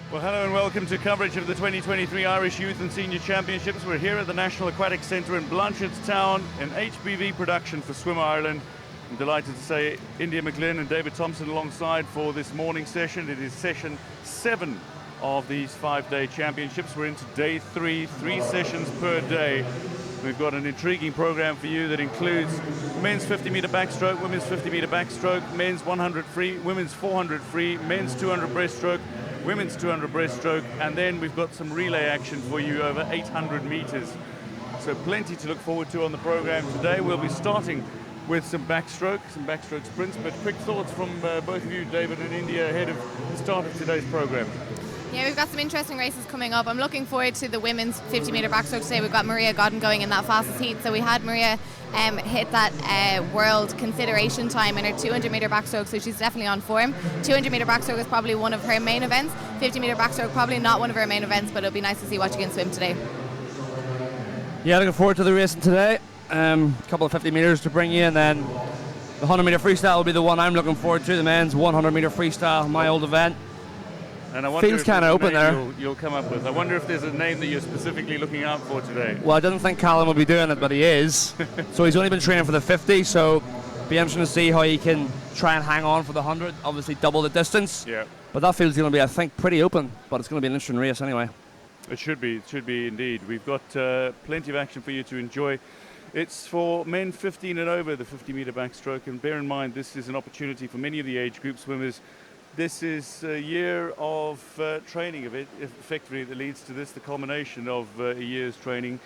Well, hello and welcome to coverage of the 2023 Irish Youth and Senior Championships. We're here at the National Aquatic Centre in Blanchardstown, an HBV production for Swim Ireland. I'm delighted to say India McGlynn and David Thompson alongside for this morning session. It is session 7 of these 5-day championships. We're into day 3 sessions per day. We've got an intriguing program for you that includes men's 50-metre backstroke, women's 50-metre backstroke, men's 100 free, women's 400 free, men's 200 breaststroke, women's 200 breaststroke, and then we've got some relay action for you over 800 meters. So plenty to look forward to on the program today. We'll be starting with some backstroke sprints, but quick thoughts from both of you, David and India, ahead of the start of today's program. Yeah, we've got some interesting races coming up. I'm looking forward to the women's 50-metre backstroke today. We've got Maria Godden going in that fastest heat. So we had Maria hit that world consideration time in her 200-metre backstroke, so she's definitely on form. 200-metre backstroke is probably one of her main events. 50-metre backstroke probably not one of her main events, but it'll be nice to see what she can swim today. Yeah, looking forward to the racing today. A couple of 50 metres to bring you, and then the 100-metre freestyle will be the one I'm looking forward to. The men's 100-metre freestyle, my old event. And I wonder feels kind of open there. You'll come up with. I wonder if there's a name that you're specifically looking out for today. Well, I didn't think Callum would be doing it, but he is. So he's only been training for the 50, so be interesting to see how he can try and hang on for the 100. Obviously double the distance. Yeah. But that field's going to be, I think, pretty open. But it's going to be an interesting race anyway. It should be indeed. We've got plenty of action for you to enjoy. It's for men 15 and over, the 50-metre backstroke, and bear in mind this is an opportunity for many of the age group swimmers. This is a year of training of it, effectively, that leads to this, the culmination of a year's training.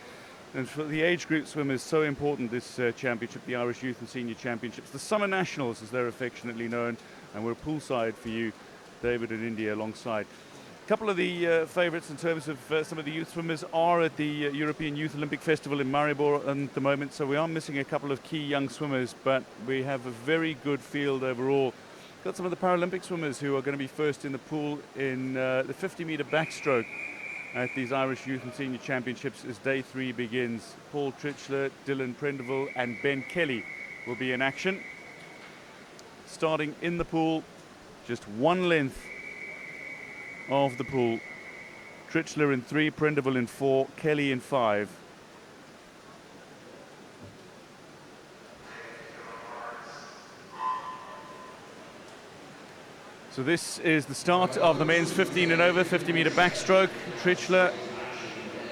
And for the age group swimmers, so important, this championship, the Irish Youth and Senior Championships, the Summer Nationals, as they're affectionately known, and we're poolside for you, David and India, alongside. A couple of the favourites in terms of some of the youth swimmers are at the European Youth Olympic Festival in Maribor at the moment, so we are missing a couple of key young swimmers, but we have a very good field overall. Got some of the Paralympic swimmers who are going to be first in the pool in the 50-metre backstroke at these Irish Youth and Senior Championships as day 3 begins. Paul Tritchler, Dylan Prendeville and Ben Kelly will be in action. Starting in the pool, just one length of the pool. Tritchler in 3, Prendeville in 4, Kelly in 5. So this is the start of the men's 15 and over 50-metre backstroke. Tritchler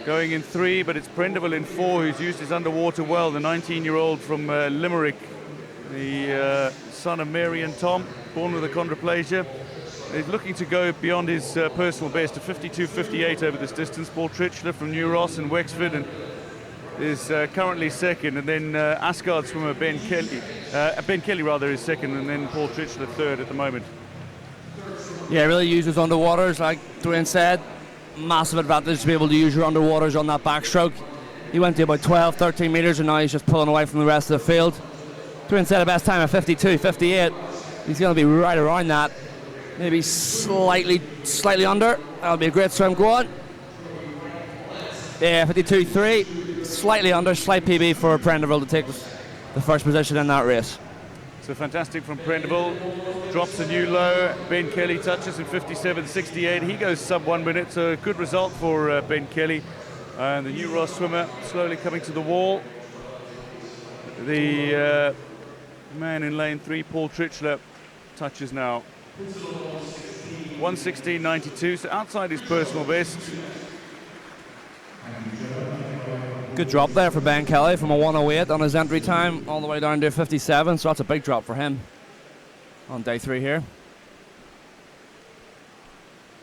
going in 3, but it's Prendeville in 4 who's used his underwater well, the 19-year-old from Limerick, the son of Mary and Tom, born with achondroplasia. He's looking to go beyond his personal best of 52.58 over this distance. Paul Tritchler from New Ross in Wexford and is currently second, and then Asgard swimmer Ben Kelly is second, and then Paul Tritchler third at the moment. Yeah, really uses underwaters, like Dwayne said. Massive advantage to be able to use your underwaters on that backstroke. He went to about 12, 13 metres, and now he's just pulling away from the rest of the field. Dwayne said the best time at 52.58. He's going to be right around that. Maybe slightly under. That'll be a great swim. Go on. Yeah, 52.3. Slightly under. Slight PB for Prendeville to take the first position in that race. So fantastic from Prendeville. Drops a new low. Ben Kelly touches in 57.68. He goes sub 1 minute, so a good result for Ben Kelly. And the New Ross swimmer slowly coming to the wall. The man in lane 3, Paul Tritchler, touches now. 1:16.92, so outside his personal best. Good drop there for Ben Kelly from a 1:08 on his entry time all the way down to 57, so that's a big drop for him on day 3 here.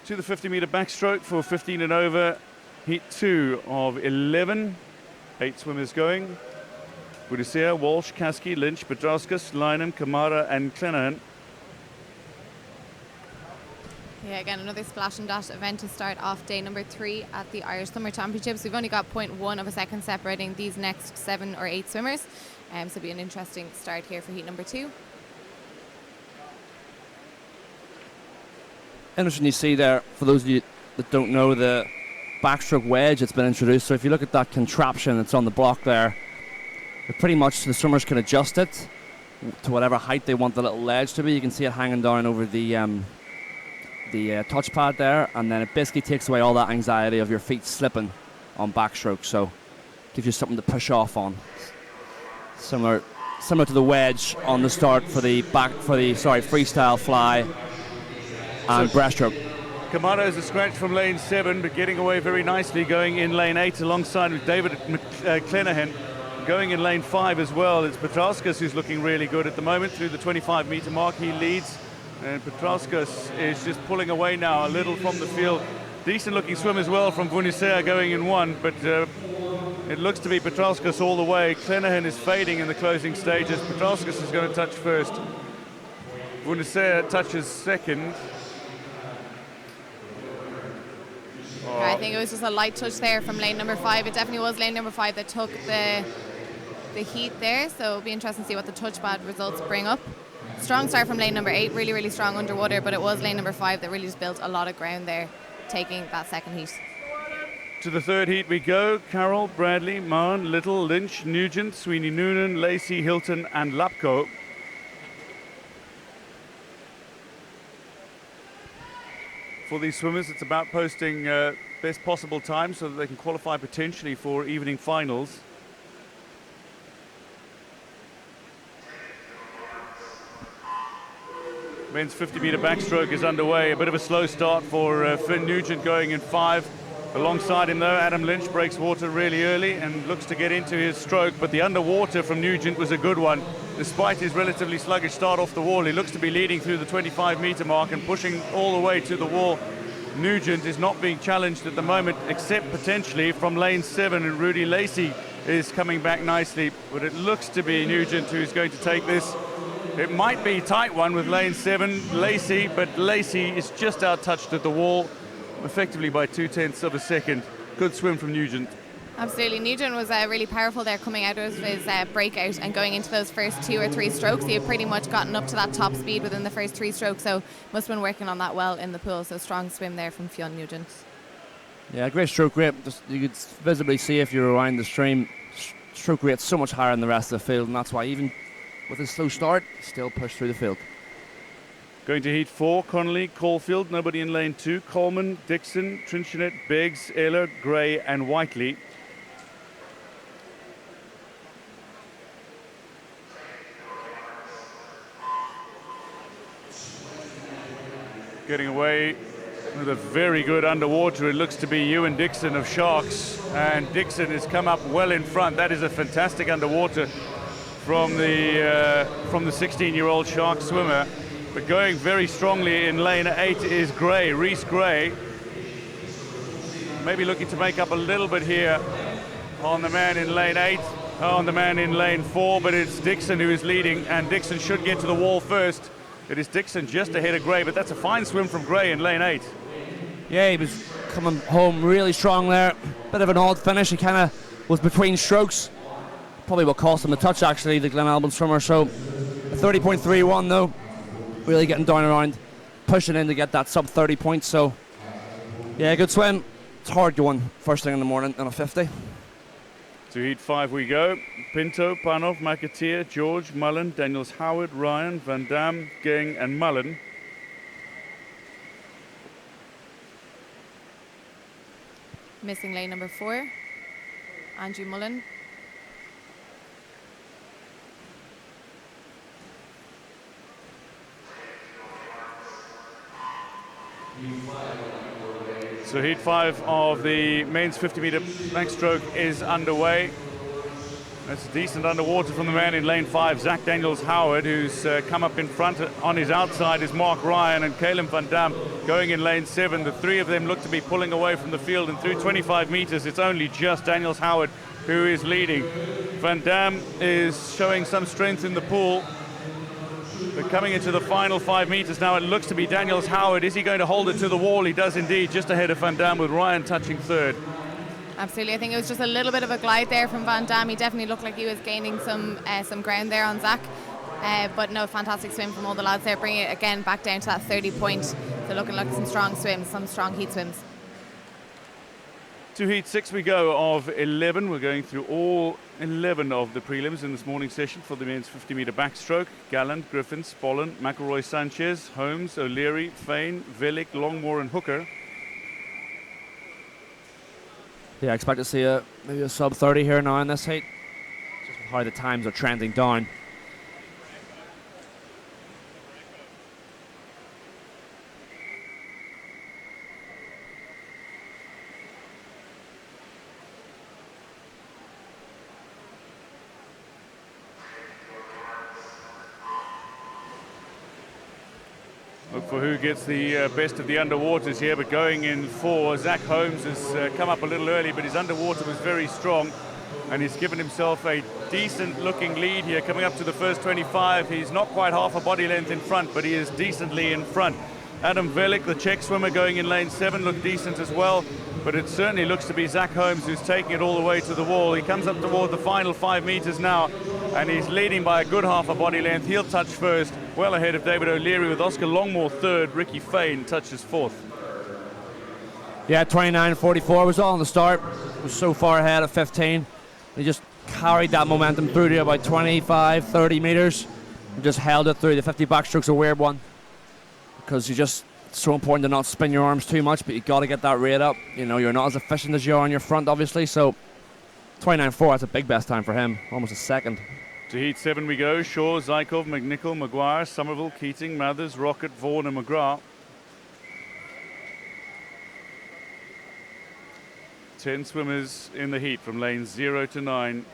To the 50-metre backstroke for 15 and over, heat 2 of 11. 8 swimmers going. Budisea, Walsh, Kasky, Lynch, Petrauskas, Lynham, Kamara and Clenaghan. Yeah, again, another splash and dash event to start off day number 3 at the Irish Summer Championships. We've only got 0.1 of a second separating these next 7 or 8 swimmers. So it'll be an interesting start here for heat number 2. Interesting you see there, for those of you that don't know, the backstroke wedge that's been introduced. So if you look at that contraption that's on the block there, pretty much the swimmers can adjust it to whatever height they want the little ledge to be. You can see it hanging down over the touchpad there, and then it basically takes away all that anxiety of your feet slipping on backstroke, so gives you something to push off on. Similar to the wedge on the start for the freestyle fly and breaststroke. Kamato's a scratch from lane 7, but getting away very nicely, going in lane 8 alongside with David Clenahan. Going in lane 5 as well, it's Petrauskas who's looking really good at the moment through the 25-meter mark. He leads, and Petrauskas is just pulling away now a little from the field. Decent looking swim as well from Vunisea going in 1, but it looks to be Petrauskas all the way. Clenahan is fading in the closing stages. Petrauskas is going to touch first. Vunisea touches second. I think it was just a light touch there from lane number 5. It definitely was lane number 5 that took the heat there, so it'll be interesting to see what the touchpad results bring up. Strong start from lane number 8, really, really strong underwater, but it was lane number 5 that really just built a lot of ground there, taking that second heat. To the third heat we go. Carroll, Bradley, Mahon, Little, Lynch, Nugent, Sweeney Noonan, Lacey, Hilton and Lapko. For these swimmers, it's about posting best possible time so that they can qualify potentially for evening finals. Men's 50-meter backstroke is underway. A bit of a slow start for Finn Nugent going in 5. Alongside him, though, Adam Lynch breaks water really early and looks to get into his stroke, but the underwater from Nugent was a good one. Despite his relatively sluggish start off the wall, he looks to be leading through the 25-meter mark and pushing all the way to the wall. Nugent is not being challenged at the moment, except potentially from lane 7, and Rudy Lacey is coming back nicely, but it looks to be Nugent who's going to take this. It might be a tight one with lane 7, Lacey, but Lacey is just out-touched at the wall, effectively by 0.2 of a second. Good swim from Nugent. Absolutely. Nugent was really powerful there coming out of his breakout and going into those first 2 or 3 strokes. He had pretty much gotten up to that top speed within the first 3 strokes, so must have been working on that well in the pool. So strong swim there from Fionn Nugent. Yeah, great stroke rate. Just, you could visibly see if you rewind the stream, stroke rate so much higher than the rest of the field, and that's why even with a slow start, still pushed through the field. Going to heat 4, Connolly, Caulfield, nobody in lane 2, Coleman, Dixon, Trinchenet, Beggs, Ehler, Gray and Whiteley. Getting away with a very good underwater, it looks to be Ewan Dixon of Sharks, and Dixon has come up well in front. That is a fantastic underwater from the 16-year-old Shark swimmer. But going very strongly in lane 8 is Gray, Reese Gray. Maybe looking to make up a little bit here on the man in lane 8, on the man in lane 4, but it's Dixon who is leading, and Dixon should get to the wall first. It is Dixon just ahead of Gray, but that's a fine swim from Gray in lane 8. Yeah, he was coming home really strong there. Bit of an odd finish. He kind of was between strokes. Probably what cost him the touch, actually, the Glen Albin swimmer. So a 30.31 though. Really getting down around, pushing in to get that sub 30 points. So yeah, good swim. It's hard going first thing in the morning on a 50. To heat 5 we go. Pinto, Panov, McAteer, George, Mullen, Daniels, Howard, Ryan, Van Dam, Geng and Mullen. Missing lane number 4, Andrew Mullen. So heat 5 of the men's 50-meter backstroke is underway. That's a decent underwater from the man in lane 5, Zach Daniels Howard, who's come up in front. On his outside is Mark Ryan and Caleb Van Dam going in lane 7. The 3 of them look to be pulling away from the field, and through 25 meters it's only just Daniels Howard who is leading. Van Dam is showing some strength in the pool. But coming into the final 5 meters now, it looks to be Daniels Howard. Is he going to hold it to the wall? He does indeed, just ahead of Van Dam, with Ryan touching 3rd. Absolutely. I think it was just a little bit of a glide there from Van Dam. He definitely looked like he was gaining some ground there on Zach. But no, fantastic swim from all the lads there, bringing it again back down to that 30 point. So looking like some strong swims, some strong heat swims. To heat 6 we go of 11. We're going through all 11 of the prelims in this morning session for the men's 50-metre backstroke. Gallant, Griffin, Spollen, McElroy, Sanchez, Holmes, O'Leary, Fain, Velick, Longmore and Hooker. Yeah, I expect to see maybe a sub 30 here now in this heat. Just with how the times are trending down. Look for who gets the best of the underwaters here, but going in for Zach Holmes has come up a little early, but his underwater was very strong, and he's given himself a decent looking lead here coming up to the first 25. He's not quite half a body length in front, but he is decently in front. Adam Velick, the Czech swimmer going in lane 7, looked decent as well, but it certainly looks to be Zach Holmes who's taking it all the way to the wall. He comes up toward the final 5 meters now, and he's leading by a good half a body length. He'll touch first, well ahead of David O'Leary, with Oscar Longmore third. Ricky Fain touches fourth. Yeah, 29.44 was all on the start. Was so far ahead at 15. He just carried that momentum through to about 25, 30 meters, and just held it through. The 50 backstroke's a weird one, because it's so important to not spin your arms too much, but you got to get that rate up. You know, you're not as efficient as you are on your front, obviously, so 29.4, that's a big best time for him, almost a second. To heat 7 we go. Shaw, Zykov, McNichol, Maguire, Somerville, Keating, Mathers, Rocket, Vaughan and McGrath. 10 swimmers in the heat from lanes 0 to 9.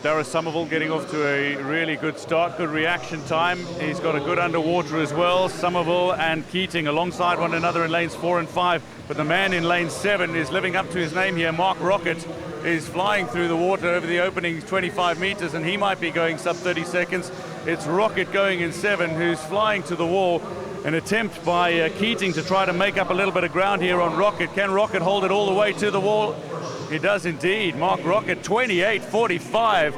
Dara Somerville getting off to a really good start, good reaction time. He's got a good underwater as well. Somerville and Keating alongside one another in lanes 4 and 5. But the man in lane 7 is living up to his name here. Mark Rocket is flying through the water over the opening 25 meters, and he might be going sub 30 seconds. It's Rocket going in 7 who's flying to the wall. An attempt by Keating to try to make up a little bit of ground here on Rocket. Can Rocket hold it all the way to the wall? He does indeed. Mark Rocket, 28.45.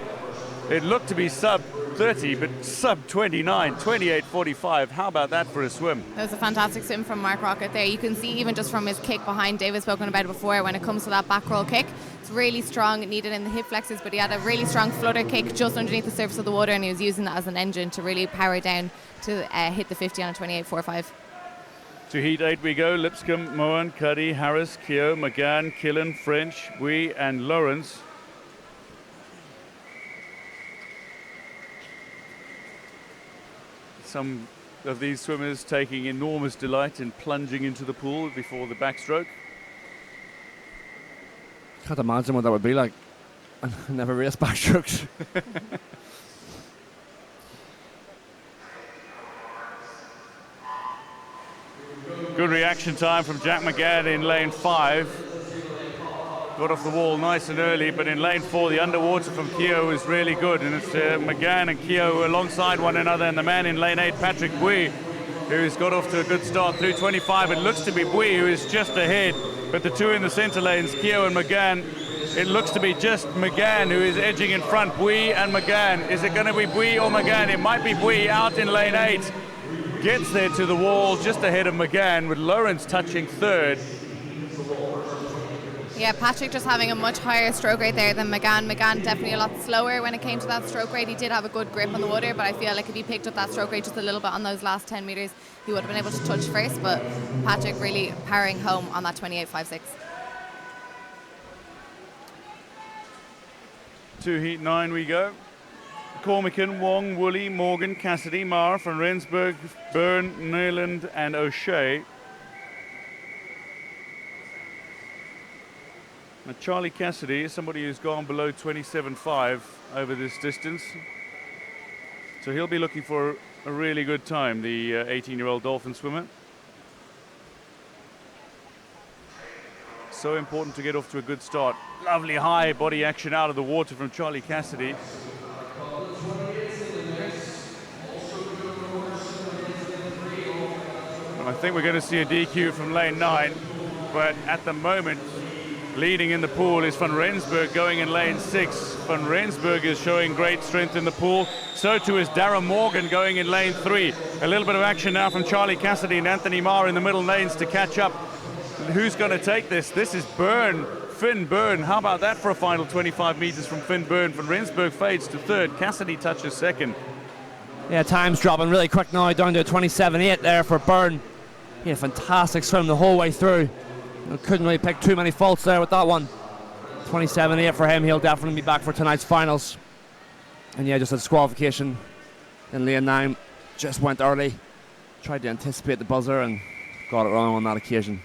It looked to be sub 30, but sub 29, 28.45. How about that for a swim? That was a fantastic swim from Mark Rocket there. You can see even just from his kick behind, David's spoken about it before, when it comes to that back roll kick, it's really strong, needed in the hip flexors, but he had a really strong flutter kick just underneath the surface of the water, and he was using that as an engine to really power down to hit the 50 on a 28.45. To heat 8 we go. Lipscomb, Mohan, Cuddy, Harris, Keogh, McGann, Killen, French, Bui and Lawrence. Some of these swimmers taking enormous delight in plunging into the pool before the backstroke. Can't imagine what that would be like. I never raced backstrokes. Good reaction time from Jack McGann in lane 5. Got off the wall nice and early, but in lane 4 the underwater from Keogh is really good, and it's McGann and Keogh alongside one another, and the man in lane 8, Patrick Bui, who's got off to a good start through 25. It looks to be Bui who is just ahead, but the two in the centre lanes, Keogh and McGann, it looks to be just McGann who is edging in front. Bui and McGann. Is it going to be Bui or McGann? It might be Bui out in lane 8. Gets there to the wall just ahead of McGann, with Lawrence touching third. Yeah, Patrick just having a much higher stroke rate there than McGann. McGann definitely a lot slower when it came to that stroke rate. He did have a good grip on the water, but I feel like if he picked up that stroke rate just a little bit on those last 10 metres, he would have been able to touch first, but Patrick really powering home on that 28.56. To heat 9 we go. Cormican, Wong, Woolley, Morgan, Cassidy, Marr from Rensburg, Byrne, Neyland and O'Shea. Now Charlie Cassidy is somebody who's gone below 27.5 over this distance. So he'll be looking for a really good time, the 18-year-old dolphin swimmer. So important to get off to a good start. Lovely high body action out of the water from Charlie Cassidy. I think we're going to see a DQ from lane 9, but at the moment Leading in the pool is Van Rensburg going in lane 6. Van Rensburg is showing great strength in the pool. So too is Darren Morgan going in lane 3. A little bit of action now from Charlie Cassidy and Anthony Marr in the middle lanes to catch up. Who's going to take this? This is Byrne, Finn Byrne. How about that for a final 25 meters from Finn Byrne? Van Rensburg fades to 3rd. Cassidy touches 2nd. Yeah, time's dropping really quick now, down to a 27.8 there for Byrne. He had a fantastic swim the whole way through. Couldn't really pick too many faults there with that one. 27.8 for him. He'll definitely be back for tonight's finals. And yeah, just a disqualification in lane 9. Just went early. Tried to anticipate the buzzer and got it wrong on that occasion.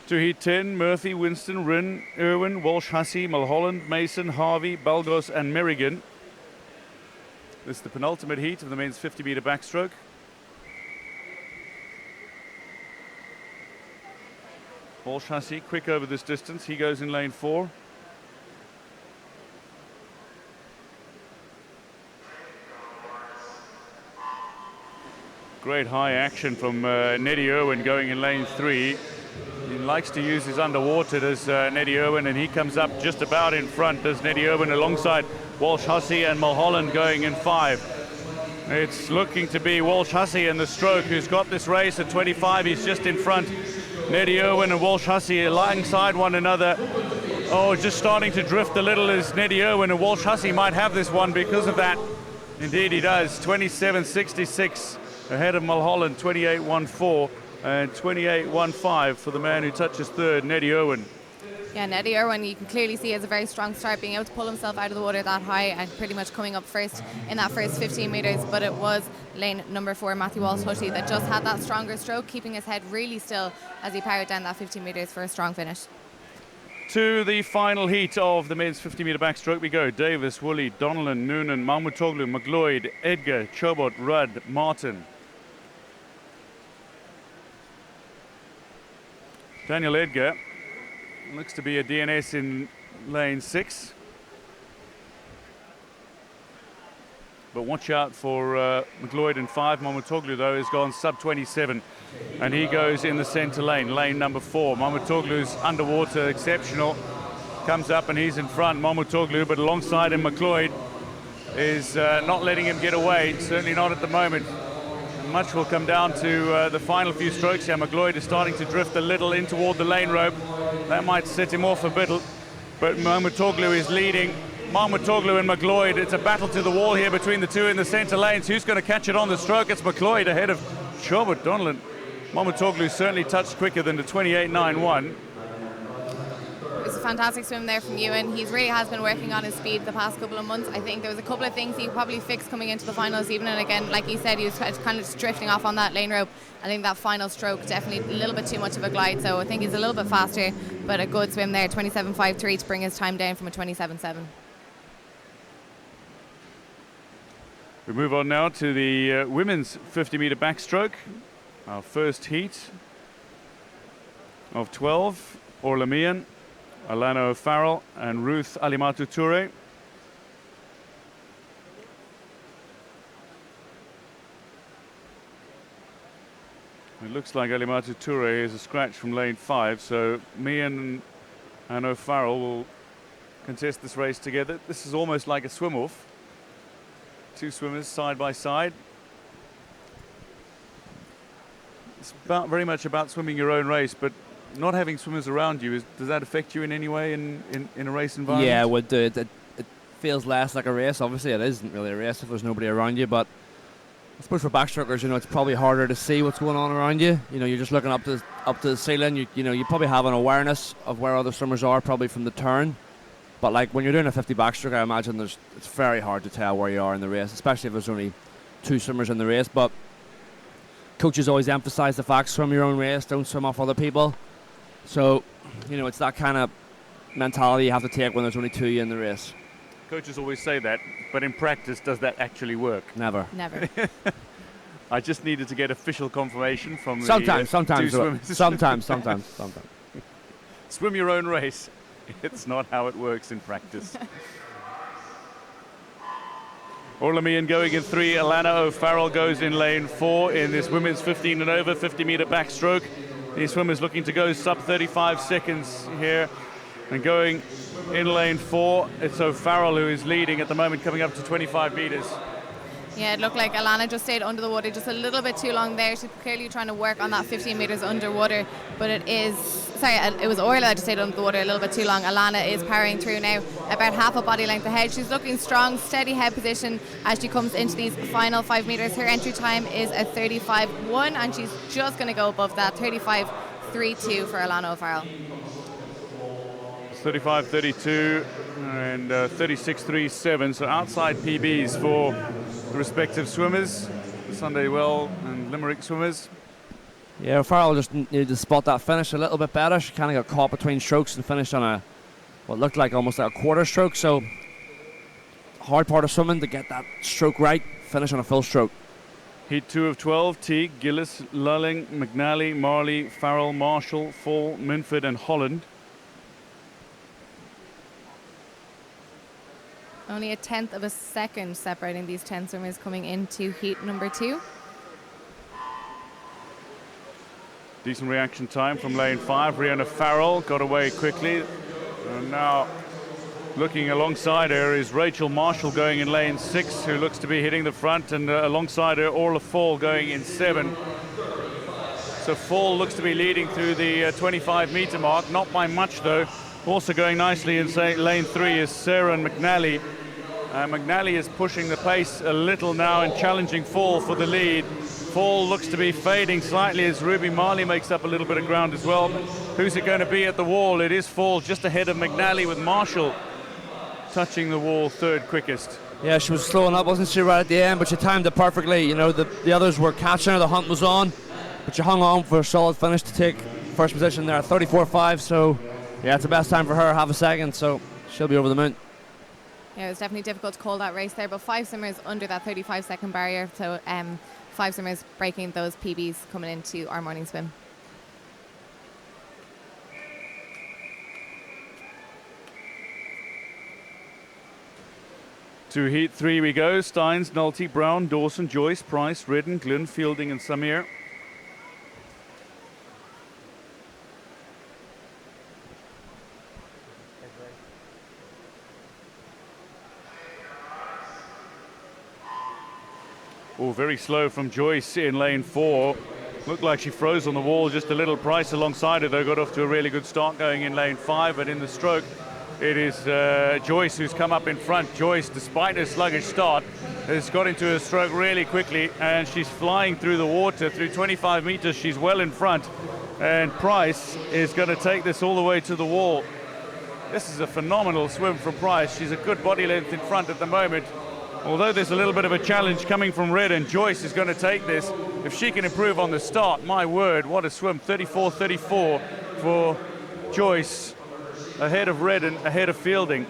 To heat 10, Murphy, Winston, Rynn, Irwin, Walsh, Hussey, Mulholland, Mason, Harvey, Balgos and Merrigan. This is the penultimate heat of the men's 50-meter backstroke. Walsh Hussey, quick over this distance. He goes in lane 4. Great high action from Neddy Irwin going in lane 3. He likes to use his underwater, does Neddy Irwin, and he comes up just about in front, does Neddy Irwin, alongside Walsh Hussey and Mulholland going in 5. It's looking to be Walsh Hussey in the stroke who's got this race at 25. He's just in front. Neddy Irwin and Walsh Hussey alongside one another. Oh, just starting to drift a little as Neddy Irwin, and Walsh Hussey might have this one because of that. Indeed he does. 27.66 ahead of Mulholland, 28.14 and 28.15 for the man who touches 3rd, Neddy Irwin. Yeah, Neddy Irwin, you can clearly see has a very strong start, being able to pull himself out of the water that high and pretty much coming up first in that first 15 metres. But it was lane number 4, Matthew Walsh-Hutty, that just had that stronger stroke, keeping his head really still as he powered down that 15 metres for a strong finish. To the final heat of the men's 50-metre backstroke we go. Davis, Woolley, Donnellan, Noonan, Mamutoglu, McLeod, Edgar, Chobot, Rudd, Martin. Daniel Edgar looks to be a DNS in lane 6. But watch out for McLeod in 5. Mamutoglu, though, has gone sub-27. And he goes in the centre lane, lane number 4. Mamutoglu's underwater exceptional. Comes up and he's in front, Mamutoglu, but alongside him, McLeod is not letting him get away, certainly not at the moment. Much will come down to the final few strokes here. McLeod is starting to drift a little in toward the lane rope. That might set him off a bit, but Mamutoglu is leading. Mamutoglu and McLeod, it's a battle to the wall here between the two in the centre lanes. Who's going to catch it on the stroke? It's McLeod ahead of Chobot, Donnellan. Mamutoglu certainly touched quicker than the 28.91. It was a fantastic swim there from Ewan. He really has been working on his speed the past couple of months. I think there was a couple of things he probably fixed coming into the finals even, and again, like he said, he was kind of just drifting off on that lane rope. I think that final stroke definitely a little bit too much of a glide, so I think he's a little bit faster, but a good swim there, 27.53 to bring his time down from a 27.7. We move on now to the women's 50-metre backstroke. Our first heat of 12, Orla Meehan, Alana O'Farrell and Ruth Alimatu Toure. It looks like Alimatu Toure is a scratch from lane 5, so Meehan and O'Farrell will contest this race together. This is almost like a swim-off. Two swimmers side by side. It's very much about swimming your own race, but not having swimmers around you, does that affect you in any way in a race environment? Yeah, it would do. It feels less like a race. Obviously, it isn't really a race if there's nobody around you, but I suppose for backstrokers, it's probably harder to see what's going on around you. You're just looking up to the ceiling. You probably have an awareness of where other swimmers are, probably from the turn. But like when you're doing a 50 backstroke, I imagine it's very hard to tell where you are in the race, especially if there's only two swimmers in the race. But coaches always emphasise the fact, swim your own race, don't swim off other people. So, it's that kind of mentality you have to take when there's only two in the race. Coaches always say that, but in practice, does that actually work? Never. I just needed to get official confirmation from the sometimes. two swimmers. Sometimes. Swim your own race. It's not how it works in practice. Orla Meehan going in 3. Alana O'Farrell goes in lane 4 in this women's 15 and over 50-metre backstroke. These swimmers looking to go sub 35 seconds here. And going in lane 4, it's O'Farrell who is leading at the moment, coming up to 25 metres. Yeah, it looked like Alana just stayed under the water just a little bit too long there. She's clearly trying to work on that 15 metres underwater, but it was Orla that just stayed under the water a little bit too long. Alana is powering through now, about half a body length ahead. She's looking strong, steady head position as she comes into these final 5 metres. Her entry time is a 35.1, and she's just going to go above that, 35.32 for Alana O'Farrell. 35.32 and 36.37, so outside PBs for the respective swimmers, the Sunday Well and Limerick swimmers. Yeah, O'Farrell just needed to spot that finish a little bit better. She kind of got caught between strokes and finished on what looked like almost like a quarter stroke, so hard part of swimming to get that stroke right, finish on a full stroke. Heat 2 of 12, Teague, Gillis, Lulling, McNally, Marley, Farrell, Marshall, Fall, Minford and Holland. Only a tenth of a second separating these 10 swimmers coming into heat number 2. Decent reaction time from lane 5. Rihanna Farrell got away quickly. And now looking alongside her is Rachel Marshall going in lane 6, who looks to be hitting the front, and alongside her Orla Fall going in 7. So Fall looks to be leading through the 25 metre mark, not by much though. Also going nicely in lane 3 is Sarah McNally. McNally is pushing the pace a little now and challenging Fall for the lead. Fall looks to be fading slightly as Ruby Marley makes up a little bit of ground as well. Who's it going to be at the wall? It is Fall just ahead of McNally, with Marshall touching the wall third quickest. Yeah, she was slowing up, wasn't she, right at the end, but she timed it perfectly. You know, the others were catching her, the hunt was on, but she hung on for a solid finish to take first position there at 34.5, so yeah, it's the best time for her, half a second, so she'll be over the moon. Yeah, it was definitely difficult to call that race there, but 5 swimmers under that 35-second barrier, so 5 swimmers breaking those PBs coming into our morning swim. To heat 3 we go. Steins, Nolte, Brown, Dawson, Joyce, Price, Redden, Glynn, Fielding and Samir. Oh, very slow from Joyce in lane 4. Looked like she froze on the wall just a little. Price alongside her, though, got off to a really good start going in lane 5, but in the stroke it is Joyce who's come up in front. Joyce, despite her sluggish start, has got into her stroke really quickly, and she's flying through the water. Through 25 meters, she's well in front, and Price is going to take this all the way to the wall. This is a phenomenal swim from Price. She's a good body length in front at the moment. Although there's a little bit of a challenge coming from Red, and Joyce is going to take this. If she can improve on the start, my word, what a swim. 34.34 for Joyce, ahead of Red and ahead of Fielding.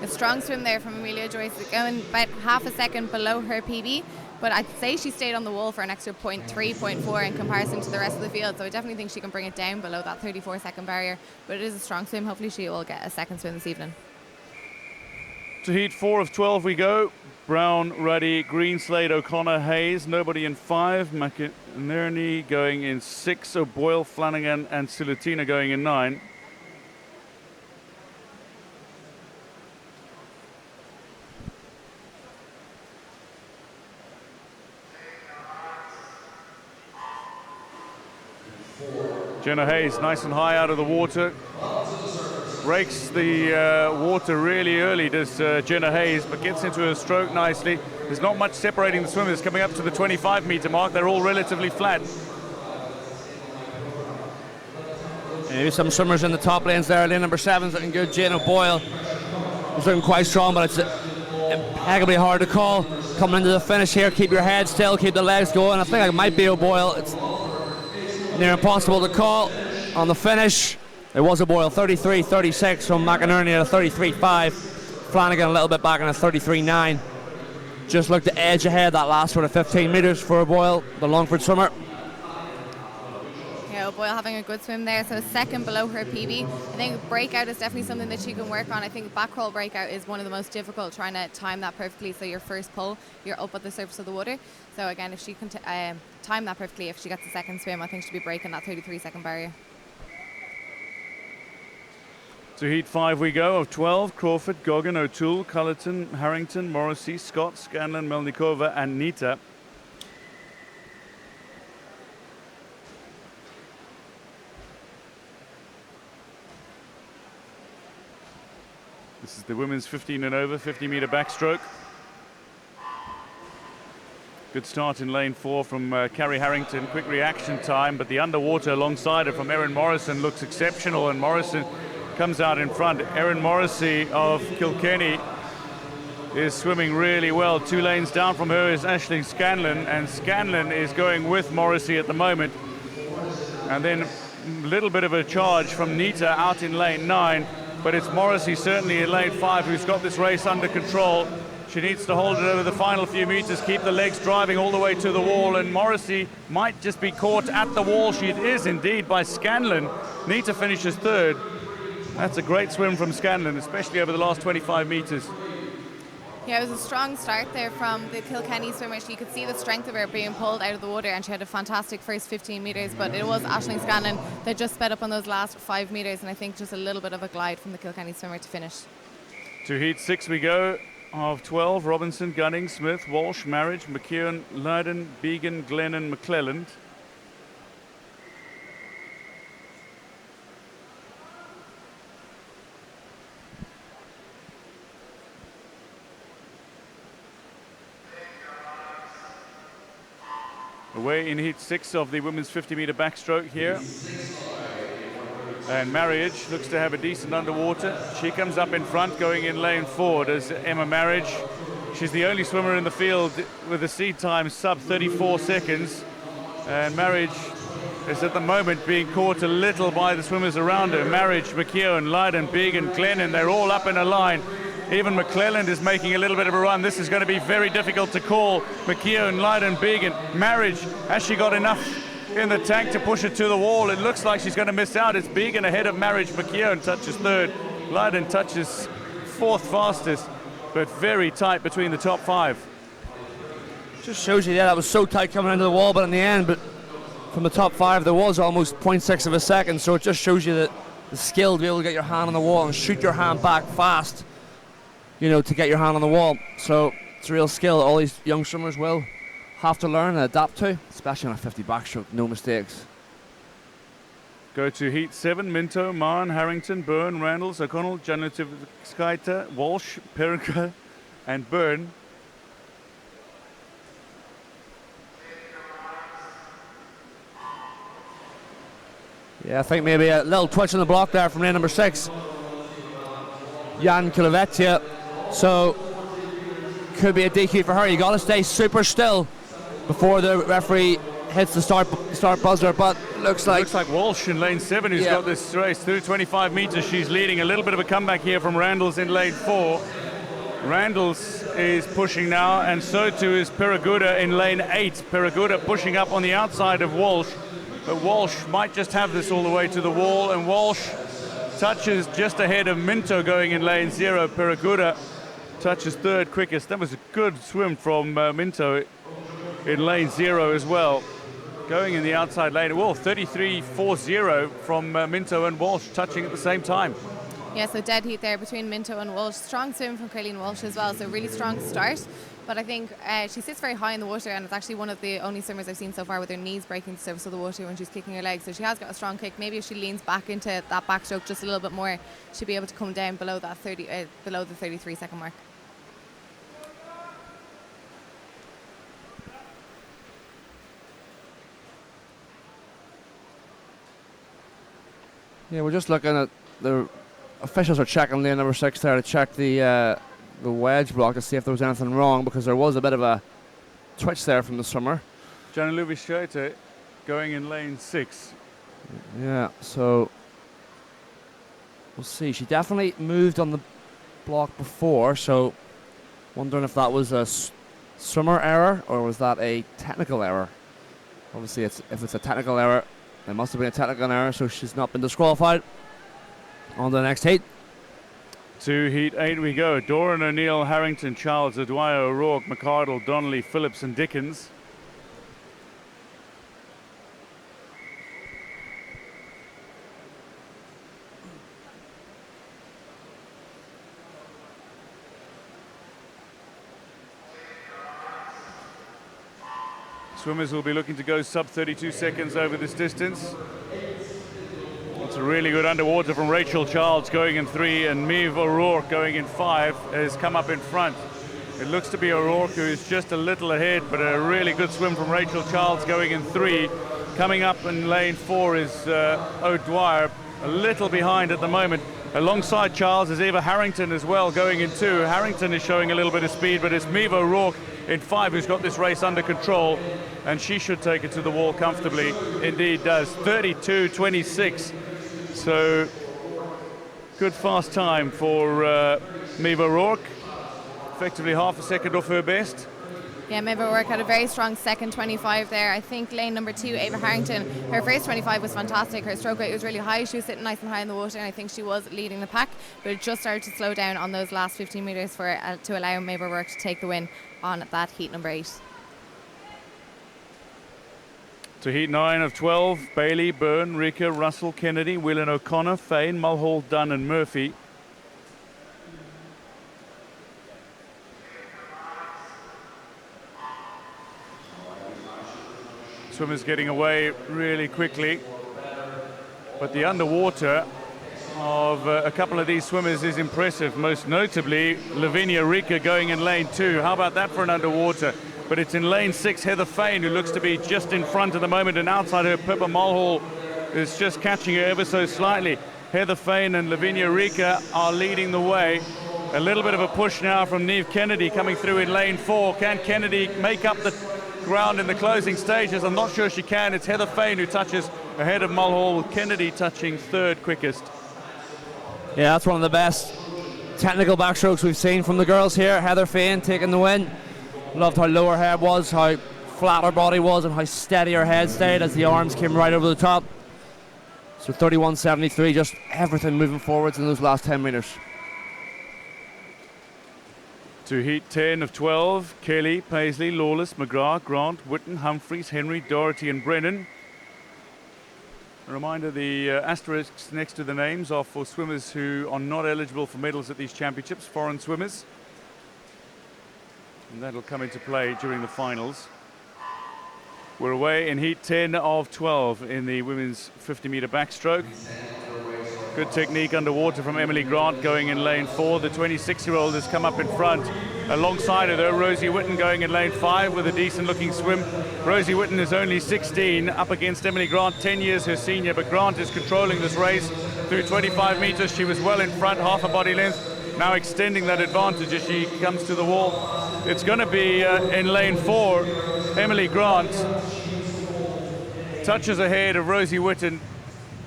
A strong swim there from Amelia Joyce, going about half a second below her PB, but I'd say she stayed on the wall for an extra 0.3, 0.4 in comparison to the rest of the field, so I definitely think she can bring it down below that 34-second barrier, but it is a strong swim. Hopefully she will get a second swim this evening. To heat 4 of 12 we go. Brown, Ruddy, Greenslade, O'Connor, Hayes. Nobody in 5. McInerney going in 6. O'Boyle, Flanagan and Silutina going in 9. Jenna Hayes nice and high out of the water. Breaks the water really early, does Jenna Hayes, but gets into her stroke nicely. There's not much separating the swimmers coming up to the 25-meter mark. They're all relatively flat. Maybe some swimmers in the top lanes there. Lane number 7's looking good. Jane O'Boyle is looking quite strong, but it's impeccably hard to call. Coming into the finish here, keep your head still, keep the legs going. I think it might be O'Boyle. It's near impossible to call on the finish. It was O'Boyle, 33.36 from McInerney at a 33.5. Flanagan a little bit back on a 33.9. Just looked to edge ahead that last sort of 15 metres for O'Boyle, the Longford swimmer. Yeah, O'Boyle having a good swim there, so a second below her PB. I think breakout is definitely something that she can work on. I think back roll breakout is one of the most difficult, trying to time that perfectly, so your first pull, you're up at the surface of the water. So again, if she can time that perfectly, if she gets a second swim, I think she'll be breaking that 33-second barrier. To To heat 5 we go, of 12, Crawford, Goggin, O'Toole, Cullerton, Harrington, Morrissey, Scott, Scanlon, Melnikova and Nita. This is the women's 15 and over, 50-meter backstroke. Good start in lane 4 from Carrie Harrington, quick reaction time, but the underwater alongside her from Erin Morrison looks exceptional, and Morrison comes out in front. Erin Morrissey of Kilkenny is swimming really well. 2 lanes down from her is Aisling Scanlon, and Scanlon is going with Morrissey at the moment. And then a little bit of a charge from Nita out in lane 9, but it's Morrissey certainly in lane 5 who's got this race under control. She needs to hold it over the final few meters, keep the legs driving all the way to the wall, and Morrissey might just be caught at the wall. She is indeed by Scanlon. Nita finishes 3rd. That's a great swim from Scanlon, especially over the last 25 meters. Yeah, it was a strong start there from the Kilkenny swimmer. You could see the strength of her being pulled out of the water, and she had a fantastic first 15 metres, but it was Aisling Scanlon that just sped up on those last 5 metres, and I think just a little bit of a glide from the Kilkenny swimmer to finish. To heat 6 we go, of 12, Robinson, Gunning, Smith, Walsh, Marriage, McKeown, Lydon, Began, Glennon, McClelland. Away in heat 6 of the women's 50-meter backstroke here. And Marriage looks to have a decent underwater. She comes up in front going in lane 4. Does Emma Marriage. She's the only swimmer in the field with a seed time sub 34 seconds. And Marriage is at the moment being caught a little by the swimmers around her. Marriage, McKeown, Lydon, Began, Glennon, they're all up in a line. Even McClelland is making a little bit of a run. This is going to be very difficult to call. McKeown, Lydon, Began. Marriage, has she got enough in the tank to push it to the wall? It looks like she's going to miss out. It's Began ahead of Marriage. McKeown touches 3rd. Lydon touches 4th fastest, but very tight between the top 5. Just shows you that was so tight coming into the wall, but in the end, but from the top 5 there was almost 0.6 of a second, so it just shows you that the skill to be able to get your hand on the wall and shoot your hand back fast, you know, to get your hand on the wall. So it's a real skill all these young swimmers will have to learn and adapt to, especially on a 50 backstroke, no mistakes. Go to heat 7, Minto, Mahan, Harrington, Byrne, Randalls, O'Connell, Janutivskaita, Walsh, Perica and Byrne. Yeah, I think maybe a little twitch in the block there from lane number 6, Jan Kilovetia. So could be a DQ for her. You got to stay super still before the referee hits the start buzzer, but looks like Walsh in lane 7 who's got this race through 25 meters. She's leading. A little bit of a comeback here from Randalls in lane 4. Randalls is pushing now, and so too is Periguda in lane 8. Periguda pushing up on the outside of Walsh, but Walsh might just have this all the way to the wall, and Walsh touches just ahead of Minto going in lane 0. Periguda touches 3rd quickest. That was a good swim from Minto in lane 0 as well. Going in the outside lane. Well, 33.40 from Minto and Walsh touching at the same time. Yeah, so dead heat there between Minto and Walsh. Strong swim from Caroline Walsh as well, so really strong start. But I think she sits very high in the water, and it's actually one of the only swimmers I've seen so far with her knees breaking the surface of the water when she's kicking her legs. So she has got a strong kick. Maybe if she leans back into that backstroke just a little bit more, she'll be able to come down below that below the 33-second mark. Yeah, we're just looking at the officials are checking lane number 6 there to check the wedge block to see if there was anything wrong, because there was a bit of a twitch there from the swimmer. Janutivskaita going in lane 6. Yeah, so we'll see. She definitely moved on the block before, so wondering if that was a swimmer error or was that a technical error. Obviously, if it's a technical error, it must have been a technical error, so she's not been disqualified. On to the next heat. To heat 8 we go. Doran, O'Neill, Harrington, Charles, O'Dwyer, O'Rourke, McArdle, Donnelly, Phillips and Dickens. Swimmers will be looking to go sub 32 seconds over this distance. It's a really good underwater from Rachel Childs going in 3, and Maeve O'Rourke going in 5 has come up in front. It looks to be O'Rourke who is just a little ahead, but a really good swim from Rachel Childs going in 3. Coming up in lane 4 is O'Dwyer, a little behind at the moment. Alongside Childs is Eva Harrington as well going in 2. Harrington is showing a little bit of speed, but it's Maeve O'Rourke in 5 who's got this race under control, and she should take it to the wall comfortably. Indeed does. 32.26. So good fast time for Maeve O'Rourke. Effectively half a second off her best. Yeah, Maeve O'Rourke had a very strong second 25 there. I think lane number 2, Ava Harrington, her first 25 was fantastic. Her stroke rate was really high. She was sitting nice and high in the water, and I think she was leading the pack. But it just started to slow down on those last 15 metres to allow Maeve O'Rourke to take the win on that heat number 8. To heat 9 of 12, Bailey, Byrne, Rika, Russell, Kennedy, Whelan O'Connor, Fane, Mulhall, Dunn and Murphy. Swimmers getting away really quickly, but the underwater of a couple of these swimmers is impressive, most notably Lavinia Rika going in lane 2. How about that for an underwater? But it's in lane 6, Heather Fane, who looks to be just in front at the moment, and outside her, Pippa Mulhall is just catching her ever so slightly. Heather Fane and Lavinia Rika are leading the way. A little bit of a push now from Niamh Kennedy coming through in lane 4. Can Kennedy make up the ground in the closing stages? I'm not sure she can. It's Heather Fane who touches ahead of Mulhall, with Kennedy touching 3rd quickest. Yeah, that's one of the best technical backstrokes we've seen from the girls here. Heather Fane taking the win. Loved how low her head was, how flat her body was, and how steady her head stayed as the arms came right over the top. So 31.73, just everything moving forwards in those last 10 metres. To heat 10 of 12, Kelly, Paisley, Lawless, McGrath, Grant, Whitten, Humphreys, Henry, Doherty and Brennan. A reminder, the asterisks next to the names are for swimmers who are not eligible for medals at these championships, foreign swimmers. And that'll come into play during the finals. We're away in heat 10 of 12 in the women's 50-metre backstroke. Good technique underwater from Emily Grant going in lane 4. The 26-year-old has come up in front. Alongside of her, Rosie Whitten going in lane 5 with a decent-looking swim. Rosie Whitten is only 16, up against Emily Grant, 10 years her senior, but Grant is controlling this race through 25 metres. She was well in front, half a body length. Now extending that advantage as she comes to the wall. It's going to be in lane 4. Emily Grant touches ahead of Rosie Whitten,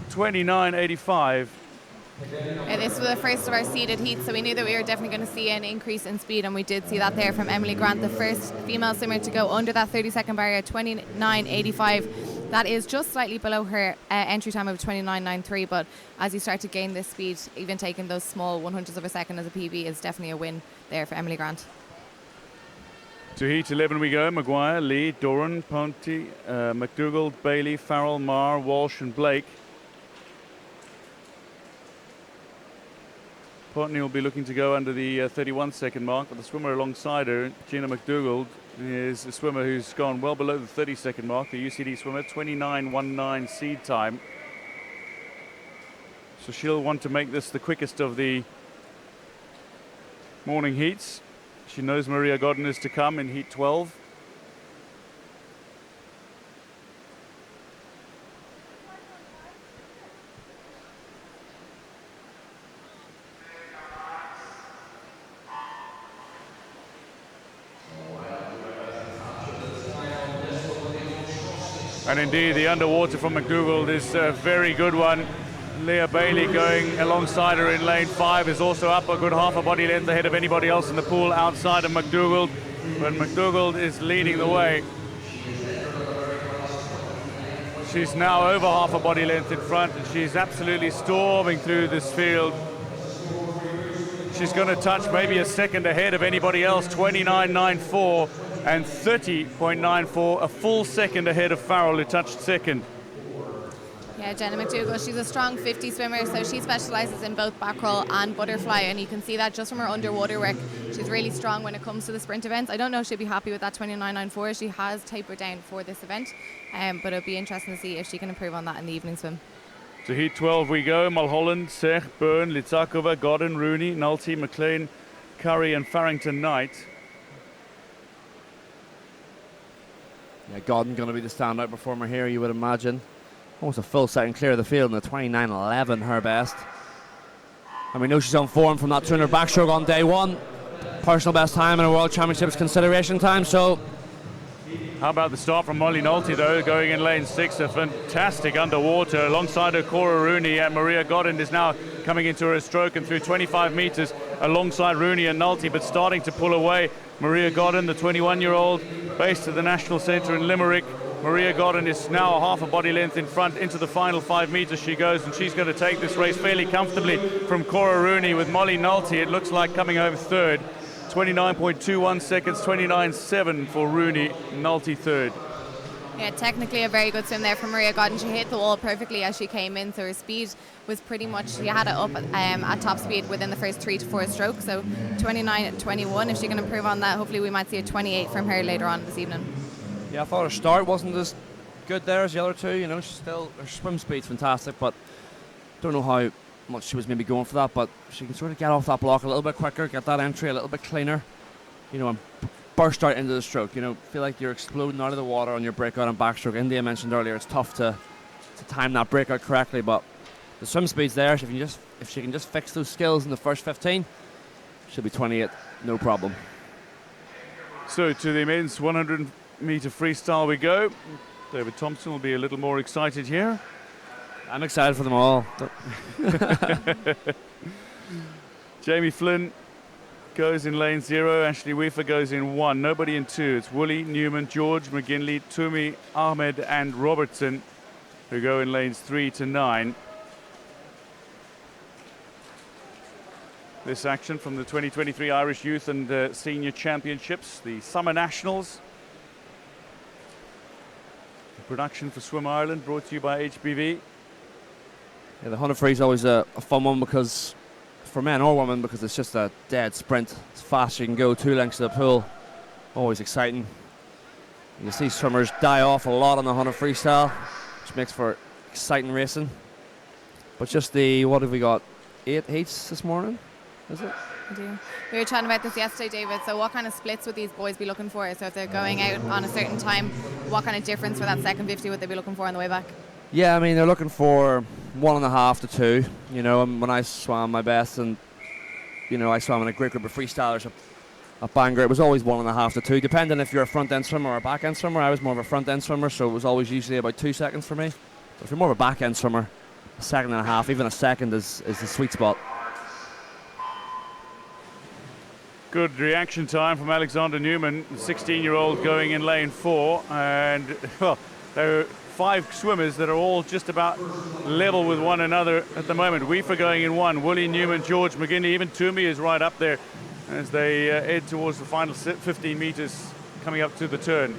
29.85. Yeah, this was the first of our seeded heats, so we knew that we were definitely going to see an increase in speed, and we did see that there from Emily Grant, the first female swimmer to go under that 30-second barrier, 29.85. That is just slightly below her entry time of 29.93, but as you start to gain this speed, even taking those small 100ths of a second as a PB is definitely a win there for Emily Grant. To heat 11 we go. Maguire, Lee, Doran, Ponty, McDougall, Bailey, Farrell, Marr, Walsh and Blake. Ponty will be looking to go under the 31-second mark, but the swimmer alongside her, Gina McDougall, is a swimmer who's gone well below the 30-second mark, the UCD swimmer, 29.19 seed time. So she'll want to make this the quickest of the morning heats. She knows Maria Godden is to come in heat 12. And indeed, the underwater from McDougall is a very good one. Leah Bailey going alongside her in lane 5 is also up a good half a body length ahead of anybody else in the pool outside of McDougall. But McDougall is leading the way. She's now over half a body length in front, and she's absolutely storming through this field. She's going to touch maybe a second ahead of anybody else, 29.94 and 30.94, a full second ahead of Farrell, who touched second. Yeah, Yeah, Jenna McDougall, she's a strong 50 swimmer, so she specialises in both back roll and butterfly, and you can see that just from her underwater work. She's really strong when it comes to the sprint events. I don't know if she'll be happy with that 29.94. She has tapered down for this event, but it'll be interesting to see if she can improve on that in the evening swim. To heat 12 we go. Mulholland, Sech, Byrne, Litzakova, Godden, Rooney, Nolte, McLean, Curry and Farrington Knight. Yeah, Godden going to be the standout performer here, you would imagine. Almost a full second clear of the field in the 29.11, her best. And we know she's on form from that 200 backstroke on day one. Personal best time in a World Championships consideration time, so... How about the start from Molly Nolte, though, going in lane 6, a fantastic underwater. Alongside her, Cora Rooney, and Maria Godden is now coming into her stroke and through 25 metres alongside Rooney and Nolte, but starting to pull away. Maria Godden, the 21-year-old, based at the National Centre in Limerick. Maria Godden is now half a body length in front. Into the final 5 metres she goes, and she's going to take this race fairly comfortably from Cora Rooney, with Molly Nolte, it looks like, coming home third. 29.21 seconds, 29.7 for Rooney, Nolte third. Yeah, technically a very good swim there from Maria Godden. She hit the wall perfectly as she came in, so her speed was pretty much, she had it up at top speed within the first 3 to 4 strokes, so 29.21. If she can improve on that, hopefully we might see a 28 from her later on this evening. Yeah, I thought her start wasn't as good there as the other two. You know, she's still, her swim speed's fantastic, but don't know how much she was maybe going for that, but she can sort of get off that block a little bit quicker, get that entry a little bit cleaner, you know, and burst out into the stroke. You know, feel like you're exploding out of the water on your breakout and backstroke. India mentioned earlier it's tough to time that breakout correctly, but the swim speed's there. So if she can just fix those skills in the first 15, she'll be 28, no problem. So to the men's 100 metre freestyle we go. David Thompson will be a little more excited here. I'm excited for them all. Jamie Flynn goes in lane 0. Ashley Weaver goes in 1. Nobody in 2. It's Woolley, Newman, George, McGinley, Toomey, Ahmed and Robertson who go in lanes 3 to 9. This action from the 2023 Irish Youth and Senior Championships, the Summer Nationals. The production for Swim Ireland brought to you by HBV. Yeah, the 100 free is always a fun one, because for men or women, because it's just a dead sprint. As fast as you can go, 2 lengths of the pool. Always exciting. You see swimmers die off a lot on the 100 freestyle, which makes for exciting racing. But just the, what have we got? 8 heats this morning, is it? I do. We were chatting about this yesterday, David. So what kind of splits would these boys be looking for? So if they're going out on a certain time, what kind of difference for that second 50 would they be looking for on the way back? Yeah, I mean, they're looking for 1.5 to 2. You know, and when I swam my best, and you know, I swam in a great group of freestylers at Bangor, it was always 1.5 to 2, depending if you're a front end swimmer or a back end swimmer. I was more of a front end swimmer, so it was always usually about 2 seconds for me. But if you're more of a back end swimmer, 1.5 seconds, even a second is the sweet spot. Good reaction time from Alexander Newman, the 16-year-old going in lane 4. And, well, there are 5 swimmers that are all just about level with one another at the moment. Weaver going in 1, Woolley, Newman, George, McGinley, even Toomey is right up there as they head towards the final 15 metres coming up to the turn.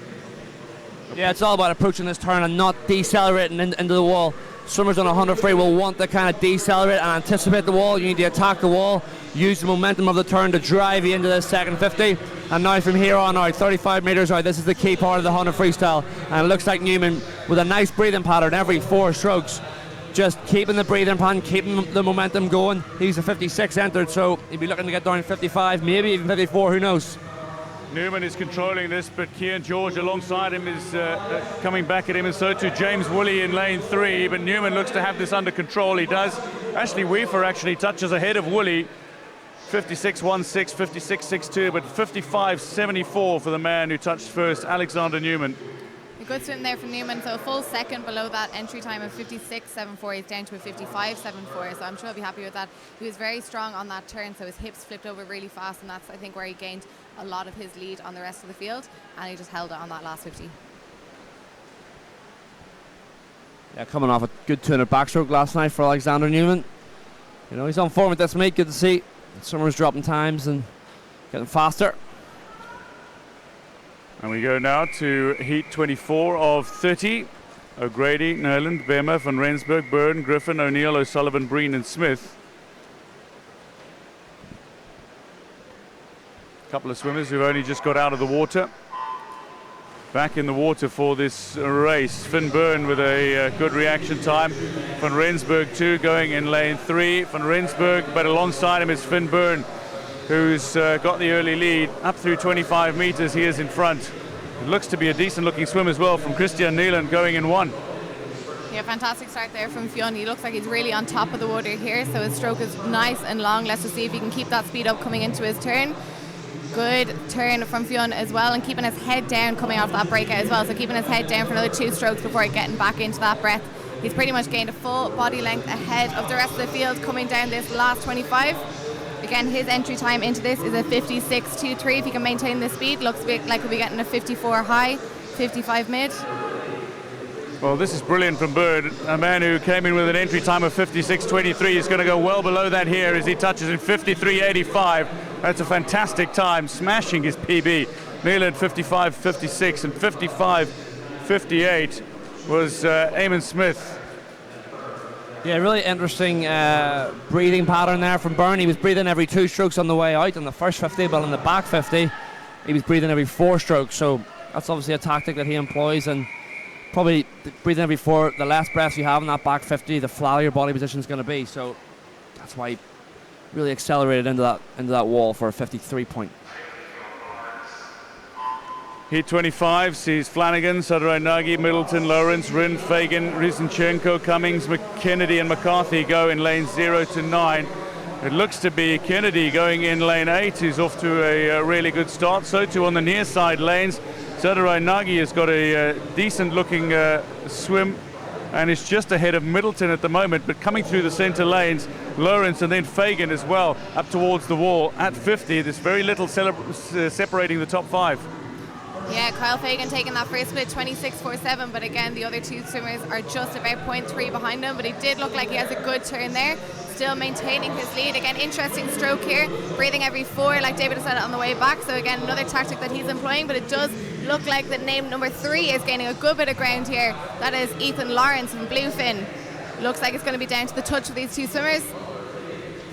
Yeah, it's all about approaching this turn and not decelerating into the wall. Swimmers on a 100 free will want to kind of decelerate and anticipate the wall. You need to attack the wall, use the momentum of the turn to drive you into this second 50. And now from here on out, 35 metres out, this is the key part of the 100 freestyle. And it looks like Newman, with a nice breathing pattern every 4 strokes, just keeping the breathing pattern, keeping the momentum going. He's a 56 entered, so he'll be looking to get down 55, maybe even 54, who knows. Newman is controlling this, but Cian George alongside him is coming back at him, and so too James Woolley in lane 3, but Newman looks to have this under control. He does. Ashley Weaver actually touches ahead of Woolley, 56.16, 56.62, but 55.74 for the man who touched first, Alexander Newman. A good swim there from Newman, so a full second below that entry time of 56.74. He's down to a 55.74, so I'm sure he'll be happy with that. He was very strong on that turn, so his hips flipped over really fast, and that's, I think, where he gained a lot of his lead on the rest of the field, and he just held it on that last 50. Yeah, coming off a good 200 backstroke last night for Alexander Newman. You know, he's on form with this meet, good to see. Summer's dropping times and getting faster. And we go now to heat 24 of 30. O'Grady, Nerland, Bemmer, Van Rensburg, Byrne, Griffin, O'Neill, O'Sullivan, Breen and Smith. A couple of swimmers who've only just got out of the water. Back in the water for this race. Finn Byrne with a good reaction time. Van Rensburg too, going in lane 3. Van Rensburg, but alongside him is Finn Byrne, who's got the early lead. Up through 25 meters, he is in front. It looks to be a decent looking swim as well from Christian Neelan, going in 1. Yeah, fantastic start there from Fionn. He looks like he's really on top of the water here, so his stroke is nice and long. Let's just see if he can keep that speed up coming into his turn. Good turn from Fionn as well, and keeping his head down coming off that breakout as well, so keeping his head down for another 2 strokes before getting back into that breath. He's pretty much gained a full body length ahead of the rest of the field coming down this last 25. Again, his entry time into this is a 56.23. If he can maintain this speed, looks like he'll be getting a 54 high, 55 mid. Well, this is brilliant from Bird, a man who came in with an entry time of 56.23. He's going to go well below that here as he touches in 53.85. That's a fantastic time, smashing his PB. Neelan 55.56 and 55.58 was Eamon Smith. Yeah, really interesting breathing pattern there from Byrne. He was breathing every 2 strokes on the way out in the first 50, but on the back 50, he was breathing every 4 strokes. So that's obviously a tactic that he employs, and probably breathing every 4, the less breaths you have in that back 50, the flatter your body position is going to be. So that's why he really accelerated into that wall for a 53 point. Heat 25 sees Flanagan, Sadarainagi, Middleton, Lawrence, Rinn, Fagan, Rizinchenko, Cummings, Kennedy and McCarthy go in lanes 0 to 9. It looks to be Kennedy going in lane 8, who's off to a really good start. So too on the near side lanes. Sadarainagi has got a decent looking swim and is just ahead of Middleton at the moment, but coming through the centre lanes, Lawrence and then Fagan as well up towards the wall at 50. There's very little separating the top 5. Yeah, Kyle Fagan taking that first split 26.47, but again the other 2 swimmers are just about 0.3 behind him, but he did look like he has a good turn there, still maintaining his lead. Again, interesting stroke here, breathing every 4 like David said on the way back, so again another tactic that he's employing, but it does look like the name number 3 is gaining a good bit of ground here. That is Ethan Lawrence from Bluefin. Looks like it's going to be down to the touch of these 2 swimmers.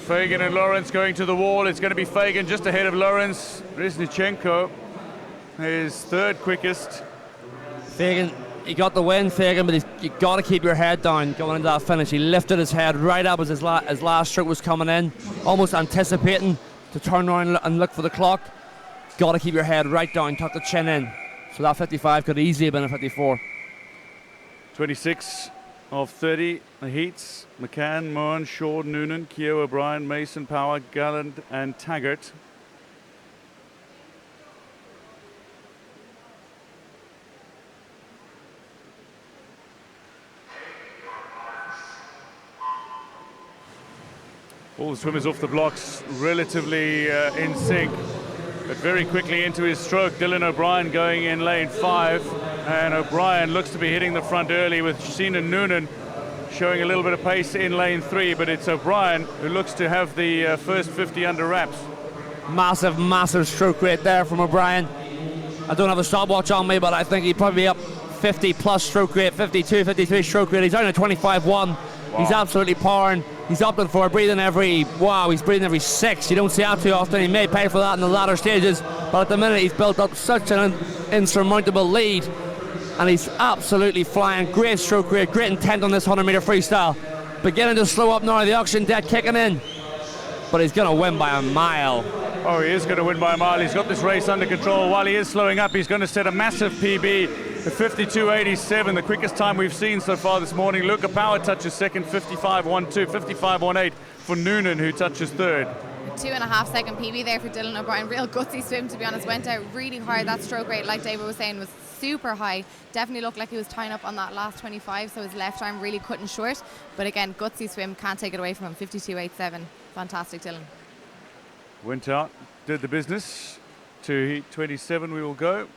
Fagan and Lawrence going to the wall. It's going to be Fagan just ahead of Lawrence. Riznichenko is 3rd quickest. Fagan, he got the win, Fagan, but you got to keep your head down going into that finish. He lifted his head right up as his last stroke was coming in, almost anticipating to turn around and look for the clock. Got to keep your head right down, tuck the chin in. So that 55 could easily have been a 54. 26 of 30, the heats. McCann, Mohan, Shaw, Noonan, Keogh, O'Brien, Mason, Power, Galland and Taggart. All the swimmers off the blocks relatively in sync, but very quickly into his stroke. Dylan O'Brien going in lane 5, and O'Brien looks to be hitting the front early with Sheena Noonan showing a little bit of pace in lane 3, but it's O'Brien who looks to have the first 50 under wraps. Massive stroke rate there from O'Brien. I don't have a stopwatch on me, but I think he'd probably be up 50 plus stroke rate, 52, 53 stroke rate. He's down at 25.1. Wow. He's absolutely powering. He's opting for breathing every 6. You don't see that too often. He may pay for that in the latter stages, but at the minute he's built up such an insurmountable lead, and he's absolutely flying. Great stroke rate, great intent on this 100-meter freestyle. Beginning to slow up now, the oxygen debt kicking in, but he's going to win by a mile. Oh, he is going to win by a mile. He's got this race under control. While he is slowing up, he's going to set a massive PB at 52.87, the quickest time we've seen so far this morning. Luca Power touches second, 55.12, 55.18 for Noonan, who touches 3rd. 2.5 second PB there for Dylan O'Brien. Real gutsy swim, to be honest. Went out really hard. That stroke rate, like David was saying, was super high. Definitely looked like he was tying up on that last 25, so his left arm really cutting short. But again, gutsy swim, can't take it away from him. 52.87. Fantastic, Dylan. Went out, did the business. To heat 27 we will go.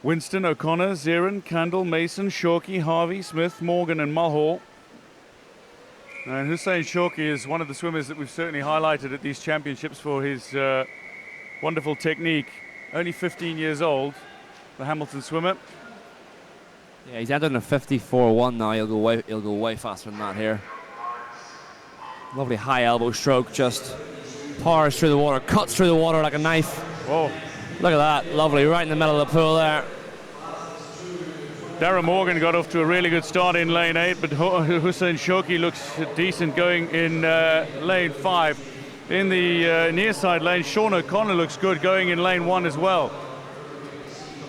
Winston, O'Connor, Zerin, Candle, Mason, Shorkey, Harvey, Smith, Morgan and Mulhall. And Hussein Shorkey is one of the swimmers that we've certainly highlighted at these championships for his wonderful technique. Only 15 years old, the Hamilton swimmer. Yeah, he's entered in a 54.1 now. He'll go way faster than that here. Lovely high elbow stroke, just powers through the water, cuts through the water like a knife. Whoa. Look at that, lovely, right in the middle of the pool there. Darren Morgan got off to a really good start in lane 8, but Hussein Shoki looks decent going in lane 5. In the near side lane, Sean O'Connor looks good going in lane 1 as well.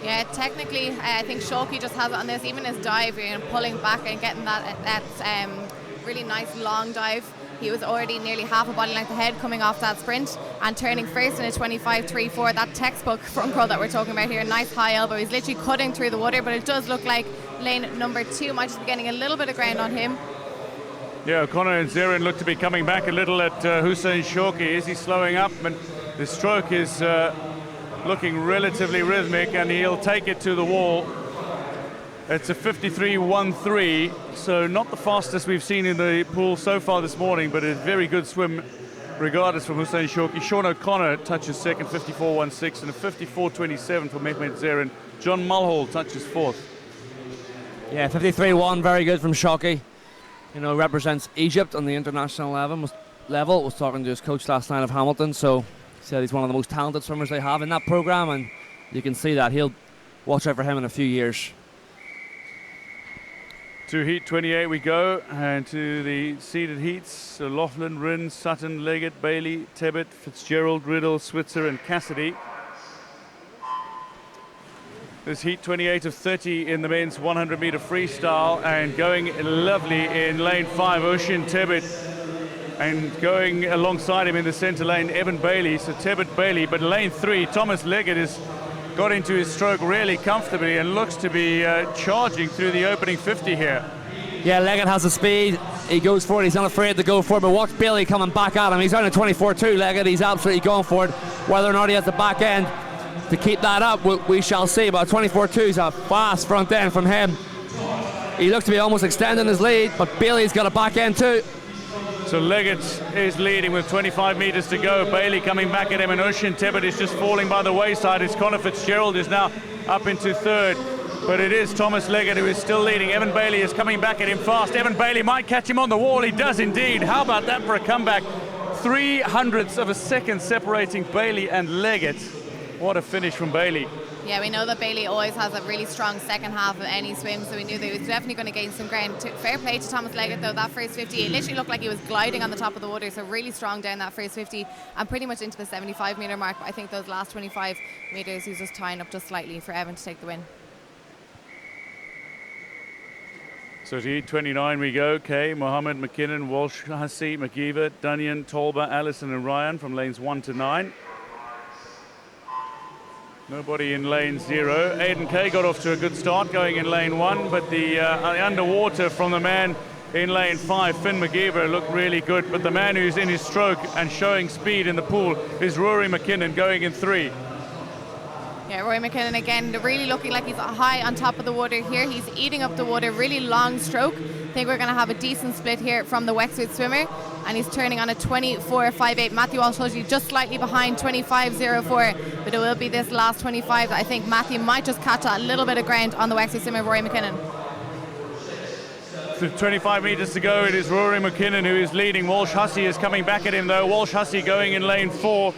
Yeah, technically, I think Shoki just has it on this, even his dive, pulling back and getting that really nice long dive. He was already nearly half a body length ahead coming off that sprint and turning first in a 25.34. That textbook front crawl that we're talking about here, nice high elbow. He's literally cutting through the water, but it does look like lane number 2 might just be getting a little bit of ground on him. Yeah, O'Connor and Zerin look to be coming back a little at Hussein Shoki. Is he slowing up? And the stroke is looking relatively rhythmic, and he'll take it to the wall. It's a 53.13, so not the fastest we've seen in the pool so far this morning, but a very good swim regardless from Hussein Shoki. Sean O'Connor touches second, 54.16, and a 54.27 for Mehmet Zerin. John Mulhall touches fourth. Yeah, 53.1, very good from Shoki. You know, represents Egypt on the international level. Was talking to his coach last night of Hamilton, so he said he's one of the most talented swimmers they have in that program, and you can see that. He'll watch out for him in a few years. To heat 28 we go, and to the seeded heats. So Laughlin, Rinn, Sutton, Leggett, Bailey, Tebbett, Fitzgerald, Riddle, Switzer and Cassidy. This heat 28 of 30 in the men's 100 meter freestyle, and going lovely in lane 5, Ocean Tebbett, and going alongside him in the center lane, Evan Bailey. So Tebbett, Bailey, but lane 3, Thomas Leggett has got into his stroke really comfortably and looks to be charging through the opening 50 here. Yeah, Leggett has the speed. He goes for it. He's not afraid to go for it. But watch Bailey coming back at him. He's on a 24.2, Leggett. He's absolutely going for it. Whether or not he has the back end to keep that up, we shall see. But 24.2 is a fast front end from him. He looks to be almost extending his lead, but Bailey's got a back end too. So Leggett is leading with 25 metres to go. Bailey coming back at him, and Ocean Tebbett is just falling by the wayside. It's Connor Fitzgerald is now up into third. But it is Thomas Leggett who is still leading. Evan Bailey is coming back at him fast. Evan Bailey might catch him on the wall. He does indeed. How about that for a comeback? 0.03 of a second separating Bailey and Leggett. What a finish from Bailey. Yeah, we know that Bailey always has a really strong second half of any swim, so we knew that he was definitely going to gain some ground. Fair play to Thomas Leggett, though. That first 50, it literally looked like he was gliding on the top of the water, so really strong down that first 50 and pretty much into the 75 metre mark. But I think those last 25 metres, he was just tying up just slightly for Evan to take the win. So to heat 29 we go. Kay, Mohammed, McKinnon, Walsh, Hussey, McGeever, Dunyan, Tolba, Allison and Ryan from lanes 1 to 9. Nobody in lane 0. Aidan Kay got off to a good start going in lane 1, but the underwater from the man in lane 5, Finn McGeever, looked really good. But the man who's in his stroke and showing speed in the pool is Rory McKinnon going in 3. Yeah, Roy McKinnon again, really looking like he's high on top of the water here. He's eating up the water, really long stroke. I think we're going to have a decent split here from the wetsuit swimmer. And he's turning on a 24.58. Matthew Walsh just slightly behind, 25.04. But it will be this last 25 that I think Matthew might just catch a little bit of ground on the wetsuit swimmer, Rory McKinnon. So 25 metres to go. It is Rory McKinnon who is leading. Walsh Hussey is coming back at him though. Walsh Hussey going in lane 4.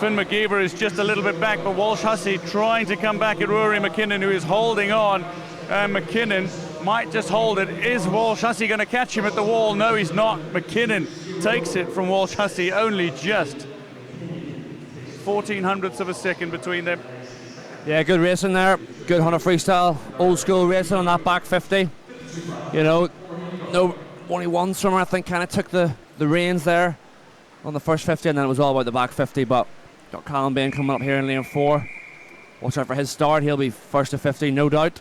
Finn McGeever is just a little bit back, but Walsh Hussey trying to come back at Rory McKinnon, who is holding on. And McKinnon might just hold it. Is Walsh Hussey going to catch him at the wall? No, he's not. McKinnon takes it from Walsh Hussey, only just 0.14 of a second between them. Yeah, good racing there. Good 100 freestyle, old school racing on that back 50. You know, no, only one swimmer I think kind of took the reins there on the first 50, and then it was all about the back 50. But got Callum Bain coming up here in lane 4. Watch out for his start. He'll be first to 50, no doubt.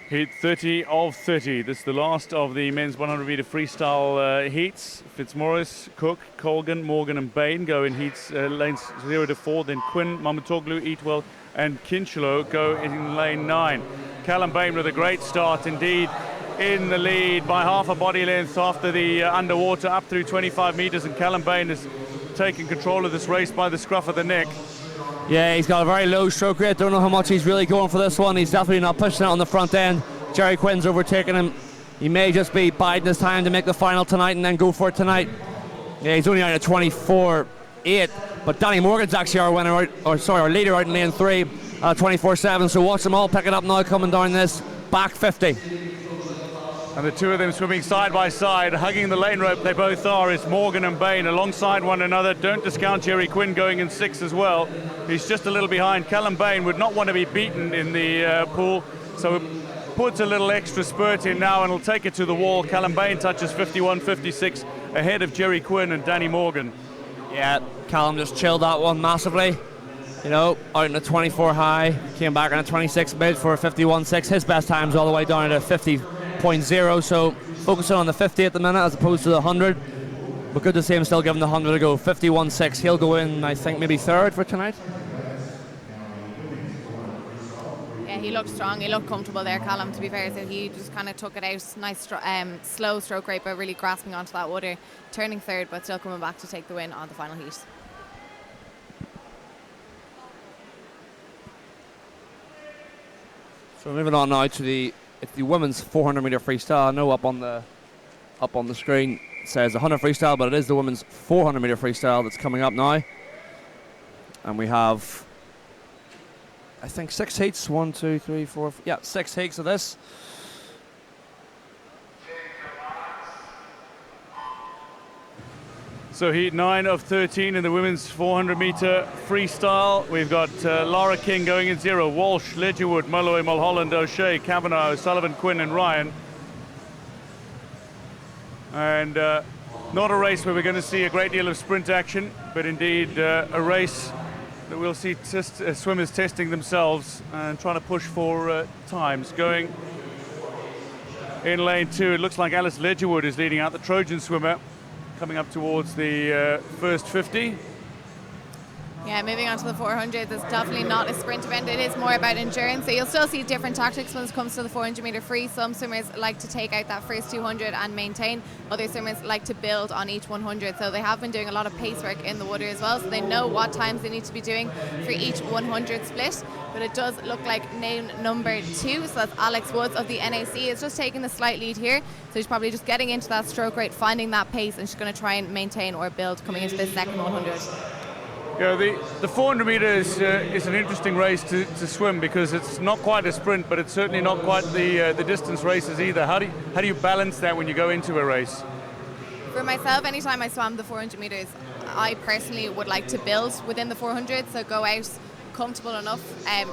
Heat 30 of 30. This is the last of the men's 100 metre freestyle heats. Fitzmaurice, Cook, Colgan, Morgan and Bain go in heats lanes 0 to 4. Then Quinn, Mamatoglu, Eatwell and Kinchelo go in lane 9. Callum Bain with a great start indeed, in the lead by half a body length after the underwater up through 25 metres, and Callum Bain has taken control of this race by the scruff of the neck. Yeah, he's got a very low stroke rate. Don't know how much he's really going for this one. He's definitely not pushing it on the front end. Jerry Quinn's overtaking him. He may just be biding his time to make the final tonight and then go for it tonight. Yeah, he's only out at 24.8, but Danny Morgan's actually our winner, our leader out in lane 3, 24.7. So watch them all pick it up now coming down this back 50. And the two of them swimming side by side, hugging the lane rope. They both are. It's Morgan and Bain alongside one another. Don't discount Jerry Quinn going in 6 as well. He's just a little behind. Callum Bain would not want to be beaten in the pool, so puts a little extra spurt in now and will take it to the wall. Callum Bain touches 51.56 ahead of Jerry Quinn and Danny Morgan. Yeah, Callum just chilled that one massively. You know, out in the 24 high, came back on a 26 mid for a 51.6. His best time's all the way down at a 50.0, so focusing on the 50 at the minute as opposed to the 100. But good to see him still giving the 100 a go. 51.6. He'll go in, I think, maybe third for tonight. Yeah, he looked strong. He looked comfortable there, Callum, to be fair. So he just kind of took it out. Nice, slow stroke rate, but really grasping onto that water. Turning third, but still coming back to take the win on the final heat. So moving on now to the women's 400 meter freestyle. I know up on the screen it says 100 freestyle, but it is the women's 400 meter freestyle that's coming up now. And we have, I think, 6 heats. 1, 2, 3, 4. Yeah, 6 heats of this. So heat 9 of 13 in the women's 400 meter freestyle. We've got Lara King going in 0, Walsh, Ledgerwood, Mulloy, Mulholland, O'Shea, Kavanagh, O'Sullivan, Quinn and Ryan. And not a race where we're going to see a great deal of sprint action, but indeed a race that we'll see swimmers testing themselves and trying to push for times. Going in lane 2, it looks like Alice Ledgerwood is leading out, the Trojan swimmer, coming up towards the first 50. Yeah, moving on to the 400, it's definitely not a sprint event. It is more about endurance. So you'll still see different tactics when it comes to the 400 meter free. Some swimmers like to take out that first 200 and maintain. Other swimmers like to build on each 100. So they have been doing a lot of pace work in the water as well. So they know what times they need to be doing for each 100 split. But it does look like name number 2, so that's Alex Woods of the NAC, is just taking the slight lead here. So she's probably just getting into that stroke rate, finding that pace, and she's going to try and maintain or build coming into this second 100. Yeah, the 400 meters is an interesting race to swim because it's not quite a sprint, but it's certainly not quite the distance races either. How do you balance that when you go into a race? For myself, anytime I swam the 400 meters, I personally would like to build within the 400, so go out comfortable enough,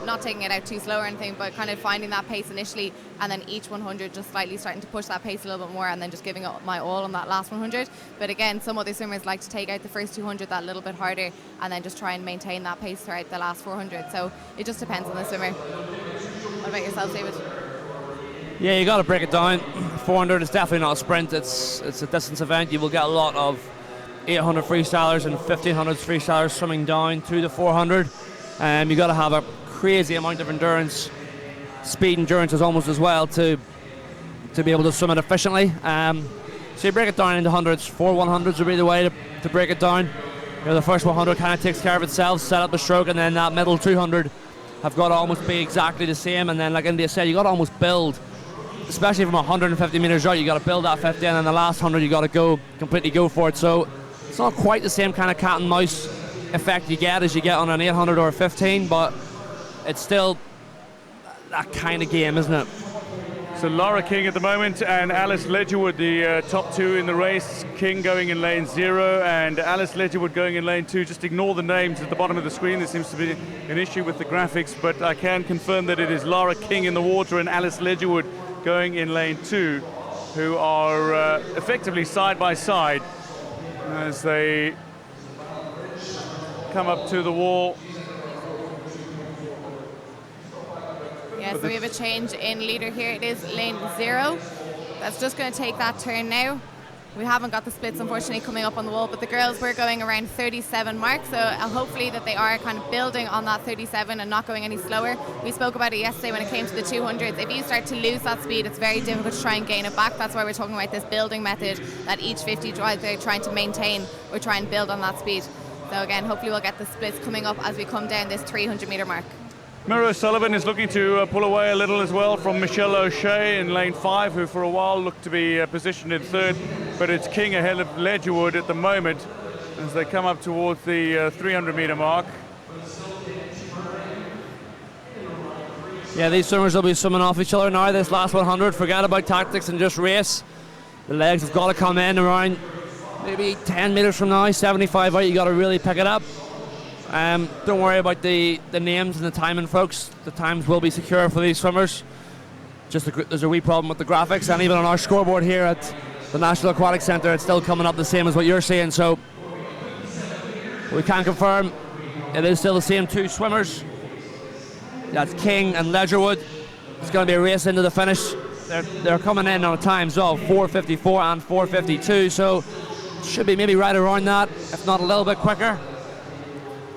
not taking it out too slow or anything, but kind of finding that pace initially, and then each 100 just slightly starting to push that pace a little bit more, and then just giving up my all on that last 100. But again, some other swimmers like to take out the first 200 that little bit harder, and then just try and maintain that pace throughout the last 400. So it just depends on the swimmer. What about yourself, David? Yeah, you got to break it down. 400 is definitely not a sprint. It's a distance event. You will get a lot of 800 freestylers and 1500 freestylers swimming down to the 400. You got to have a crazy amount of endurance, speed endurance is almost as well to be able to swim it efficiently. So you break it down into hundreds. 4 100s would be the way to break it down. You know, the first 100 kind of takes care of itself, set up the stroke, and then that middle 200 have got to almost be exactly the same. And then, like India said, you got to almost build, especially from 150 meters out. You got to build that 50, and then the last 100 you got to completely go for it. So it's not quite the same kind of cat and mouse effect you get as you get on an 800 or a 15, but it's still that kind of game, isn't it? So Lara King at the moment and Alice Ledgerwood, the top 2 in the race. King going in lane 0 and Alice Ledgerwood going in lane 2. Just ignore the names at the bottom of the screen. There seems to be an issue with the graphics, but I can confirm that it is Lara King in the water and Alice Ledgerwood going in lane 2, who are effectively side by side as they come up to the wall. Yeah, so we have a change in leader here. It is lane 0. That's just going to take that turn now. We haven't got the splits, unfortunately, coming up on the wall, but the girls were going around 37 mark, so hopefully that they are kind of building on that 37 and not going any slower. We spoke about it yesterday when it came to the 200s. If you start to lose that speed, it's very difficult to try and gain it back. That's why we're talking about this building method, that each 50 they're trying to maintain or try and build on that speed. So again, hopefully we'll get the splits coming up as we come down this 300 metre mark. Mira O'Sullivan is looking to pull away a little as well from Michelle O'Shea in lane 5, who for a while looked to be positioned in third, but it's King ahead of Ledgerwood at the moment as they come up towards the 300 metre mark. Yeah, these swimmers will be swimming off each other now. This last 100, forget about tactics and just race. The legs have got to come in around maybe 10 metres from now, 75 out, you got to really pick it up. Don't worry about the names and the timing, folks. The times will be secure for these swimmers. Just there's a wee problem with the graphics, and even on our scoreboard here at the National Aquatic Centre, it's still coming up the same as what you're seeing. So we can confirm it is still the same two swimmers. That's King and Ledgerwood. It's going to be a race into the finish. They're coming in on times of 4:54 and 4:52, so should be maybe right around that, if not a little bit quicker.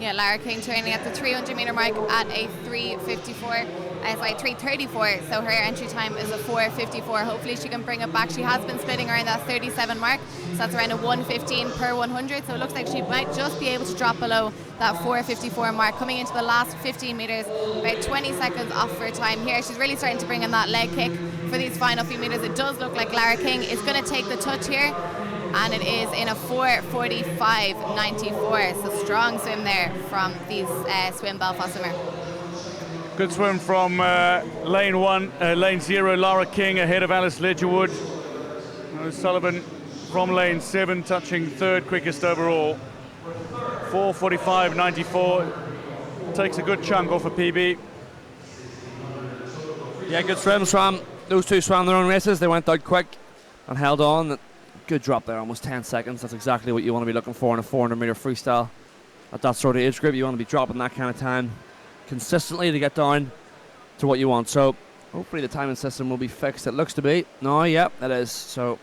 Yeah, Lara King training at the 300 metre mark at a 3:34, so her entry time is a 4:54. Hopefully she can bring it back. She has been splitting around that 37 mark, so that's around a 1:15 per 100, so it looks like she might just be able to drop below that 4:54 mark. Coming into the last 15 metres, about 20 seconds off her time here. She's really starting to bring in that leg kick for these final few metres. It does look like Lara King is going to take the touch here, and it is in a 4:45.94. So strong swim there from these swim Belfast swimmer. Good swim from lane 0, Lara King ahead of Alice Ledgerwood. O'Sullivan from lane 7 touching third quickest overall. 4:45.94. Takes a good chunk off a PB. Yeah, good swims from those two. Swam their own races. They went out quick and held on. Good drop there, almost 10 seconds. That's exactly what you want to be looking for in a 400 metre freestyle. At that sort of age group, you want to be dropping that kind of time consistently to get down to what you want. So hopefully the timing system will be fixed. It looks to be. No, yep, it is. So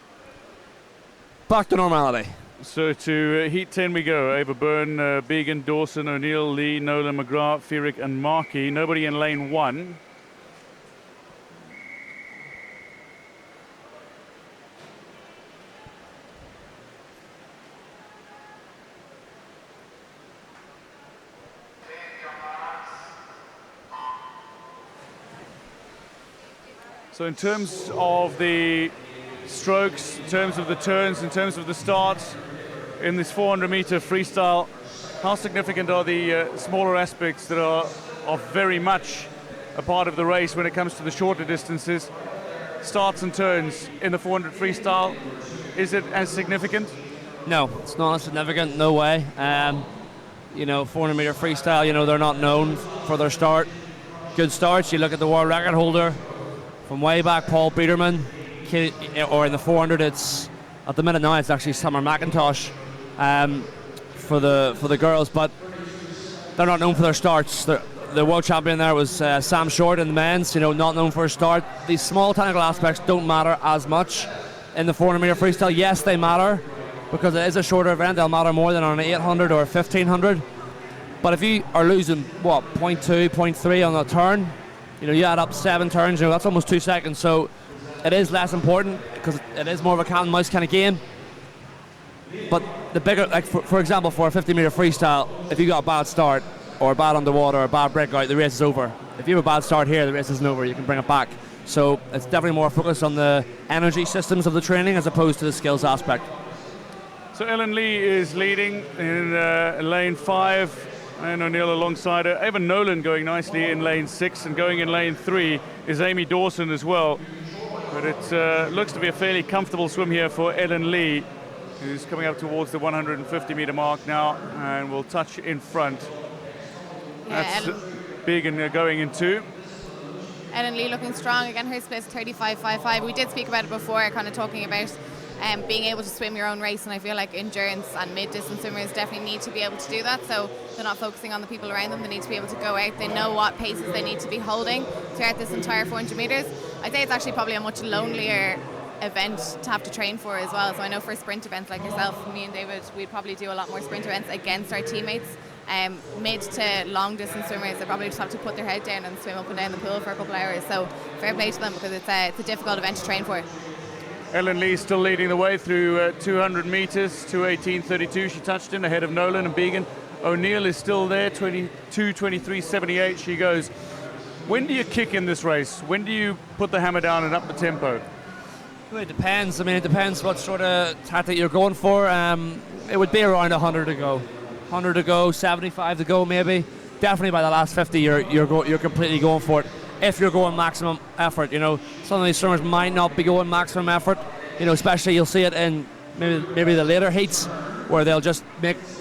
back to normality. So to Heat 10 we go. Ava Byrne, Began, Dawson, O'Neill, Lee, Nolan, McGrath, Feerick and Markey. Nobody in lane 1. So in terms of the strokes, in terms of the turns, in terms of the starts in this 400 metre freestyle, how significant are the smaller aspects that are very much a part of the race when it comes to the shorter distances? Starts and turns in the 400 freestyle, is it as significant? No, it's not as significant, no way. 400 metre freestyle, they're not known for their good starts. You look at the world record holder from way back, Paul Peterman, or in the 400, it's at the minute now it's actually Summer McIntosh for the girls, but they're not known for their starts. The world champion there was Sam Short in the men's, not known for a start. These small technical aspects don't matter as much in the 400 metre freestyle. Yes, they matter because it is a shorter event. They'll matter more than on an 800 or a 1500. But if you are losing 0.2, 0.3 on a turn, you add up 7 turns, that's almost 2 seconds. So it is less important because it is more of a cat and mouse kind of game. But the bigger, like for example, for a 50 metre freestyle, if you got a bad start or a bad underwater or a bad breakout, the race is over. If you have a bad start here, the race isn't over. You can bring it back. So it's definitely more focused on the energy systems of the training as opposed to the skills aspect. So Ellen Lee is leading in lane 5. And O'Neill alongside her. Ava Nolan going nicely in lane 6, and going in lane 3 is Amy Dawson as well. But it looks to be a fairly comfortable swim here for Ellen Lee, who's coming up towards the 150 metre mark now and will touch in front. Yeah, that's big and going in 2. Ellen Lee looking strong. Again, her split is 35.55. We did speak about it before, kind of talking about being able to swim your own race, and I feel like endurance and mid-distance swimmers definitely need to be able to do that, so they're not focusing on the people around them. They need to be able to go out. They know what paces they need to be holding throughout this entire 400 metres. I'd say it's actually probably a much lonelier event to have to train for as well. So I know for sprint events like yourself, me and David, we'd probably do a lot more sprint events against our teammates. Mid to long distance swimmers, they probably just have to put their head down and swim up and down the pool for a couple of hours. So fair play to them because it's a difficult event to train for. Ellen Lee still leading the way through 200 metres, 2:18.32. She touched in ahead of Nolan and Began. O'Neill is still there, 22:23.78 she goes. When do you kick in this race? When do you put the hammer down and up the tempo? Well, it depends. I mean, it depends what sort of tactic you're going for. It would be around 100 to go. 100 to go, 75 to go maybe. Definitely by the last 50 you're completely going for it. If you're going maximum effort, you know. Some of these swimmers might not be going maximum effort. You know, especially you'll see it in maybe the later heats where they'll just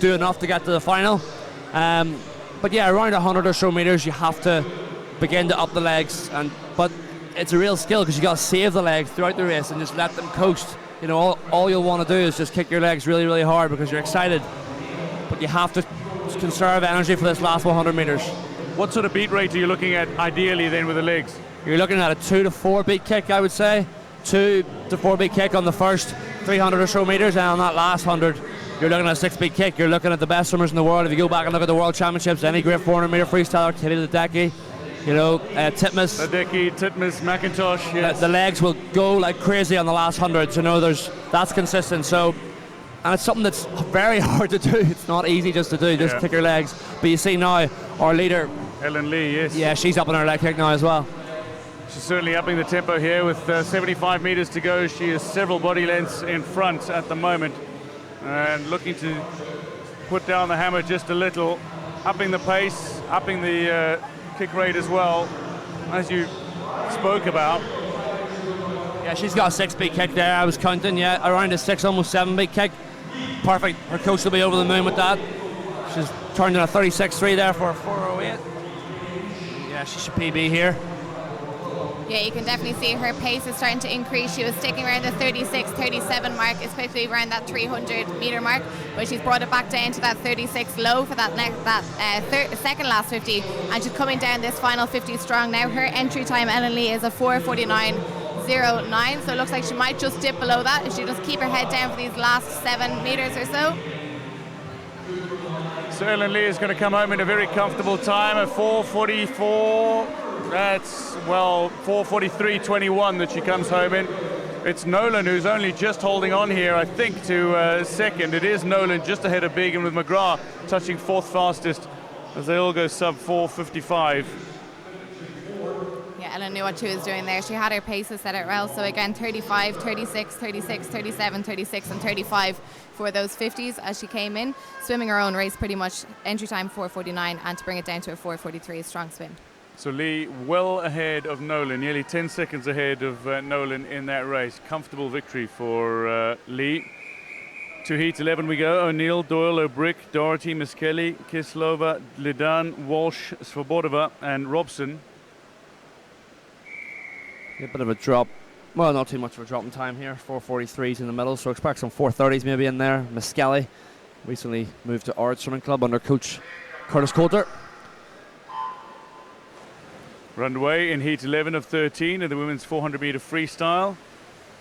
do enough to get to the final. But yeah, around 100 or so meters you have to begin to up the legs, but it's a real skill because you got to save the legs throughout the race and just let them coast. You know, all you'll want to do is just kick your legs really, really hard because you're excited. But you have to conserve energy for this last 100 meters. What sort of beat rate are you looking at ideally then with the legs? You're looking at a 2 to 4 beat kick, I would say. 2 to 4 beat kick on the first 300 or so meters, and on that last 100 you're looking at a 6 beat kick. You're looking at the best swimmers in the world. If you go back and look at the World Championships, any great 400 meter freestyler, Katie Ledecky, you know, Titmus. Ledecky, Titmus, McIntosh, yes. The legs will go like crazy on the last 100. You know, that's consistent. So, and it's something that's very hard to do. It's not easy just to do, just kick your legs. But you see now, our leader, Ellen Lee, yes. Yeah, she's up on her leg kick now as well. She's certainly upping the tempo here with 75 meters to go. She is several body lengths in front at the moment and looking to put down the hammer just a little, upping the pace, upping the kick rate as well, as you spoke about. Yeah, she's got a 6 beat kick there. I was counting, around a 6, almost 7 beat kick. Perfect. Her coach will be over the moon with that. She's turned in a 36.3 there for a 4:08. Yeah, she should PB here. Yeah, you can definitely see her pace is starting to increase. She was sticking around the 36, 37 mark, especially around that 300 meter mark, but she's brought it back down to that 36 low for that second last 50, and she's coming down this final 50 strong now. Her entry time, Ellen Lee, is a 4:49.09, so it looks like she might just dip below that if she just keep her head down for these last 7 meters or so. So Ellen Lee is going to come home in a very comfortable time, a 4:44. That's, well, 4:43.21 that she comes home in. It's Nolan who's only just holding on here, I think, to second. It is Nolan just ahead of Began, with McGrath touching 4th fastest as they all go sub 4:55. Yeah, Ellen knew what she was doing there. She had her paces set out well. So again, 35, 36, 36, 37, 36 and 35 for those 50s as she came in. Swimming her own race pretty much. Entry time 4:49, and to bring it down to a 4:43 is strong swim. So Lee well ahead of Nolan, nearly 10 seconds ahead of Nolan in that race. Comfortable victory for Lee. To heat 11 we go. O'Neill, Doyle, O'Brick, Doherty, Miskelly, Kislova, Lidan, Walsh, Svobodova and Robson. A bit of a drop. Well, not too much of a drop in time here. 4:43s in the middle, so expect some 4:30s maybe in there. Miskelly recently moved to Ard Swimming Club under coach Curtis Coulter. We're underway in heat 11 of 13 in the women's 400 meter freestyle,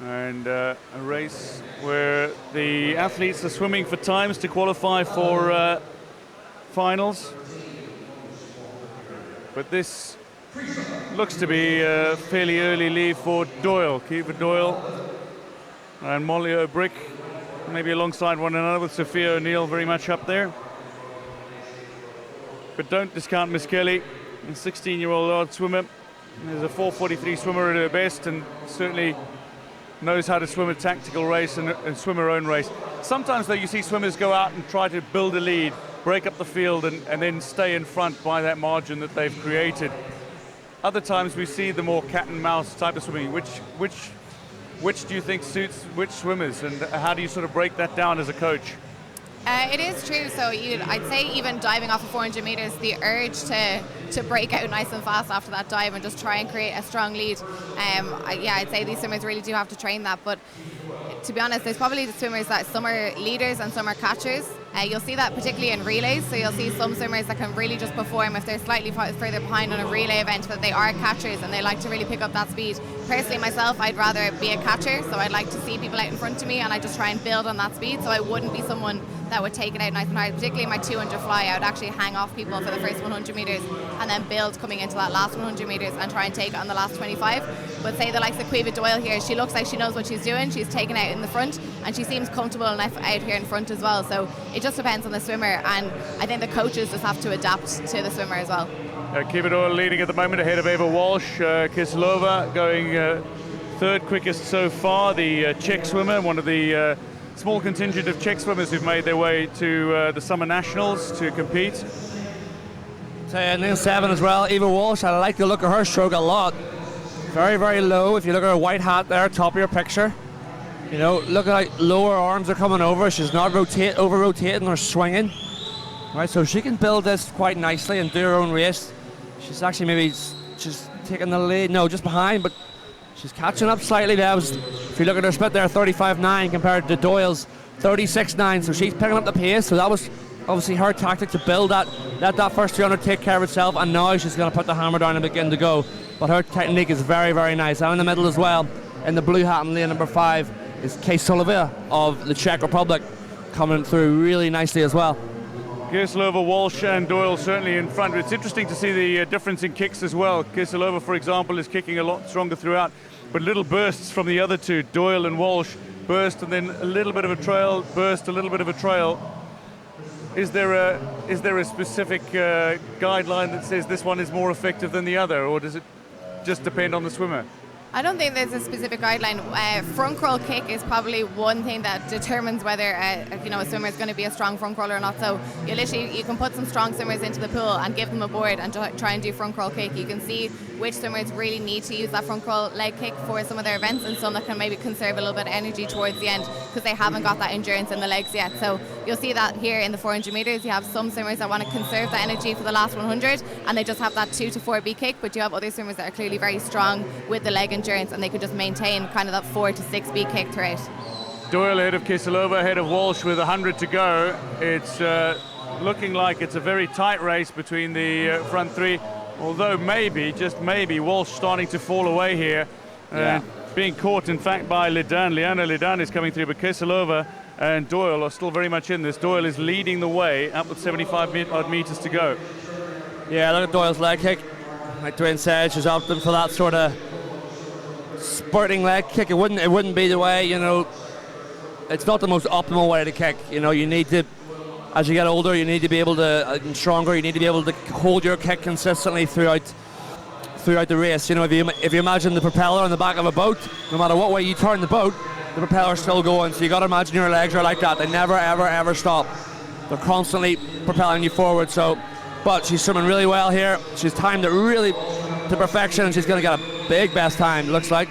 and a race where the athletes are swimming for times to qualify for finals. But this looks to be a fairly early lead for Doyle, Kiva Doyle and Molly O'Brick, maybe alongside one another with Sophia O'Neill very much up there. But don't discount Miskelly, a 16-year-old odd swimmer. Is a 4:43 swimmer at her best, and certainly knows how to swim a tactical race and swim her own race. Sometimes though you see swimmers go out and try to build a lead, break up the field and then stay in front by that margin that they've created. Other times we see the more cat and mouse type of swimming. Which do you think suits which swimmers, and how do you sort of break that down as a coach? It is true. So I'd say even diving off of 400 meters, the urge to break out nice and fast after that dive and just try and create a strong lead. I'd say these swimmers really do have to train that. But to be honest, there's probably the swimmers that some are leaders and some are catchers. You'll see that particularly in relays. So you'll see some swimmers that can really just perform if they're slightly further behind on a relay event, that they are catchers and they like to really pick up that speed. Personally, myself, I'd rather be a catcher. So I'd like to see people out in front of me and I just try and build on that speed. So I wouldn't be someone that would take it out nice and hard, particularly my 200 fly. I would actually hang off people for the first 100 metres and then build coming into that last 100 metres and try and take it on the last 25. But say the likes of Caoimhe Doyle here, she looks like she knows what she's doing. She's taken out in the front and she seems comfortable enough out here in front as well. So it just depends on the swimmer, and I think the coaches just have to adapt to the swimmer as well. Caoimhe Doyle leading at the moment ahead of Eva Walsh. Kiselova going third quickest so far, the Czech swimmer, one of the small contingent of Czech swimmers who've made their way to the Summer Nationals to compete. So and then 7 as well, Eva Walsh. I like the look of her stroke a lot. Very, very low. If you look at her white hat there, top of your picture, you know, look at how low her arms are coming over. She's not over rotating or swinging. Right, so she can build this quite nicely and do her own race. She's actually maybe just taking the lead. No, just behind, but she's catching up slightly now. If you look at her split there, 35.9 compared to Doyle's 36.9. So she's picking up the pace. So that was obviously her tactic to build that. Let that first 300 take care of itself, and now she's going to put the hammer down and begin to go. But her technique is very, very nice. And in the middle as well, in the blue hat in lane number 5, is Kiselova of the Czech Republic, coming through really nicely as well. Kiselova, Walsh and Doyle certainly in front. It's interesting to see the difference in kicks as well. Kiselova, for example, is kicking a lot stronger throughout, but little bursts from the other two. Doyle and Walsh burst and then a little bit of a trail, burst, a little bit of a trail. Is there a specific guideline that says this one is more effective than the other, or does it just depend on the swimmer? I don't think there's a specific guideline. Front crawl kick is probably one thing that determines whether a swimmer is going to be a strong front crawler or not. So you can put some strong swimmers into the pool and give them a board and try and do front crawl kick. You can see which swimmers really need to use that front crawl leg kick for some of their events, and some that can maybe conserve a little bit of energy towards the end because they haven't got that endurance in the legs yet. So you'll see that here in the 400 metres. You have some swimmers that want to conserve that energy for the last 100 and they just have that 2 to 4 beat kick, but you have other swimmers that are clearly very strong with the leg endurance and they could just maintain kind of that 4 to 6 beat kick throughout. Doyle ahead of Kiselova, ahead of Walsh with 100 to go. It's looking like it's a very tight race between the front three, although maybe, just maybe, Walsh starting to fall away here. Being caught, in fact, by Lidan. Liana Lidan is coming through, but Kiselova and Doyle are still very much in this. Doyle is leading the way up with 75 odd meters to go. Yeah, look at Doyle's leg kick. Like Dwayne said, she's opting for that sort of spurting leg kick. It wouldn't be the way, it's not the most optimal way to kick. You need to, as you get older, you need to be able to, and stronger, you need to be able to hold your kick consistently throughout the race. If you imagine the propeller on the back of a boat, no matter what way you turn the boat, the propeller's still going. So you got to imagine your legs are like that. They never, ever, ever stop. They're constantly propelling you forward. But she's swimming really well here. She's timed it really to perfection, and she's going to get a big best time, looks like.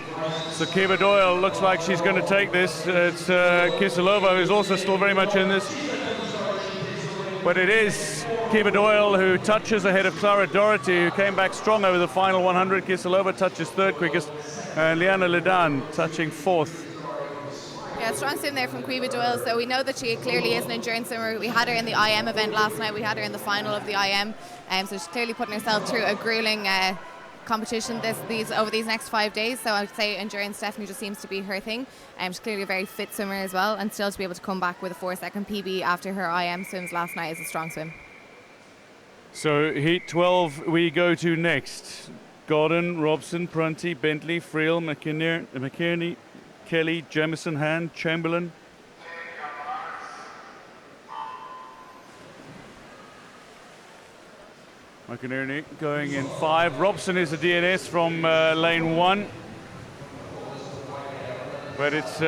So Caoimhe Doyle looks like she's going to take this. It's Kiselova who's also still very much in this. But it is Caoimhe Doyle who touches ahead of Clara Doherty, who came back strong over the final 100. Kiselova touches third quickest, and Liana Lidan touching fourth. Yeah, strong swim there from Caoimhe Doyle. So we know that she clearly is an endurance swimmer. We had her in the IM event last night. We had her in the final of the IM. So she's clearly putting herself through a grueling competition over these next 5 days. So I'd say endurance definitely just seems to be her thing. She's clearly a very fit swimmer as well, and still to be able to come back with a 4-second PB after her IM swims last night is a strong swim. So heat 12 we go to next. Gordon, Robson, Prunty, Bentley, Friel, McKinney, Kelly, Jamison, Hand, Chamberlain. McInerney going in 5. Robson is a DNS from lane 1. But it's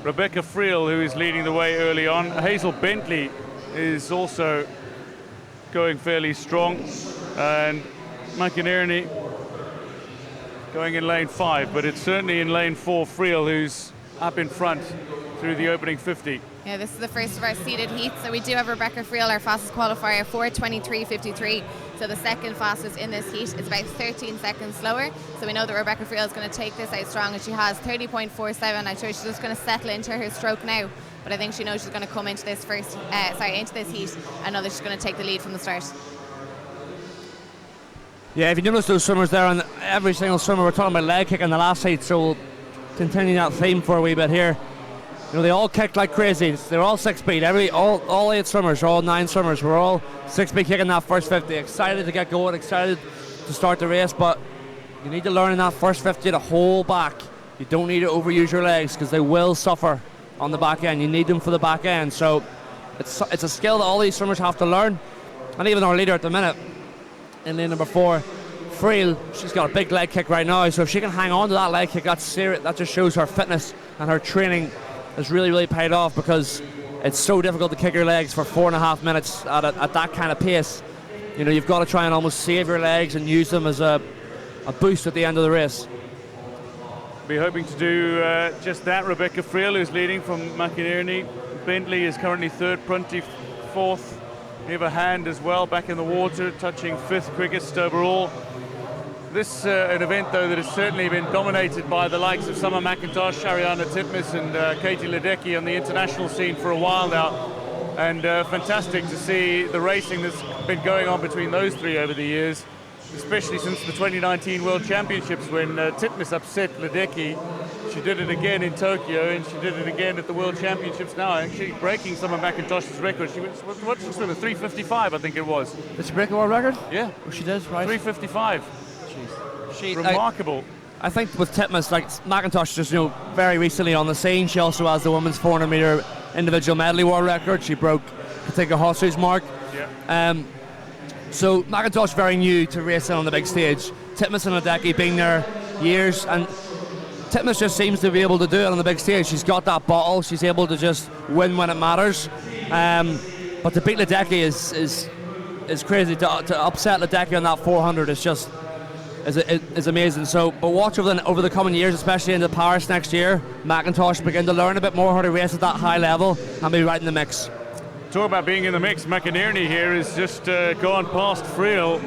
Rebecca Friel who is leading the way early on. Hazel Bentley is also going fairly strong. And McInerney going in lane 5, but it's certainly in lane 4 Friel who's up in front through the opening 50. Yeah, this is the first of our seeded heats. So we do have Rebecca Friel, our fastest qualifier, 4:23.53. So the second fastest in this heat is about 13 seconds slower. So we know that Rebecca Friel is going to take this out strong, and she has 30.47. I'm sure she's just going to settle into her stroke now. But I think she knows she's going to come into this into this heat and know that she's going to take the lead from the start. Yeah, if you notice those swimmers there, and every single swimmer, we're talking about leg kick in the last heat, so we'll continue that theme for a wee bit here. You know, they all kicked like crazy. They're all 6-speed. All 8 swimmers, all 9 swimmers, were all 6-speed kicking that first 50. Excited to get going, excited to start the race, but you need to learn in that first 50 to hold back. You don't need to overuse your legs because they will suffer on the back end. You need them for the back end. So it's a skill that all these swimmers have to learn. And even our leader at the minute, in lane number 4, Friel, she's got a big leg kick right now. So if she can hang on to that leg kick, that's serious. That just shows her fitness and her training has really, really paid off, because it's so difficult to kick your legs for 4.5 minutes at that kind of pace. You know, you've got to try and almost save your legs and use them as a boost at the end of the race. Be hoping to do just that. Rebecca Friel, who's leading from McInerney. Bentley is currently 3rd, Prunty 4th. Eva Hand as well, back in the water, touching 5th quickest overall. This an event, though, that has certainly been dominated by the likes of Summer McIntosh, Ariana Titmus and Katie Ledecky on the international scene for a while now. And fantastic to see the racing that's been going on between those 3 over the years, especially since the 2019 World Championships, when Titmus upset Ledecky. She did it again in Tokyo, and she did it again at the World Championships now, actually breaking Summer McIntosh's record. She was, what she swim, 3:55, I think it was. Did she break a world record? Yeah. Oh, she did, right? 3:55. She, remarkable. I think with Titmus, like McIntosh, just very recently on the scene. She also has the women's 400 meter individual medley world record. She broke Katinka Hossu's mark. Yeah. So McIntosh very new to racing on the big stage. Titmus and Ledecky being there years, and Titmus just seems to be able to do it on the big stage. She's got that bottle. She's able to just win when it matters. But to beat Ledecky is crazy. To upset Ledecky on that 400 is just is amazing. So, but watch over the coming years, especially into Paris next year, McIntosh begin to learn a bit more how to race at that high level and be right in the mix. Talk about being in the mix. McInerney here has just gone past Friel,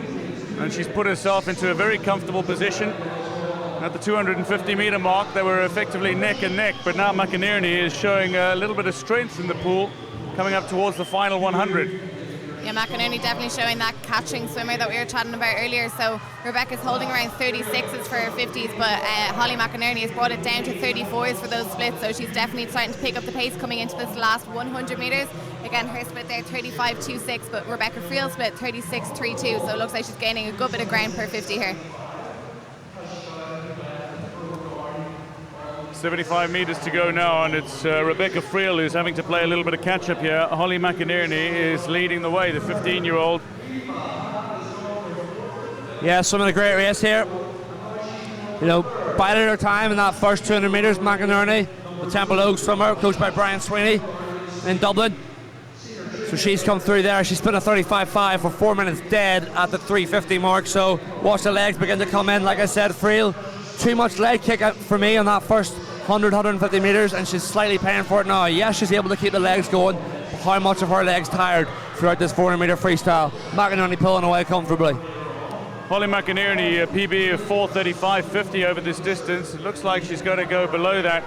and she's put herself into a very comfortable position. At the 250 meter mark, they were effectively neck and neck, but now McInerney is showing a little bit of strength in the pool, coming up towards the final 100. Yeah, McInerney definitely showing that catching swimmer that we were chatting about earlier. So Rebecca's holding around 36s for her 50s, but Holly McInerney has brought it down to 34s for those splits. So she's definitely starting to pick up the pace coming into this last 100 metres. Again, her split there 35.26, but Rebecca Friel split 36.32. So it looks like she's gaining a good bit of ground per 50 here. 75 metres to go now, and it's Rebecca Friel who's having to play a little bit of catch-up here. Holly McInerney is leading the way, the 15-year-old. Yeah, swimming a great race here. You know, bided her time in that first 200 metres, McInerney, the Temple Oaks swimmer, coached by Brian Sweeney in Dublin. So she's come through there. She's split a 35.5 for 4 minutes dead at the 350 mark. So watch the legs begin to come in. Like I said, Friel, too much leg kick for me on that first 150 metres, and she's slightly paying for it now. Yes, she's able to keep the legs going, but how much of her legs tired throughout this 400 metre freestyle? McInerney pulling away comfortably. Holly McInerney, a PB of 4:35.50 over this distance. It looks like she's going to go below that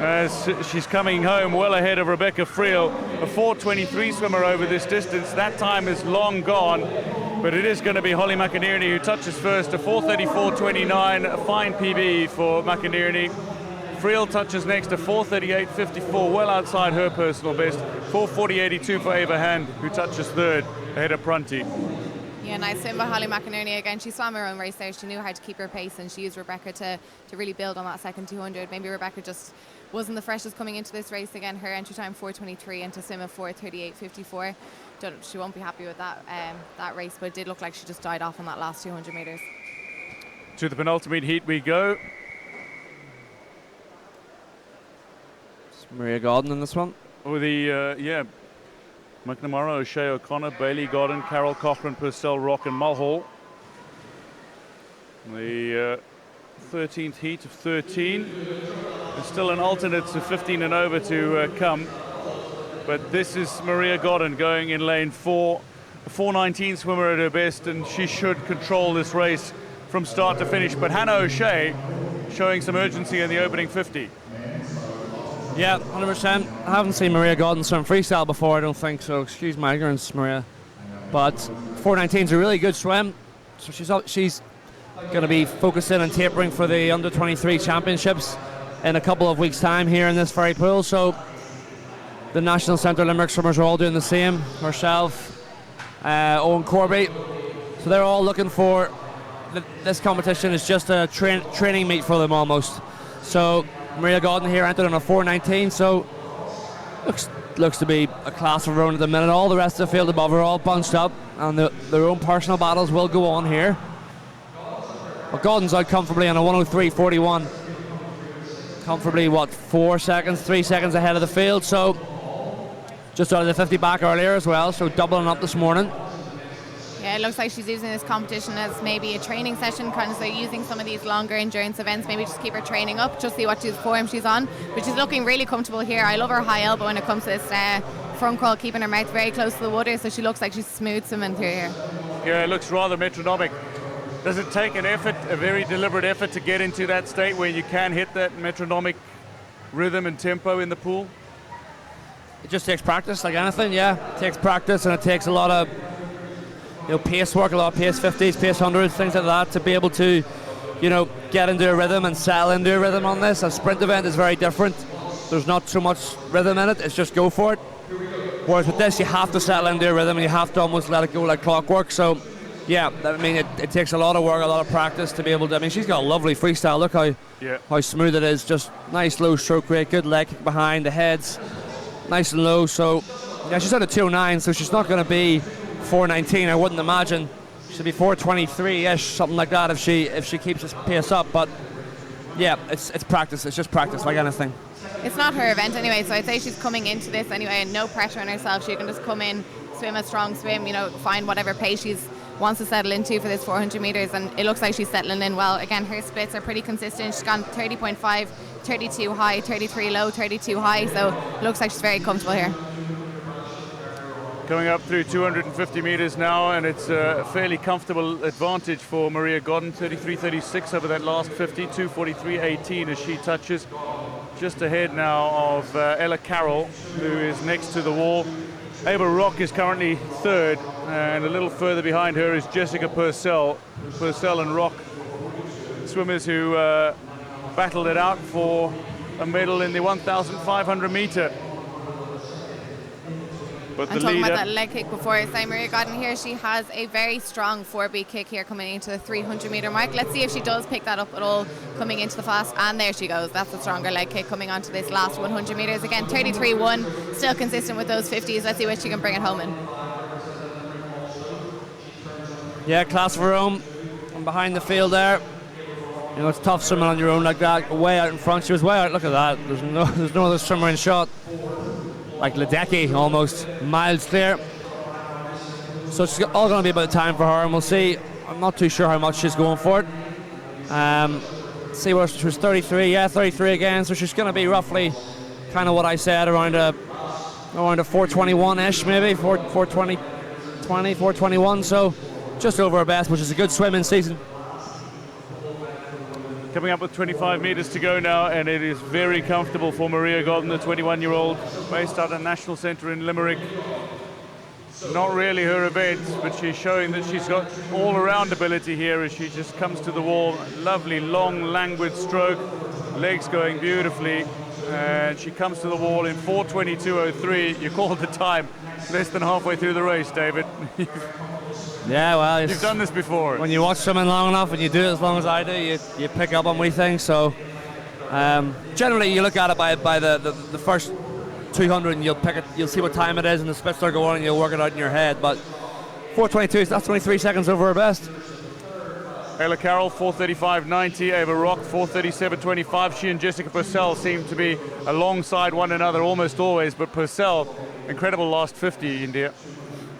as she's coming home well ahead of Rebecca Friel, a 4:23 swimmer over this distance. That time is long gone, but it is going to be Holly McInerney who touches first, a 4:34.29, a fine PB for McInerney. Friel touches next to 4:38.54, well outside her personal best. 4:40.82 for Ava Hand, who touches third ahead of Prunty. Yeah, nice swim by Holly McInerney again. She swam her own race there. She knew how to keep her pace, and she used Rebecca to really build on that second 200. Maybe Rebecca just wasn't the freshest coming into this race. Again, her entry time 4:23 and to swim a 4:38.54. She won't be happy with that race, but it did look like she just died off on that last 200 metres. To the penultimate heat we go. Maria Godden in this one. Oh, McNamara, O'Shea, O'Connor, Bailey, Godden, Carol, Cochran, Purcell, Rock and Mulhall. The 13th heat of 13. There's still an alternate to 15 and over to come. But this is Maria Godden going in lane 4. A 4:19 swimmer at her best, and she should control this race from start to finish. But Hannah O'Shea showing some urgency in the opening 50. Yeah, 100%. I haven't seen Maria Godden swim freestyle before, I don't think, so excuse my ignorance, Maria. But 4:19 is a really good swim, so she's going to be focusing and tapering for the under-23 championships in a couple of weeks' time here in this very pool. So the National Centre Limerick swimmers are all doing the same. Herself, Owen Corby. So they're all looking for, this competition is just a training meet for them almost. So Maria Godden here entered on a 4:19, so looks to be a class of her own at the minute. All the rest of the field above are all bunched up, and their own personal battles will go on here. But Godden's out comfortably on a 1:03.41. Comfortably, 3 seconds ahead of the field, so just out of the 50 back earlier as well, so doubling up this morning. Yeah, it looks like she's using this competition as maybe a training session, kind of so using some of these longer endurance events, maybe just keep her training up, just see what form she's on. But she's looking really comfortable here. I love her high elbow when it comes to this front crawl, keeping her mouth very close to the water, so she looks like she's smooth swimming through here. Yeah, it looks rather metronomic. Does it take an effort, a very deliberate effort, to get into that state where you can hit that metronomic rhythm and tempo in the pool? It just takes practice, like anything, yeah. It takes practice, and it takes a lot of pace work, a lot of pace 50s, pace 100s, things like that, to be able to, get into a rhythm and settle into a rhythm on this. A sprint event is very different. There's not so much rhythm in it, it's just go for it. Whereas with this, you have to settle into a rhythm and you have to almost let it go like clockwork. So, yeah, I mean, it takes a lot of work, a lot of practice to be able to. I mean, she's got a lovely freestyle. Look how smooth it is. Just nice low stroke rate, good leg kick behind, the head's nice and low. So, yeah, she's at a 2:09, so she's not going to be 4:19. I wouldn't imagine. She'll be 4:23-ish, something like that, if she keeps this pace up. But yeah, it's practice. It's just practice, like anything. It's not her event anyway, so I'd say she's coming into this anyway, and no pressure on herself. She can just come in, swim a strong swim, find whatever pace she wants to settle into for this 400 metres, and it looks like she's settling in well. Again, her splits are pretty consistent. She's gone 30.5, 32 high, 33 low, 32 high, so it looks like she's very comfortable here. Coming up through 250 metres now, and it's a fairly comfortable advantage for Maria Godden, 33.36 over that last 50, 2:43.18 as she touches. Just ahead now of Ella Carroll, who is next to the wall. Ava Rock is currently third, and a little further behind her is Jessica Purcell. Purcell and Rock, swimmers who battled it out for a medal in the 1,500 metre. But I'm the talking leader, about that leg kick before. So Maria Godden here, she has a very strong 4B kick here coming into the 300 metre mark. Let's see if she does pick that up at all coming into the fast. And there she goes. That's a stronger leg kick coming onto this last 100 metres. Again, 33.1, still consistent with those 50s. Let's see what she can bring it home in. Yeah, class of her own. From behind the field there. It's tough swimming on your own like that. Way out in front. She was way out. Look at that. There's no other swimmer in shot. Like Ledecky, almost miles clear. So it's all going to be about time for her, and we'll see. I'm not too sure how much she's going for it. See where she was 33, yeah, 33 again. So she's going to be roughly kind of what I said, around a 4:21-ish, maybe 4:20, 4:21. So just over her best, which is a good swimming season. coming up with 25 metres to go now, and it is very comfortable for Maria Godden, the 21-year-old, based out of National Centre in Limerick. Not really her event, but she's showing that she's got all-around ability here as she just comes to the wall. Lovely, long, languid stroke, legs going beautifully, and she comes to the wall in 4:22.03. You called the time less than halfway through the race, David. Yeah, well, You've done this before. When you watch swimming long enough and you do it as long as I do, you pick up on wee things. So generally you look at it by the first 200 and you'll see what time it is and the splits are going and you'll work it out in your head. But 4:22, that's 23 seconds over her best. Ella Carroll, 4:35.90. Ava Rock, 4:37.25. She and Jessica Purcell seem to be alongside one another almost always, but Purcell, incredible last 50, India.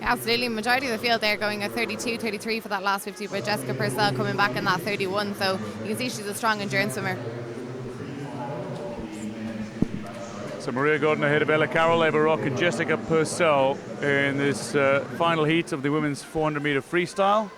Absolutely, majority of the field there going at 32, 33 for that last 50, but Jessica Purcell coming back in that 31, so you can see she's a strong endurance swimmer. So Maria Godden ahead of Ella Carroll, Ava Rock and Jessica Purcell in this final heat of the women's 400 metre freestyle.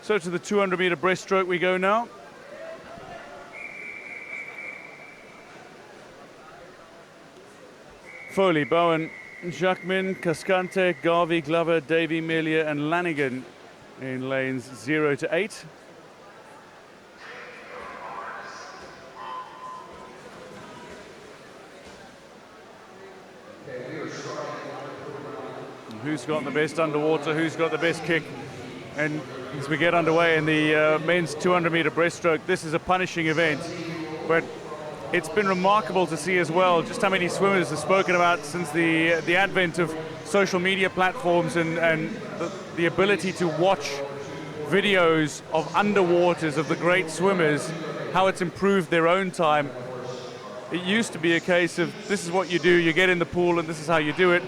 So to the 200 metre breaststroke we go now. Foley, Bowen, Jacquemin, Cascante, Garvey, Glover, Davy, Melia and Lanigan in lanes 0 to 8. Who's got the best underwater, who's got the best kick? And as we get underway in the men's 200-meter breaststroke, this is a punishing event, but it's been remarkable to see as well just how many swimmers have spoken about since the advent of social media platforms and the ability to watch videos of underwaters of the great swimmers, how it's improved their own time. It used to be a case of this is what you do, you get in the pool and this is how you do it.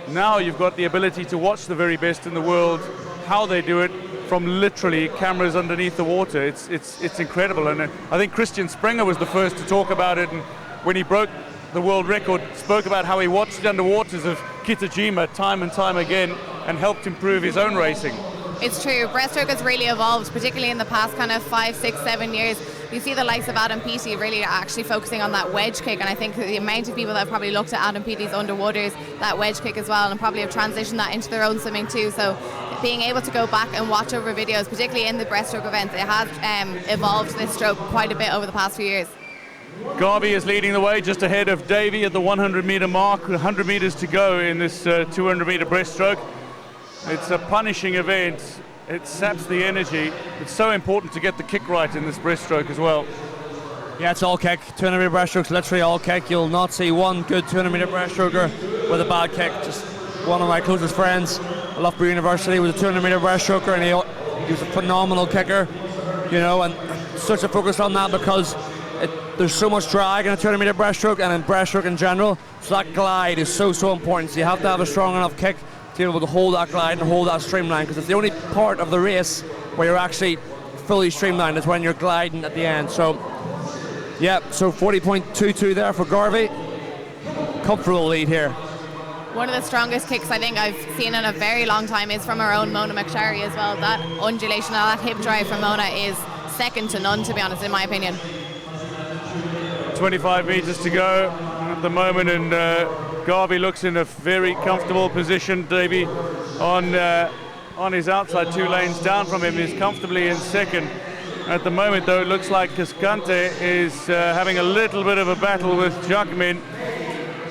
Now you've got the ability to watch the very best in the world, how they do it, from literally cameras underneath the water. It's incredible, and I think Christian Sprenger was the first to talk about it, and when he broke the world record, spoke about how he watched the underwaters of Kitajima time and time again and helped improve his own racing. It's true, breaststroke has really evolved, particularly in the past kind of 5, 6, 7 years. You see the likes of Adam Peaty really actually focusing on that wedge kick, and I think the amount of people that have probably looked at Adam Peaty's underwaters, that wedge kick as well, and probably have transitioned that into their own swimming too. So being able to go back and watch over videos, particularly in the breaststroke events, it has evolved this stroke quite a bit over the past few years. Garvey is leading the way just ahead of Davy at the 100-meter mark, 100 meters to go in this 200-meter breaststroke. It's a punishing event. It saps the energy. It's so important to get the kick right in this breaststroke as well. Yeah, it's all kick. 200-meter breaststroke's literally all kick. You'll not see one good 200-meter breaststroker with a bad kick. Just one of my closest friends at Loughborough University was a 200-meter breaststroker, and he was a phenomenal kicker, you know, and such a focus on that because there's so much drag in a 200-meter breaststroke and in breaststroke in general. So that glide is so important. So you have to have a strong enough kick to be able to hold that glide and hold that streamline, because it's the only part of the race where you're actually fully streamlined is when you're gliding at the end. So yeah, so 40.22 there for Garvey. Comfortable lead here. One of the strongest kicks I think I've seen in a very long time is from our own Mona McSharry as well. That undulation, that hip drive from Mona is second to none, to be honest, in my opinion. 25 meters to go at the moment, and Garvey looks in a very comfortable position. Davy on his outside, 2 lanes down from him, is comfortably in second. At the moment, though, it looks like Cascante is having a little bit of a battle with Jacquemin,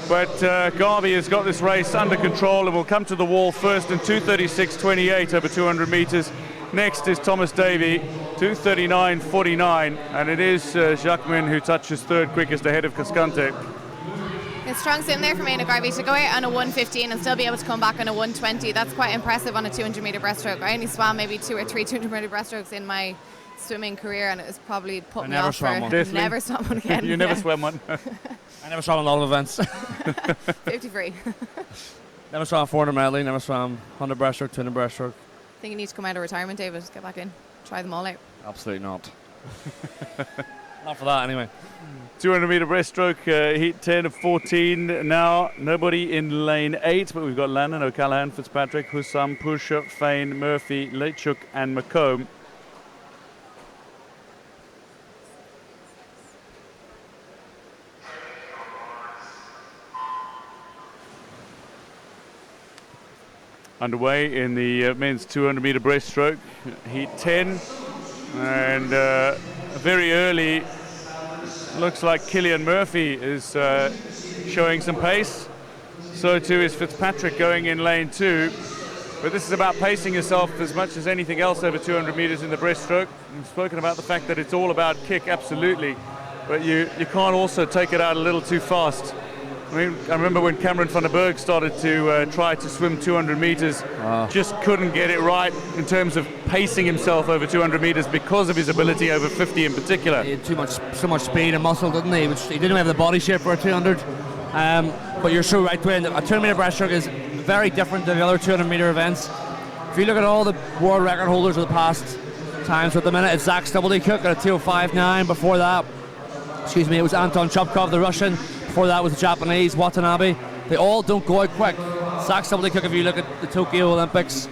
but Garvey has got this race under control and will come to the wall first in 2:36.28 over 200 meters. Next is Thomas Davy, 2:39.49, and it is Jacquemin who touches third quickest ahead of Cascante. It's strong swim there for Maina Garvey to go out on a 1:15 and still be able to come back on a 1:20. That's quite impressive on a 200-meter breaststroke. I only swam maybe 2 or 3 200-meter breaststrokes in my swimming career, and it was probably put me off for never swam one again. You never swam one. I never swam a lot of events. 50-free. Never swam 400 medley, never swam 100 breaststroke, 200 breaststroke. I think you need to come out of retirement, David. Just get back in. Try them all out. Absolutely not. Not for that, anyway. 200-meter breaststroke, heat 10 of 14 now. Nobody in lane 8, but we've got Lannon, O'Callaghan, Fitzpatrick, Hussam, Pusher, Fain, Murphy, Leitchuk and McComb. Underway in the men's 200-meter breaststroke, heat 10, and very early, looks like Cillian Murphy is showing some pace. So too is Fitzpatrick going in lane 2. But this is about pacing yourself as much as anything else over 200 meters in the breaststroke. We've spoken about the fact that it's all about kick, absolutely, but you can't also take it out a little too fast. I mean, I remember when Cameron van der Berg started to try to swim 200 meters, just couldn't get it right in terms of pacing himself over 200 meters because of his ability over 50 in particular. He had so much speed and muscle, didn't he? He didn't have the body shape for a 200. But you're so right, Dwayne. A 200 meter breaststroke is very different than the other 200 meter events. If you look at all the world record holders of the past times, at the minute it's Zach Stubbledycook at a 2:05.9. Before that, it was Anton Chupkov, the Russian. Before that was the Japanese, Watanabe. They all don't go out quick. Zach Stubbledycook, if you look at the Tokyo Olympics,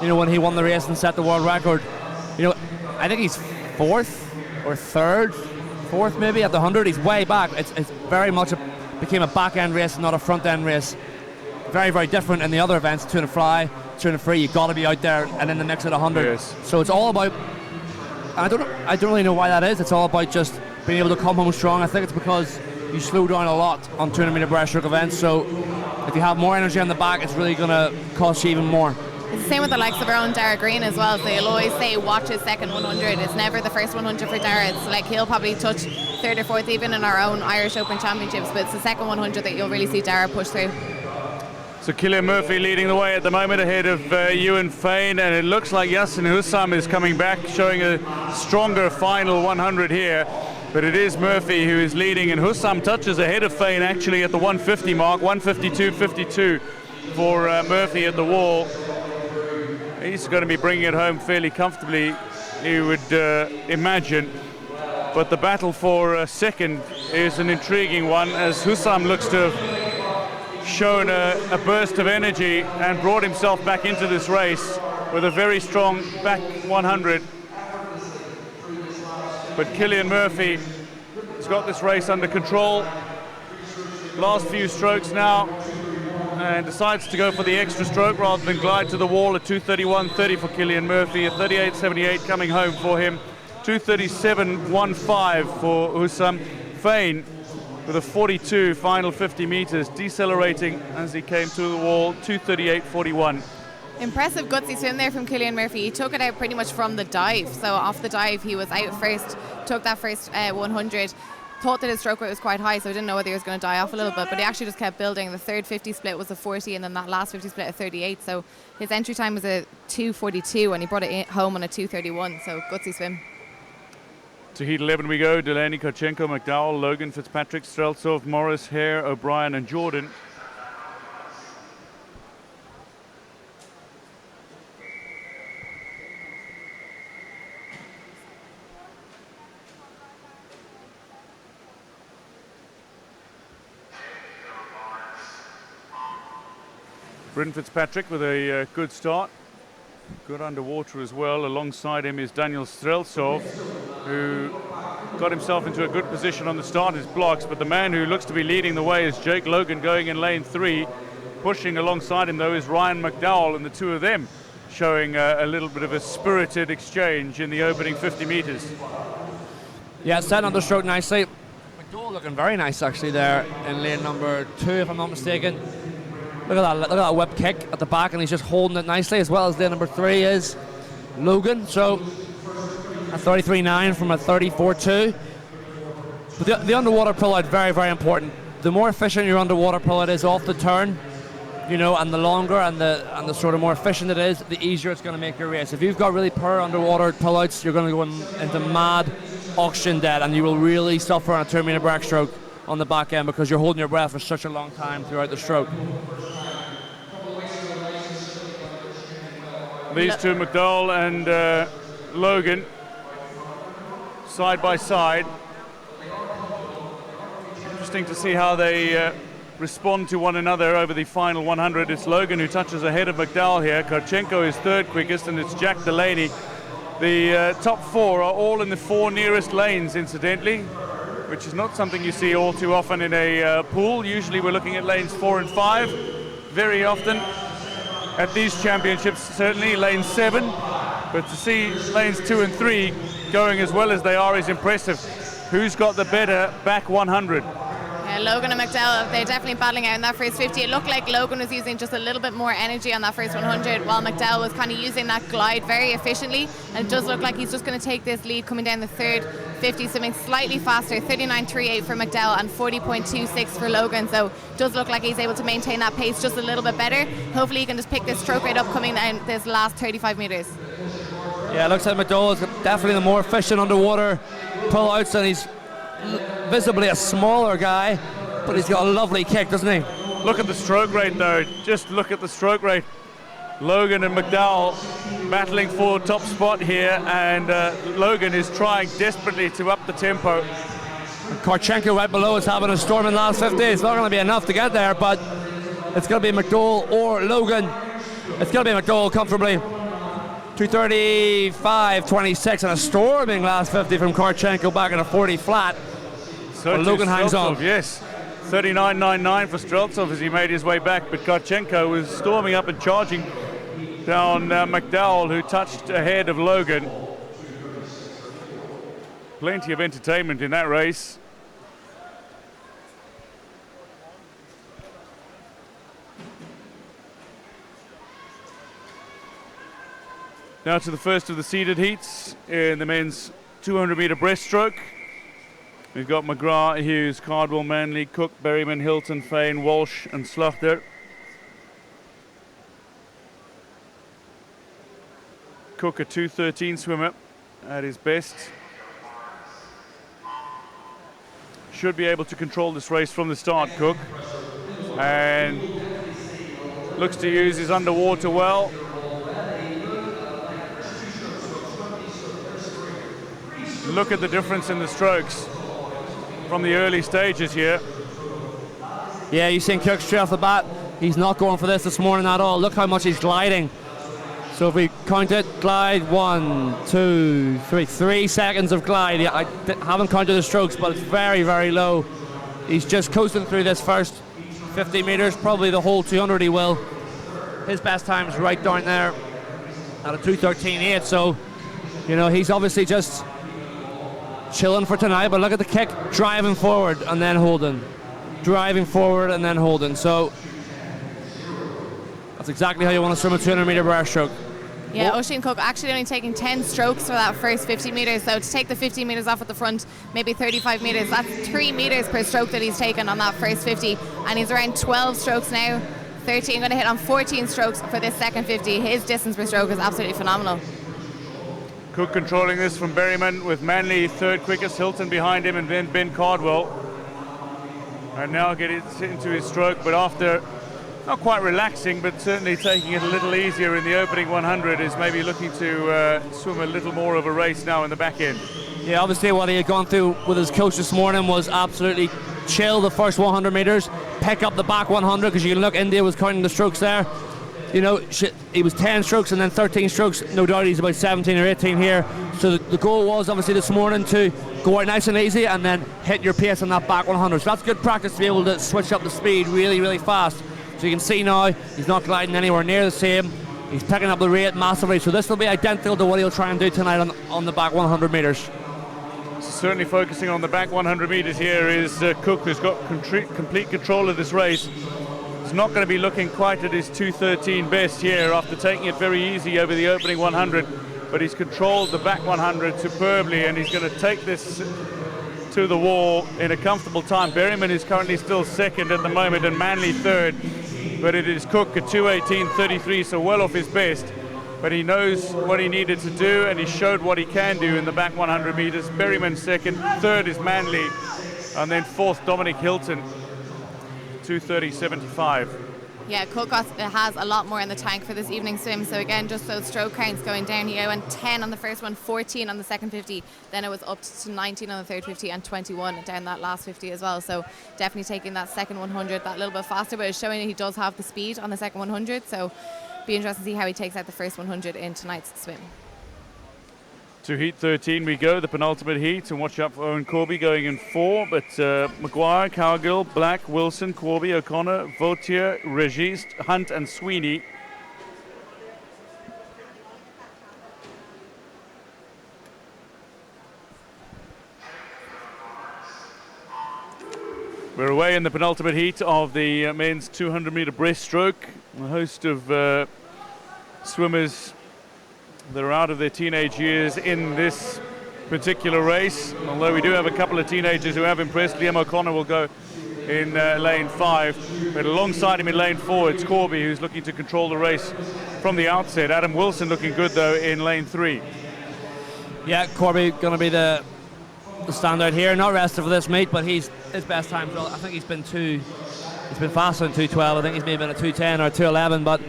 you know, when he won the race and set the world record, you know, I think he's 4th or 3rd, 4th maybe at the 100. He's way back. It's very much a became a back-end race, not a front-end race. Very, very different in the other events, 2 and a fly, 2 and a free. You've got to be out there and in the mix at 100. Yes. So it's all about, I don't really know why that is. It's all about just being able to come home strong. I think it's because you slow down a lot on 200 meter breaststroke events. So if you have more energy on the back, it's really going to cost you even more. It's the same with the likes of our own Dara Green as well. So he'll always say watch his second 100. It's never the first 100 for Dara. It's like he'll probably touch third or fourth even in our own Irish Open Championships, but it's the second 100 that you'll really see Dara push through. So Cillian Murphy leading the way at the moment ahead of Ewan Fain, and it looks like Yasin Hussam is coming back, showing a stronger final 100 here. But it is Murphy who is leading, and Hussam touches ahead of Fain actually at the 150 mark, 152.52 for Murphy at the wall. He's going to be bringing it home fairly comfortably, you would imagine. But the battle for second is an intriguing one, as Hussam looks to have shown a burst of energy and brought himself back into this race with a very strong back 100. But Cillian Murphy has got this race under control. Last few strokes now, and decides to go for the extra stroke rather than glide to the wall at 2:31.30 for Cillian Murphy, a 38.78 coming home for him, 2:37.15 for Hussam. Fain with a 42 final 50 meters, decelerating as he came to the wall, 2:38.41. Impressive gutsy swim there from Cillian Murphy. He took it out pretty much from the dive. So off the dive, he was out first, took that first 100. Thought that his stroke rate was quite high, so I didn't know whether he was going to die off a little bit, but he actually just kept building. The third 50 split was a 40, and then that last 50 split a 38. So his entry time was a 2:42, and he brought it home on a 2:31. So gutsy swim. To heat 11 we go. Delaney, Karchenko, McDowell, Logan, Fitzpatrick, Streltsov, Morris, Hare, O'Brien and Jordan. Bryn Fitzpatrick with a good start. Good underwater as well. Alongside him is Daniel Streltsov, who got himself into a good position on the start, his blocks, but the man who looks to be leading the way is Jake Logan going in lane 3. Pushing alongside him though is Ryan McDowell, and the two of them showing a little bit of a spirited exchange in the opening 50 meters. Yeah, set on the stroke nicely. McDowell looking very nice actually there in lane number 2 if I'm not mistaken. Look at that whip kick at the back, and he's just holding it nicely, as well as lane number 3 is Logan. So a 33.9 from a 34.2. But the underwater pull out, very, very important. The more efficient your underwater pull out is off the turn, you know, and the longer and the sort of more efficient it is, the easier it's going to make your race. If you've got really poor underwater pull outs, you're going to go into mad oxygen debt, and you will really suffer on a 2 meter backstroke on the back end because you're holding your breath for such a long time throughout the stroke. These two, McDowell and Logan, side by side. Interesting to see how they respond to one another over the final 100. It's Logan who touches ahead of McDowell here. Karchenko is third quickest, and it's Jack Delaney. The top 4 are all in the 4 nearest lanes, incidentally, which is not something you see all too often in a pool. Usually we're looking at lanes 4 and 5 very often. At these championships, certainly lane 7, but to see lanes 2 and 3 going as well as they are is impressive. Who's got the better back 100? Yeah, Logan and McDowell, they're definitely battling out in that first 50. It looked like Logan was using just a little bit more energy on that first 100, while McDowell was kind of using that glide very efficiently, and it does look like he's just going to take this lead coming down the third 50, something slightly faster, 39.38 for McDowell and 40.26 for Logan. So it does look like he's able to maintain that pace just a little bit better. Hopefully he can just pick this stroke rate up coming down this last 35 metres. Yeah, it looks like McDowell's definitely the more efficient underwater pull-outs, and he's visibly a smaller guy, but he's got a lovely kick, doesn't he? Look at the stroke rate though, just look at the stroke rate. Logan and McDowell battling for top spot here, and Logan is trying desperately to up the tempo. Karchenko right below is having a storm in the last 50. It's not going to be enough to get there, but it's going to be McDowell or Logan. It's going to be McDowell comfortably. 2:35.26 and a storming last 50 from Karchenko back in a 40 flat. So Logan hangs on. Yes, 39.99 for Streltsov as he made his way back, but Karchenko was storming up and charging down McDowell, who touched ahead of Logan. Plenty of entertainment in that race. Now to the first of the seeded heats in the men's 200-meter breaststroke. We've got McGrath, Hughes, Cardwell, Manley, Cook, Berryman, Hilton, Fain, Walsh and Slachter. Cook, a 2:13 swimmer at his best. Should be able to control this race from the start, Cook. And looks to use his underwater well. Look at the difference in the strokes from the early stages here. Yeah, you've seen Cook straight off the bat. He's not going for this morning at all. Look how much he's gliding. So if we count it, glide, 1, 2, 3, 3 seconds of glide. Yeah, I haven't counted the strokes, but it's very, very low. He's just coasting through this first 50 meters, probably the whole 200 he will. His best time is right down there at a 2:13.8. So, you know, he's obviously just chilling for tonight, but look at the kick, driving forward and then holding, driving forward and then holding. So that's exactly how you want to swim a 200-meter breaststroke. Yeah, Oisin Cook actually only taking 10 strokes for that first 50 metres. So to take the 50 metres off at the front, maybe 35 metres, that's 3 metres per stroke that he's taken on that first 50. And he's around 12 strokes now, 13, going to hit on 14 strokes for this second 50. His distance per stroke is absolutely phenomenal. Cook controlling this from Berryman, with Manley third quickest, Hilton behind him, and then Ben Cardwell. And now getting into his stroke, but after not quite relaxing, but certainly taking it a little easier in the opening 100, is maybe looking to swim a little more of a race now in the back end. Yeah, obviously what he had gone through with his coach this morning was absolutely chill the first 100 metres, pick up the back 100, because you can look, India was counting the strokes there. You know, he was 10 strokes and then 13 strokes. No doubt he's about 17 or 18 here. So the goal was obviously this morning to go out nice and easy and then hit your pace on that back 100. So that's good practice to be able to switch up the speed really, really fast. So you can see now he's not gliding anywhere near the same. He's picking up the rate massively. So this will be identical to what he'll try and do tonight on the back 100 metres. Certainly focusing on the back 100 metres here is Cook, who's got complete control of this race. He's not going to be looking quite at his 2:13 best here after taking it very easy over the opening 100, but he's controlled the back 100 superbly, and he's going to take this to the wall in a comfortable time. Berryman is currently still second at the moment and Manley third, but it is Cook at 2:18.33, so well off his best, but he knows what he needed to do and he showed what he can do in the back 100 metres. Berryman second, third is Manley, and then fourth Dominic Hilton, 2:30.75. Yeah, Cook has a lot more in the tank for this evening swim. So again, just those stroke counts going down. He went 10 on the first one, 14 on the second 50. Then it was up to 19 on the third 50 and 21 down that last 50 as well. So definitely taking that second 100 that little bit faster, but it's showing that he does have the speed on the second 100. So be interesting to see how he takes out the first 100 in tonight's swim. To heat 13 we go, the penultimate heat, and watch out for Owen Corby going in 4, but Maguire, Cowgill, Black, Wilson, Corby, O'Connor, Vautier, Registe, Hunt and Sweeney. We're away in the penultimate heat of the men's 200-metre breaststroke. A host of swimmers that are out of their teenage years in this particular race, although we do have a couple of teenagers who have impressed. Liam O'Connor will go in lane 5, but alongside him in lane 4 it's Corby, who's looking to control the race from the outset. Adam Wilson looking good though in lane 3. Yeah, Corby going to be the standout here, not rested for this meet, but his best time, I think he's been faster than 2:12. I think he's maybe been a 2:10 or 2:11, but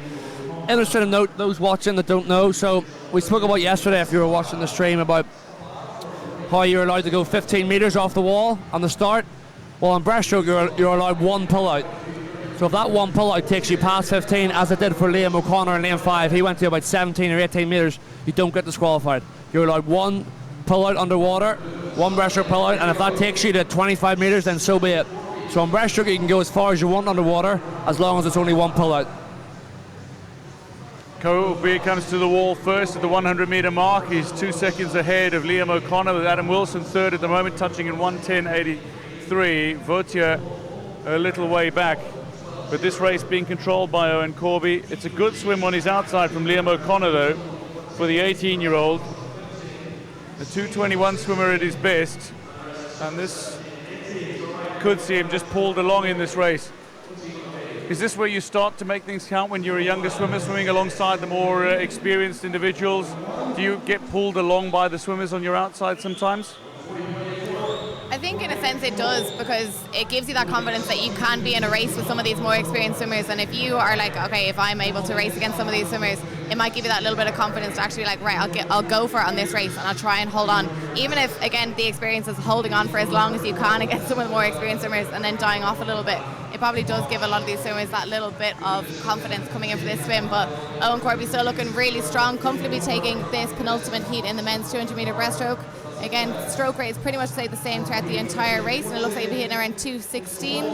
interesting to note, those watching that don't know, so we spoke about yesterday, if you were watching the stream, about how you're allowed to go 15 metres off the wall on the start. Well, on breaststroke you're allowed one pull out. So if that one pull out takes you past 15, as it did for Liam O'Connor in lane 5, he went to about 17 or 18 metres, you don't get disqualified. You're allowed one pull out underwater, one breaststroke pull out, and if that takes you to 25 metres, then so be it. So on breaststroke you can go as far as you want underwater, as long as it's only one pull out. Kobe comes to the wall first at the 100-meter mark. He's 2 seconds ahead of Liam O'Connor, with Adam Wilson third at the moment, touching in 1:10.83. Vautier a little way back. But this race being controlled by Owen Corby. It's a good swim on his outside from Liam O'Connor, though, for the 18-year-old. A 2:21 swimmer at his best. And this could see him just pulled along in this race. Is this where you start to make things count when you're a younger swimmer, swimming alongside the more experienced individuals? Do you get pulled along by the swimmers on your outside sometimes? I think in a sense it does, because it gives you that confidence that you can be in a race with some of these more experienced swimmers, and if you are like, okay, if I'm able to race against some of these swimmers, it might give you that little bit of confidence to actually like, right, I'll go for it on this race and I'll try and hold on, even if again the experience is holding on for as long as you can against some of the more experienced swimmers and then dying off a little bit. It probably does give a lot of these swimmers that little bit of confidence coming in for this swim. But Owen Corby still looking really strong, comfortably taking this penultimate heat in the men's 200-meter breaststroke. Again, stroke rate is pretty much stayed the same throughout the entire race, and it looks like he'll be hitting around 2:16.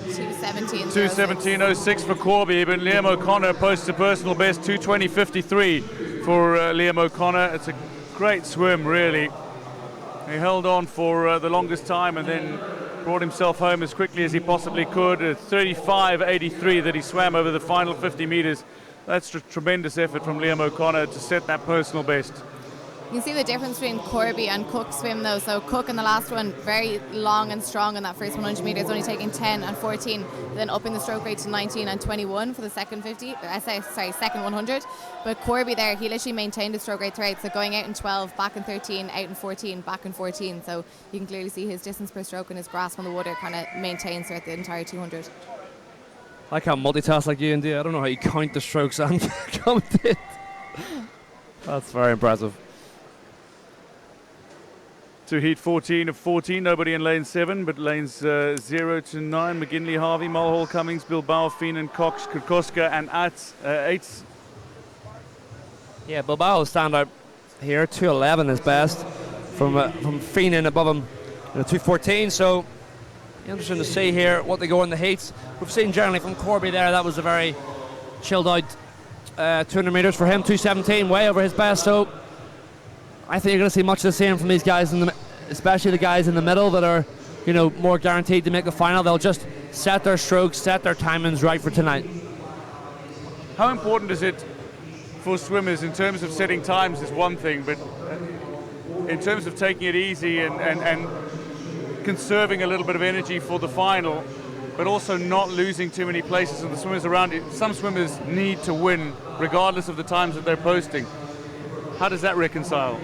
2:17.06 for Corby, but Liam O'Connor posts a personal best 2:20.53 for Liam O'Connor. It's a great swim, really. He held on for the longest time and then brought himself home as quickly as he possibly could. 35.83 that he swam over the final 50 meters. That's a tremendous effort from Liam O'Connor to set that personal best. You can see the difference between Corby and Cook's swim though. So Cook in the last one, very long and strong in that first 100 metres, only taking 10 and 14, then upping the stroke rate to 19 and 21 for the second 100. But Corby there, he literally maintained his stroke rate throughout, so going out in 12, back in 13, out in 14, back in 14. So you can clearly see his distance per stroke and his grasp on the water kind of maintains throughout the entire 200. I can't multitask like you and I don't know how you count the strokes and commentate. That's very impressive. To heat 14 of 14, nobody in lane 7, but lanes 0 to 9, McGinley, Harvey, Mulhall, Cummings, Bilbao, Feenan, Cox, Kukoska and Ates. Yeah, Bilbao will stand out here, 2:11 is best, from Feenan above him, 2:14, so interesting to see here what they go in the heats. We've seen generally from Corby there, that was a very chilled out 200 metres for him, 2:17, way over his best, so I think you're going to see much of the same from these guys, especially the guys in the middle that are, more guaranteed to make the final. They'll just set their strokes, set their timings right for tonight. How important is it for swimmers in terms of setting times is one thing, but in terms of taking it easy and conserving a little bit of energy for the final, but also not losing too many places in the swimmers around you? Some swimmers need to win regardless of the times that they're posting. How does that reconcile?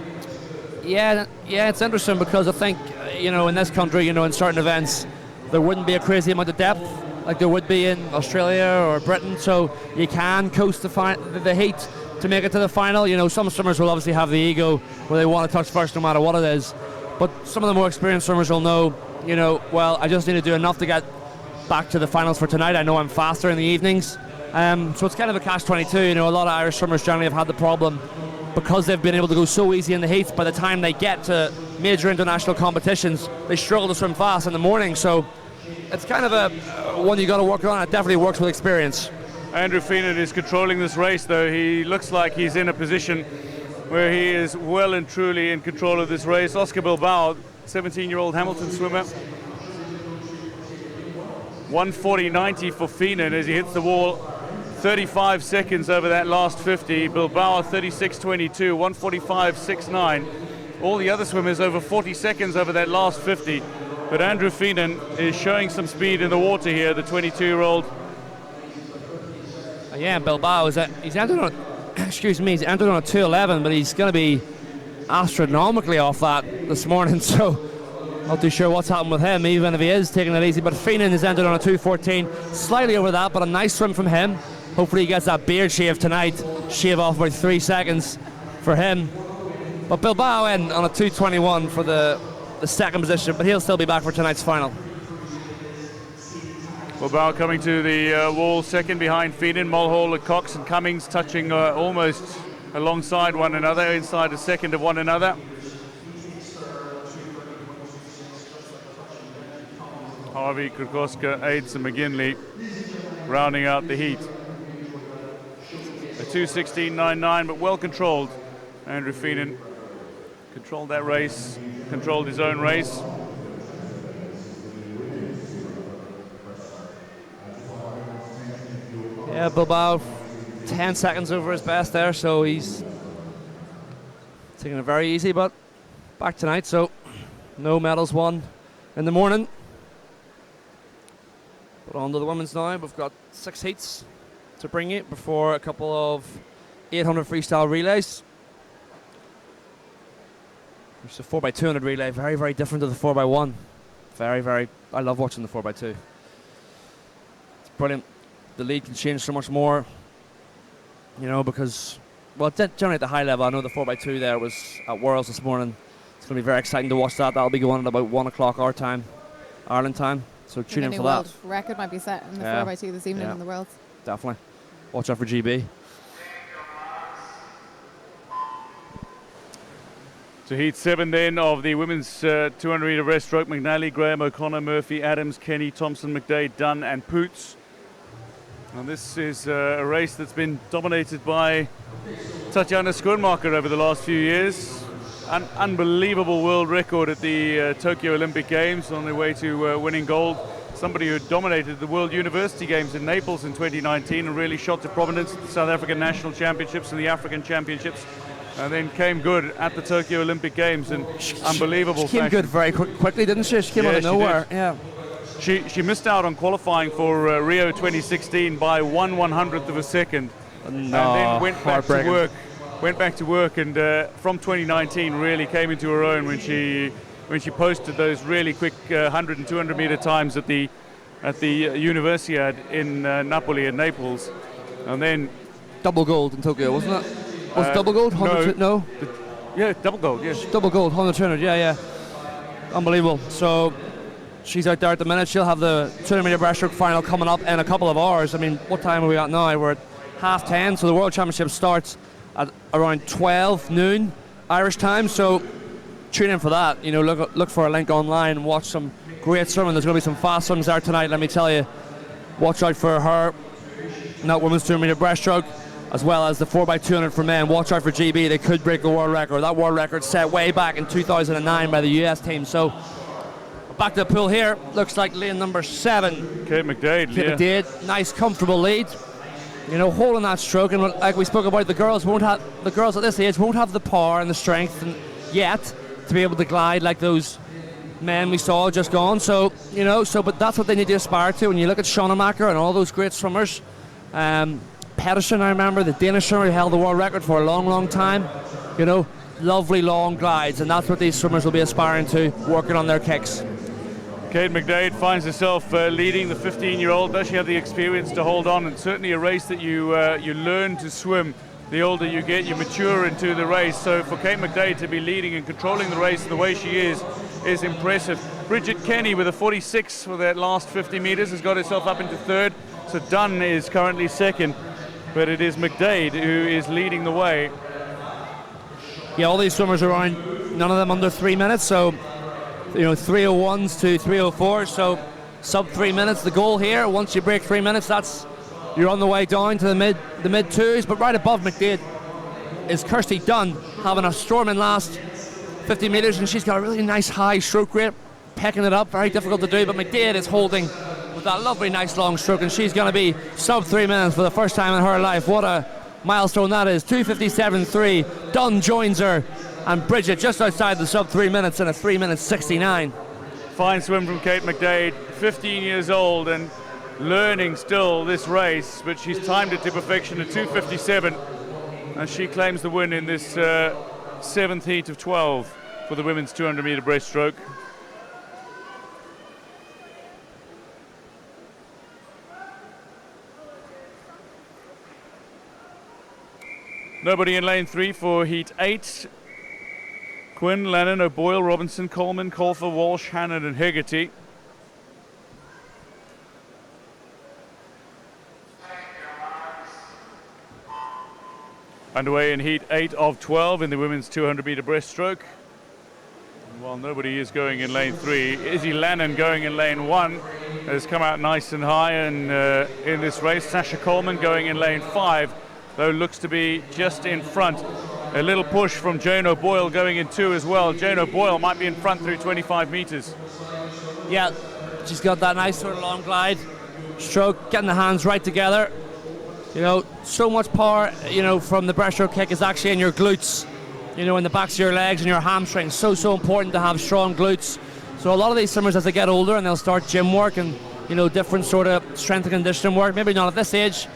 Yeah, it's interesting because I think, in this country, in certain events, there wouldn't be a crazy amount of depth like there would be in Australia or Britain, so you can coast the heat to make it to the final. Some swimmers will obviously have the ego where they want to touch first no matter what it is, but some of the more experienced swimmers will know, well, I just need to do enough to get back to the finals for tonight. I know I'm faster in the evenings, so it's kind of a catch-22. A lot of Irish swimmers generally have had the problem because they've been able to go so easy in the heats. By the time they get to major international competitions, they struggle to swim fast in the morning. So it's kind of a one you got to work on. It definitely works with experience. Andrew Feenan is controlling this race, though. He looks like he's in a position where he is well and truly in control of this race. Oscar Bilbao, 17-year-old Hamilton swimmer. 1:40.90 for Feenan as he hits the wall. 35 seconds over that last 50. Bilbao 36.22, 1:45.69. All the other swimmers over 40 seconds over that last 50. But Andrew Feenan is showing some speed in the water here, the 22-year-old. Yeah, Bilbao he's entered on he's entered on a 2:11, but he's going to be astronomically off that this morning. So not too sure what's happened with him, even if he is taking it easy. But Feenan is entered on a 2:14, slightly over that, but a nice swim from him. Hopefully he gets that beard shave tonight, shave off about 3 seconds for him. But Bilbao in on a 2:21 for the second position, but he'll still be back for tonight's final. Bilbao coming to the wall second behind Feenan, Mulhall, Cox and Cummings touching almost alongside one another, inside a second of one another. Harvey, Krakoska, Aids and McGinley rounding out the heat. A 2:16.99, but well controlled. Andrew Feenan controlled that race, controlled his own race. Yeah, Bilbao 10 seconds over his best there, so he's taking it very easy, but back tonight, so no medals won in the morning. But on to the women's now. We've got 6 heats to bring you before a couple of 800 freestyle relays. It's a 4x200 relay, very, very different to the 4x1. Very, very, I love watching the 4x2. It's brilliant. The lead can change so much more, you know, because, well, generally at the high level, I know the 4x2 there was at Worlds this morning. It's going to be very exciting to watch that. That'll be going at about 1 o'clock our time, Ireland time. So tune in for that. World record might be set in the 4x2 this evening in the Worlds. Definitely. Watch out for GB. So heat 7 then of the women's 200 metre breaststroke. McNally, Graham, O'Connor, Murphy, Adams, Kenny, Thompson, McDade, Dunn and Poots. And this is a race that's been dominated by Tatjana Schoenmaker over the last few years. An unbelievable world record at the Tokyo Olympic Games, on their way to winning gold. Somebody who dominated the World University Games in Naples in 2019 and really shot to prominence at the South African National Championships and the African Championships. And then came good at the Tokyo Olympic Games in unbelievable She came good very quickly, didn't she? She came out of nowhere. Yeah. She missed out on qualifying for Rio 2016 by 1/100th of a second, and then went back to work. And from 2019 really came into her own when she posted those really quick 100 and 200 meter times at the Universiade in Napoli and Naples, and then double gold in Tokyo, wasn't it? Was it double gold? No. Yeah, double gold. Yes. Double gold, 100, 200. Yeah. Unbelievable. So she's out there at the minute. She'll have the 200 meter breaststroke final coming up in a couple of hours. I mean, what time are we at now? We're at 10:30. So the World Championship starts at around 12 noon Irish time. So tune in for that. You know, look for a link online and watch some great swimming. There's going to be some fast swims there tonight. Let me tell you. Watch out for her in that women's 200 meter breaststroke, as well as the 4x200 for men. Watch out for GB. They could break the world record. That world record set way back in 2009 by the US team. So back to the pool here. Looks like lane number 7. Kate McDade. Nice, comfortable lead. You know, holding that stroke, and like we spoke about, the girls at this age won't have the power and the strength yet to be able to glide like those men we saw just gone. So you know, but that's what they need to aspire to. When you look at Schoenmaker and all those great swimmers. Pedersen, I remember, the Danish swimmer who held the world record for a long, long time. You know, lovely long glides, and that's what these swimmers will be aspiring to, working on their kicks. Kate McDade finds herself leading the 15-year-old. Does she have the experience to hold on? And certainly a race that you learn to swim. The older you get, you mature into the race. So for Kate McDade to be leading and controlling the race the way she is impressive. Bridget Kenny with a 46 for that last 50 meters has got herself up into third. So Dunn is currently second. But it is McDade who is leading the way. Yeah, all these swimmers are around, none of them under 3 minutes, so, you know, 3:01s to 3:04, so sub 3 minutes. The goal here, once you break 3 minutes, you're on the way down to the mid twos. But right above McDade is Kirsty Dunn, having a storming last 50 meters, and she's got a really nice high stroke rate, pecking it up, very difficult to do, but McDade is holding with that lovely, nice long stroke, and she's going to be sub 3 minutes for the first time in her life. What a milestone that is. 2:57.3. Dunn joins her, and Bridget just outside the sub 3 minutes in a 3:69. Fine swim from Kate McDade, 15 years old and learning still this race, but she's timed it to perfection at 2:57 as she claims the win in this 7th heat of 12 for the women's 200 meter breaststroke. Nobody in lane 3 for heat 8. Quinn, Lennon, O'Boyle, Robinson, Coleman, Colfer, Walsh, Hannon and Hegarty. Underway in heat 8 of 12 in the women's 200 meter breaststroke. Well, nobody is going in lane 3. Izzy Lannon going in lane 1 has come out nice and high and in this race. Sasha Coleman going in lane 5, though looks to be just in front. A little push from Jane O'Boyle going in 2 as well. Jane O'Boyle might be in front through 25 metres. Yeah, she's got that nice sort of long glide stroke, getting the hands right together. You know, so much power, you know, from the breaststroke kick is actually in your glutes, you know, in the backs of your legs and your hamstrings. So important to have strong glutes. So a lot of these swimmers, as they get older and they'll start gym work and, you know, different sort of strength and conditioning work, maybe not at this age,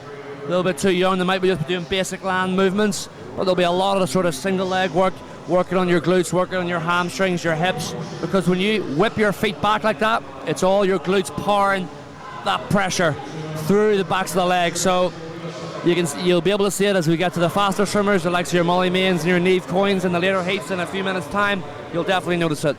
a little bit too young, they might be just doing basic land movements, but there'll be a lot of the sort of single leg work, working on your glutes, working on your hamstrings, your hips, because when you whip your feet back like that, it's all your glutes powering that pressure through the backs of the legs. So you'll be able to see it as we get to the faster swimmers, the likes of your Molly Mains and your Neve Coins in the later heats in a few minutes' time. You'll definitely notice it.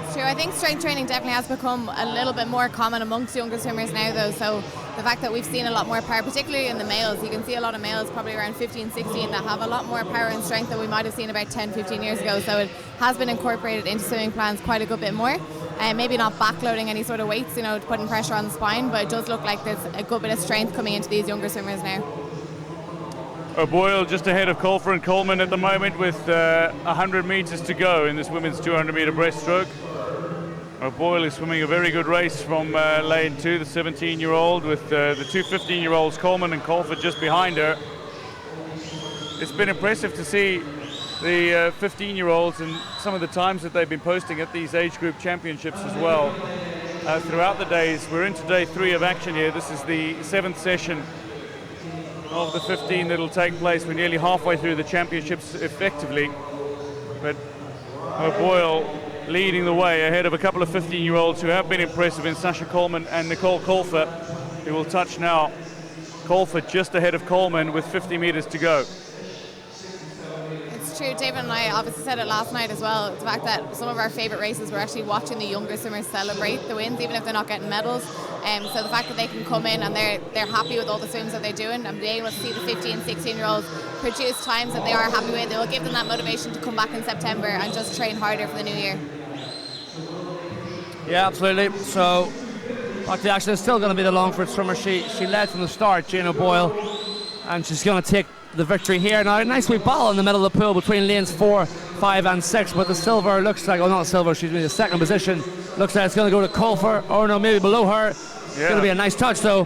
It's true. I think strength training definitely has become a little bit more common amongst younger swimmers now, though. So the fact that we've seen a lot more power, particularly in the males, you can see a lot of males probably around 15, 16 that have a lot more power and strength than we might have seen about 10, 15 years ago. So it has been incorporated into swimming plans quite a good bit more. Maybe not backloading any sort of weights, you know, putting pressure on the spine, but it does look like there's a good bit of strength coming into these younger swimmers now. O'Boyle just ahead of Colfer and Coleman at the moment with 100 metres to go in this women's 200 metre breaststroke. O'Boyle is swimming a very good race from lane 2, the 17-year-old, with the two 15-year-olds, Coleman and Colfer, just behind her. It's been impressive to see the 15-year-olds and some of the times that they've been posting at these age group championships as well. Throughout the days, we're into day 3 of action here. This is the 7th session of the 15 that'll take place. We're nearly halfway through the championships effectively, but O'Boyle leading the way ahead of a couple of 15-year-olds who have been impressive in Sasha Coleman and Nicole Colfer, who will touch now. Colfer just ahead of Coleman with 50 metres to go. True, David and I obviously said it last night as well, the fact that some of our favourite races, we're actually watching the younger swimmers celebrate the wins, even if they're not getting medals. So the fact that they can come in and they're happy with all the swims that they're doing and being able to see the 15, 16-year-olds produce times that they are happy with, it will give them that motivation to come back in September and just train harder for the new year. Yeah, absolutely. So, actually, it's still going to be the Longford swimmer. She led from the start, Jane O'Boyle, and she's going to take the victory here. Now, a nice wee battle in the middle of the pool between lanes 4, 5 and 6, but the silver looks like, oh, not silver, she's in the second position, looks like it's going to go to Colfer, or no, maybe below her. It's going to be a nice touch, though.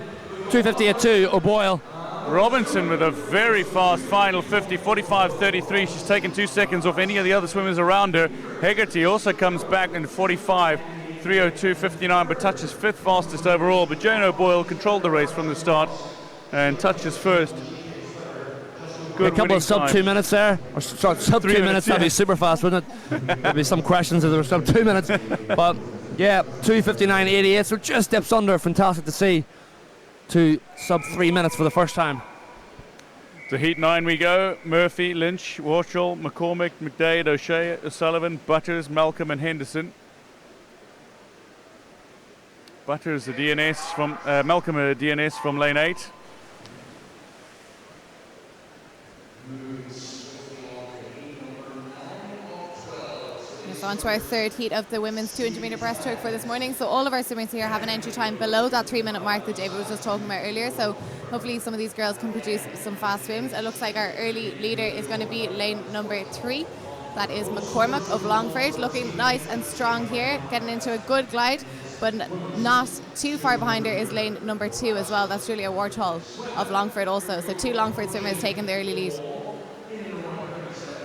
250 at 2, O'Boyle. Robinson with a very fast final 50, 45.33. She's taken 2 seconds off any of the other swimmers around her. Hegarty also comes back in 45, 302.59, but touches 5th fastest overall. But Jane O'Boyle controlled the race from the start and touches first. A couple of sub 2 minutes there, or sub 2 minutes, that'd be super fast, wouldn't it? There'd be some questions if there were sub 2 minutes, but yeah, 2:59.88, so just dips under. Fantastic to see, to sub 3 minutes for the first time. To heat 9 we go. Murphy, Lynch, Warchall, McCormick, McDade, O'Shea, O'Sullivan, Butters, Malcolm and Henderson. Butters a DNS from Malcolm a DNS from lane 8. So on to our third heat of the women's 200 metre breaststroke for this morning. So all of our swimmers here have an entry time below that 3 minute mark that David was just talking about earlier. So hopefully some of these girls can produce some fast swims. It looks like our early leader is going to be lane number 3. That is McCormick of Longford, looking nice and strong here, getting into a good glide, but not too far behind her is lane number 2 as well. That's Julia Wartall of Longford also. So 2 Longford swimmers taking the early lead.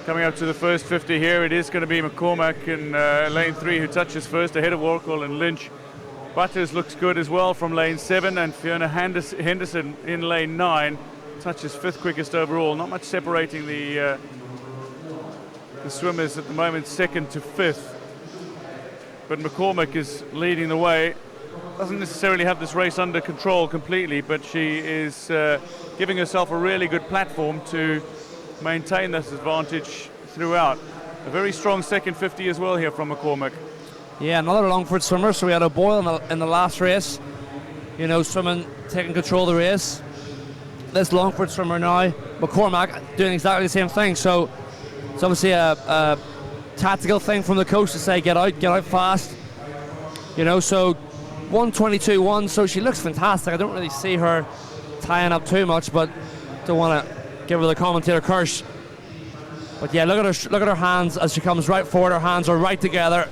Coming up to the first 50 here, it is going to be McCormack in lane 3 who touches first, ahead of Warkle and Lynch. Butters looks good as well from lane 7, and Fiona Henderson in lane 9 touches 5th quickest overall. Not much separating the swimmers at the moment, 2nd to 5th. But McCormack is leading the way. Doesn't necessarily have this race under control completely, but she is giving herself a really good platform to maintain this advantage throughout. A very strong second 50 as well here from McCormack. Yeah, another Longford swimmer. So we had O'Boyle in the last race, you know, swimming, taking control of the race. This Longford swimmer now, McCormack, doing exactly the same thing. So it's obviously a tactical thing from the coach to say get out fast. You know, so 1:22.1, so she looks fantastic. I don't really see her tying up too much, but don't want to give her the commentator curse. But yeah, look at her hands as she comes right forward. Her hands are right together.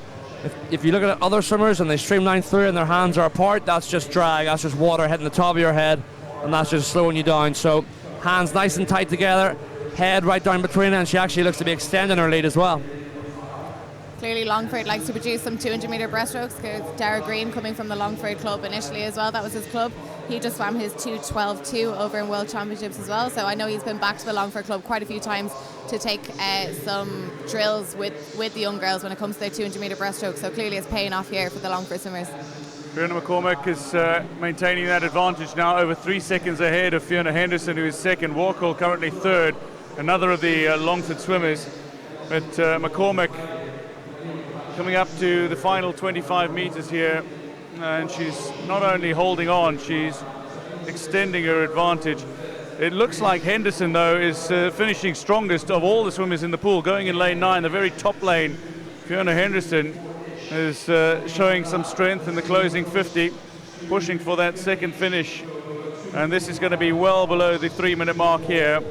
If you look at other swimmers and they streamline through and their hands are apart, that's just drag, that's just water hitting the top of your head, and that's just slowing you down. So hands nice and tight together, head right down between it, and she actually looks to be extending her lead as well. Clearly Longford likes to produce some 200 metre breaststrokes. Dara Green, coming from the Longford club initially as well, that was his club. He just swam his 2:12.2 over in World Championships as well, so I know he's been back to the Longford club quite a few times to take some drills with the young girls when it comes to their 200 metre breaststroke, so clearly it's paying off here for the Longford swimmers. Fiona McCormack is maintaining that advantage now, over 3 seconds ahead of Fiona Henderson, who is second. Warkle currently third, another of the Longford swimmers. But McCormack coming up to the final 25 metres here, and she's not only holding on, she's extending her advantage. It looks like Henderson, though, is finishing strongest of all the swimmers in the pool, going in lane 9, the very top lane. Fiona Henderson is showing some strength in the closing 50, pushing for that second finish, and this is going to be well below the 3-minute mark here,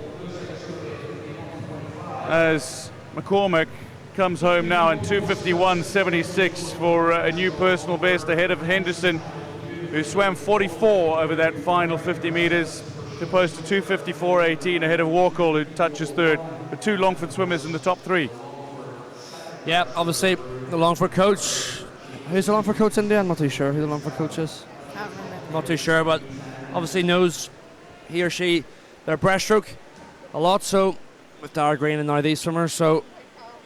as McCormack comes home now in 2:51.76 for a new personal best, ahead of Henderson, who swam 44 over that final 50 metres, opposed to 2:54.18 ahead of Warkle, who touches third. The two Longford swimmers in the top three. Yeah, obviously the Longford coach. Who's the Longford coach in there? I'm not too sure who the Longford coach is. Can't remember. Not too sure, but obviously knows he or she their breaststroke a lot. So with Dara Green and now these swimmers, so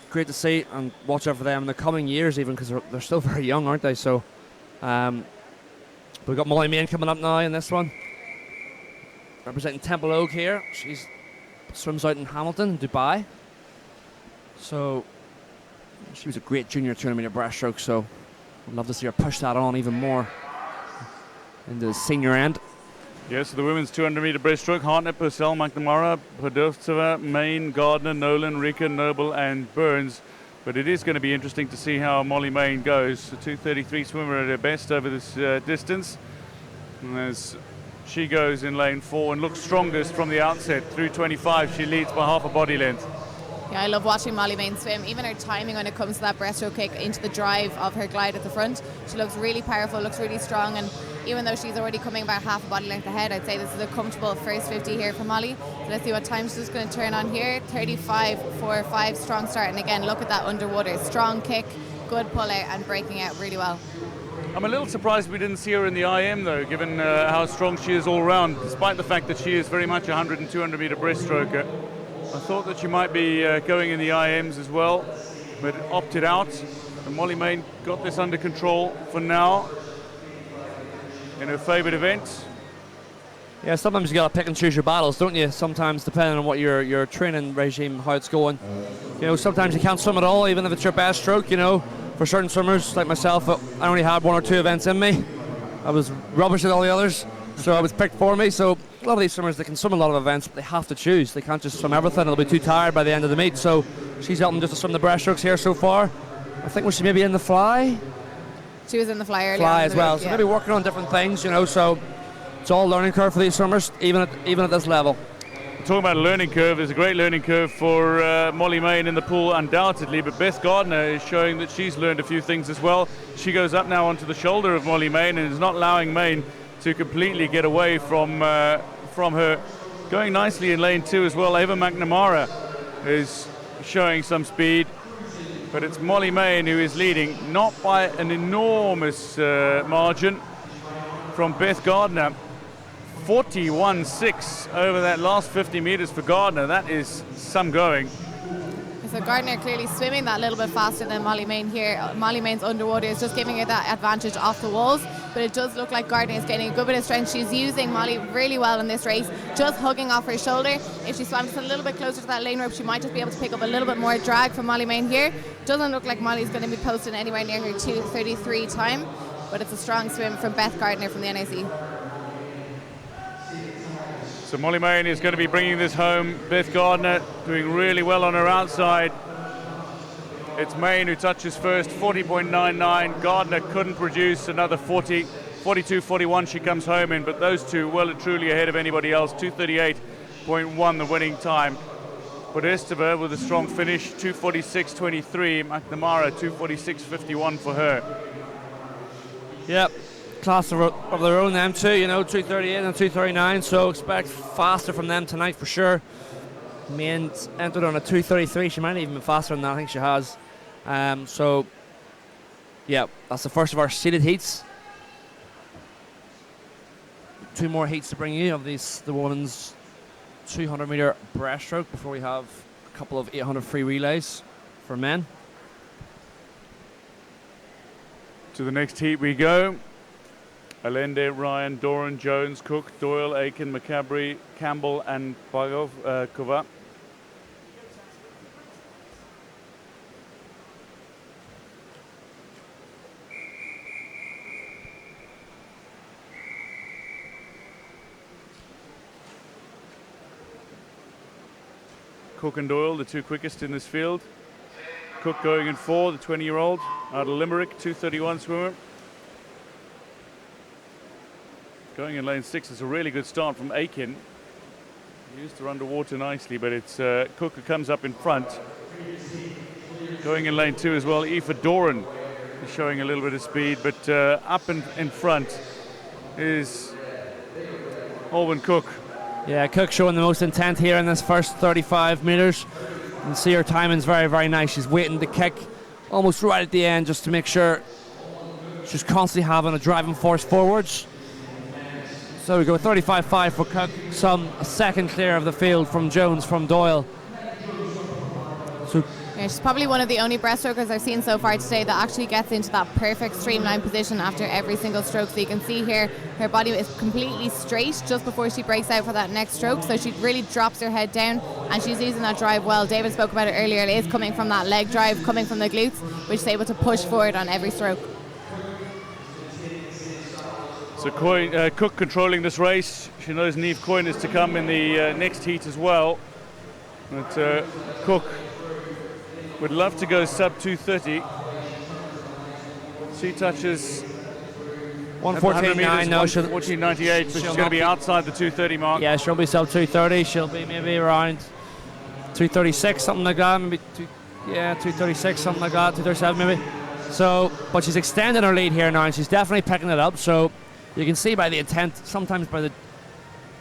great to see and watch out for them in the coming years, even because they're still very young, aren't they? So we've got Molly Main coming up now in this one, representing Temple Oak here. She swims out in Hamilton, Dubai. So she was a great junior 200 metre breaststroke, so I'd love to see her push that on even more into the senior end. Yes, the women's 200 metre breaststroke: Hartnett, Purcell, McNamara, Podovtseva, Main, Gardner, Nolan, Rika, Noble and Burns. But it is going to be interesting to see how Molly Main goes. The 2:33 swimmer at her best over this distance. And as she goes in lane 4 and looks strongest from the outset, through 25 she leads by half a body length. Yeah, I love watching Molly Main swim. Even her timing when it comes to that breaststroke kick into the drive of her glide at the front, she looks really powerful, looks really strong, and even though she's already coming about half a body length ahead, I'd say this is a comfortable first 50 here for Molly. So let's see what time she's going to turn on here. 35.45, strong start, and again, look at that underwater. Strong kick, good pull out, and breaking out really well. I'm a little surprised we didn't see her in the IM, though, given how strong she is all round, despite the fact that she is very much a 100 and 200 metre breaststroker. I thought that she might be going in the IMs as well, but opted out. And Molly Main got this under control for now in her favourite event. Yeah, sometimes you got to pick and choose your battles, don't you? Sometimes, depending on what your training regime, how it's going. You know, sometimes you can't swim at all, even if it's your best stroke, you know. For certain swimmers, like myself, I only had 1 or 2 events in me. I was rubbish at all the others, so I was picked for me. So a lot of these swimmers, they can swim a lot of events, but they have to choose. They can't just swim everything. They'll be too tired by the end of the meet. So she's helping just to swim the breaststrokes here so far. I think was she maybe in the fly? She was in the fly earlier. Fly as well. Week, so yeah. maybe working on different things, you know. So it's all learning curve for these swimmers, even at this level. Talking about a learning curve, there's a great learning curve for Molly Main in the pool, undoubtedly, but Beth Gardner is showing that she's learned a few things as well. She goes up now onto the shoulder of Molly Main and is not allowing Main to completely get away from her. Going nicely in lane 2 as well. Ava McNamara is showing some speed, but it's Molly Main who is leading, not by an enormous margin from Beth Gardner. 41.6 over that last 50 metres for Gardner. That is some going. So Gardner clearly swimming that little bit faster than Molly Main here. Molly Main's underwater is just giving her that advantage off the walls, but it does look like Gardner is getting a good bit of strength. She's using Molly really well in this race, just hugging off her shoulder. If she swam just a little bit closer to that lane rope, she might just be able to pick up a little bit more drag from Molly Main here. Doesn't look like Molly's going to be posting anywhere near her 2:33 time, but it's a strong swim from Beth Gardner from the NIC. So Molly Main is going to be bringing this home. Beth Gardner doing really well on her outside. It's Main who touches first, 40.99. Gardner couldn't produce another 40, 42.41 she comes home in, but those two well and truly ahead of anybody else, 238.1 the winning time. But Esteva with a strong finish, 246.23. McNamara, 246.51 for her. Yep, class of their own, them two, you know, 238 and 239, so expect faster from them tonight for sure. Main's entered on a 233, she might have even been faster than that, I think she has. So, yeah, that's the first of our seeded heats. 2 more heats to bring you of the women's 200 metre breaststroke before we have a couple of 800 free relays for men. To the next heat we go. Allende, Ryan, Doran, Jones, Cook, Doyle, Aiken, McCabery, Campbell and Kova. Cook and Doyle, the two quickest in this field. Cook going in 4, the 20-year-old, out of Limerick, 231 swimmer. Going in lane 6 is a really good start from Aiken. Used her underwater nicely, but it's Cook who comes up in front. Going in lane 2 as well, Aoife Doran is showing a little bit of speed, but up in front is Alwyn Cook. Yeah, Cook showing the most intent here in this first 35 metres. You can see her timing's very, very nice. She's waiting to kick almost right at the end just to make sure she's constantly having a driving force forwards. So we go 35.5 for Cook, a second clear of the field from Jones, from Doyle. So yeah, she's probably one of the only breaststrokers I've seen so far today that actually gets into that perfect streamlined position after every single stroke. So you can see here her body is completely straight just before she breaks out for that next stroke. So she really drops her head down and she's using that drive well. David spoke about it earlier. It is coming from that leg drive, coming from the glutes, which is able to push forward on every stroke. So Cook controlling this race. She knows Niamh Coyne is to come in the next heat as well. But Cook would love to go sub 230. She touches 114.9 now. 114.98, so she's going to be outside the 230 mark. Yeah, she'll be sub 230. She'll be maybe around 236, something like that. Maybe 236, something like that. 237 maybe. So, but she's extending her lead here now, and she's definitely picking it up. So you can see by the intent, sometimes by the,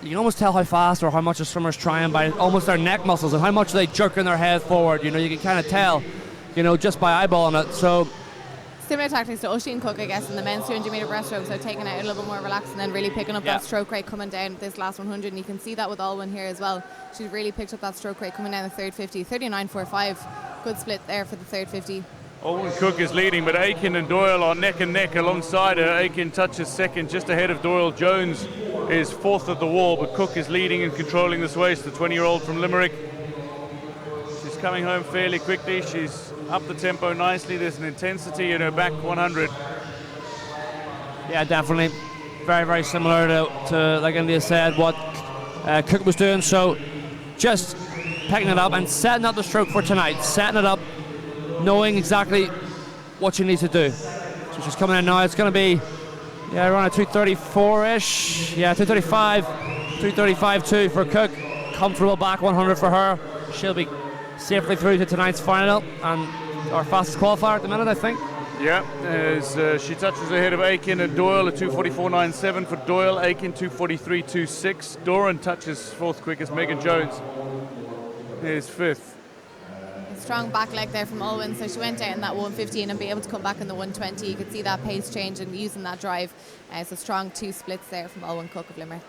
you can almost tell how fast or how much a swimmer's trying by almost their neck muscles and how much they jerking their head forward. You know, you can kind of tell, you know, just by eyeballing it. So similar tactics to Oisin Cook, I guess, in the men's 200 metre breaststroke. So taking it a little bit more relaxed and then really picking up that stroke rate coming down this last 100. And you can see that with Alwyn here as well. She's really picked up that stroke rate coming down the third 50. 39.45. Good split there for the third 50. Alwyn Cook is leading, but Aiken and Doyle are neck and neck alongside her. Aiken touches second, just ahead of Doyle. Jones is fourth at the wall, but Cook is leading and controlling this race, the 20-year-old from Limerick. She's coming home fairly quickly. She's up the tempo nicely. There's an intensity in her back 100. Yeah, definitely. Very, very similar to like India said, what Cook was doing. So just picking it up and setting up the stroke for tonight. Setting it up, knowing exactly what you need to do. So she's coming in now. It's going to be around a 234-ish. Yeah, 235, 235.2 for Cook. Comfortable back 100 for her. She'll be safely through to tonight's final and our fastest qualifier at the minute, I think. Yeah, as she touches ahead of Aiken and Doyle, a 244.97 for Doyle. Aiken 243.26. Doran touches fourth quickest. Megan Jones is fifth. Strong back leg there from Alwyn, so she went out in that 115 and be able to come back in the 120. You could see that pace change and using that drive. So strong two splits there from Alwyn Cook of Limerick.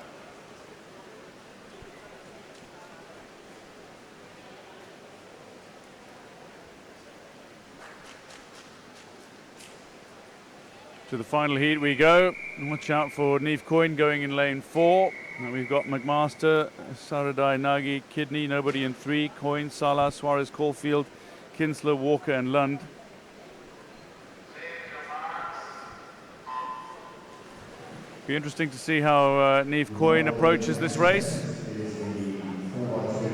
To the final heat we go. Watch out for Niamh Coyne going in lane 4. And we've got McMaster, Saradai, Nagy, Kidney, nobody in 3. Coyne, Salah, Suarez, Caulfield, Kinsler, Walker and Lund. Be interesting to see how Niamh Coyne approaches this race.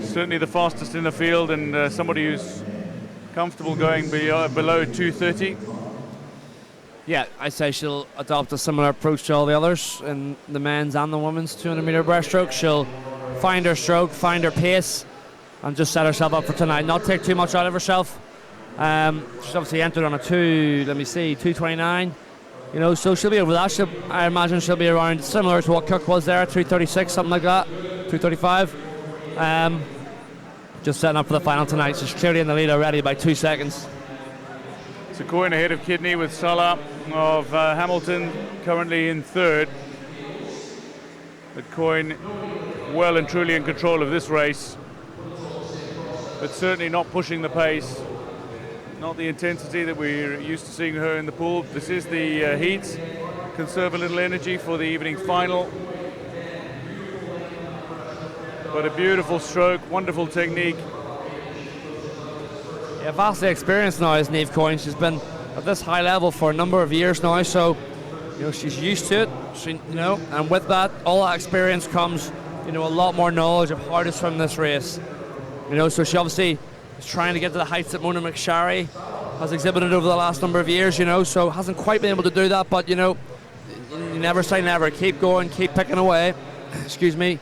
Certainly the fastest in the field and somebody who's comfortable going below 2:30. Yeah, I say she'll adopt a similar approach to all the others in the men's and the women's 200-meter breaststroke. She'll find her stroke, find her pace, and just set herself up for tonight. Not take too much out of herself. She's obviously entered on a 2:29. You know, so she'll be over that. I imagine she'll be around similar to what Cook was there, 3:36, something like that, 2:35. Just setting up for the final tonight. She's clearly in the lead already by 2 seconds. So Coyne ahead of Kidney with Salah of Hamilton currently in third. But Coyne well and truly in control of this race, but certainly not pushing the pace. Not the intensity that we're used to seeing her in the pool. This is the heats. Conserve a little energy for the evening final. But a beautiful stroke, wonderful technique. Yeah, vastly experienced now is Niamh Coyne. She's been at this high level for a number of years now, so you know she's used to it. And with that, all that experience comes, a lot more knowledge of how to swim this race. So she obviously is trying to get to the heights that Mona McSharry has exhibited over the last number of years. So hasn't quite been able to do that, but you never say never. Keep going, keep picking away. Excuse me.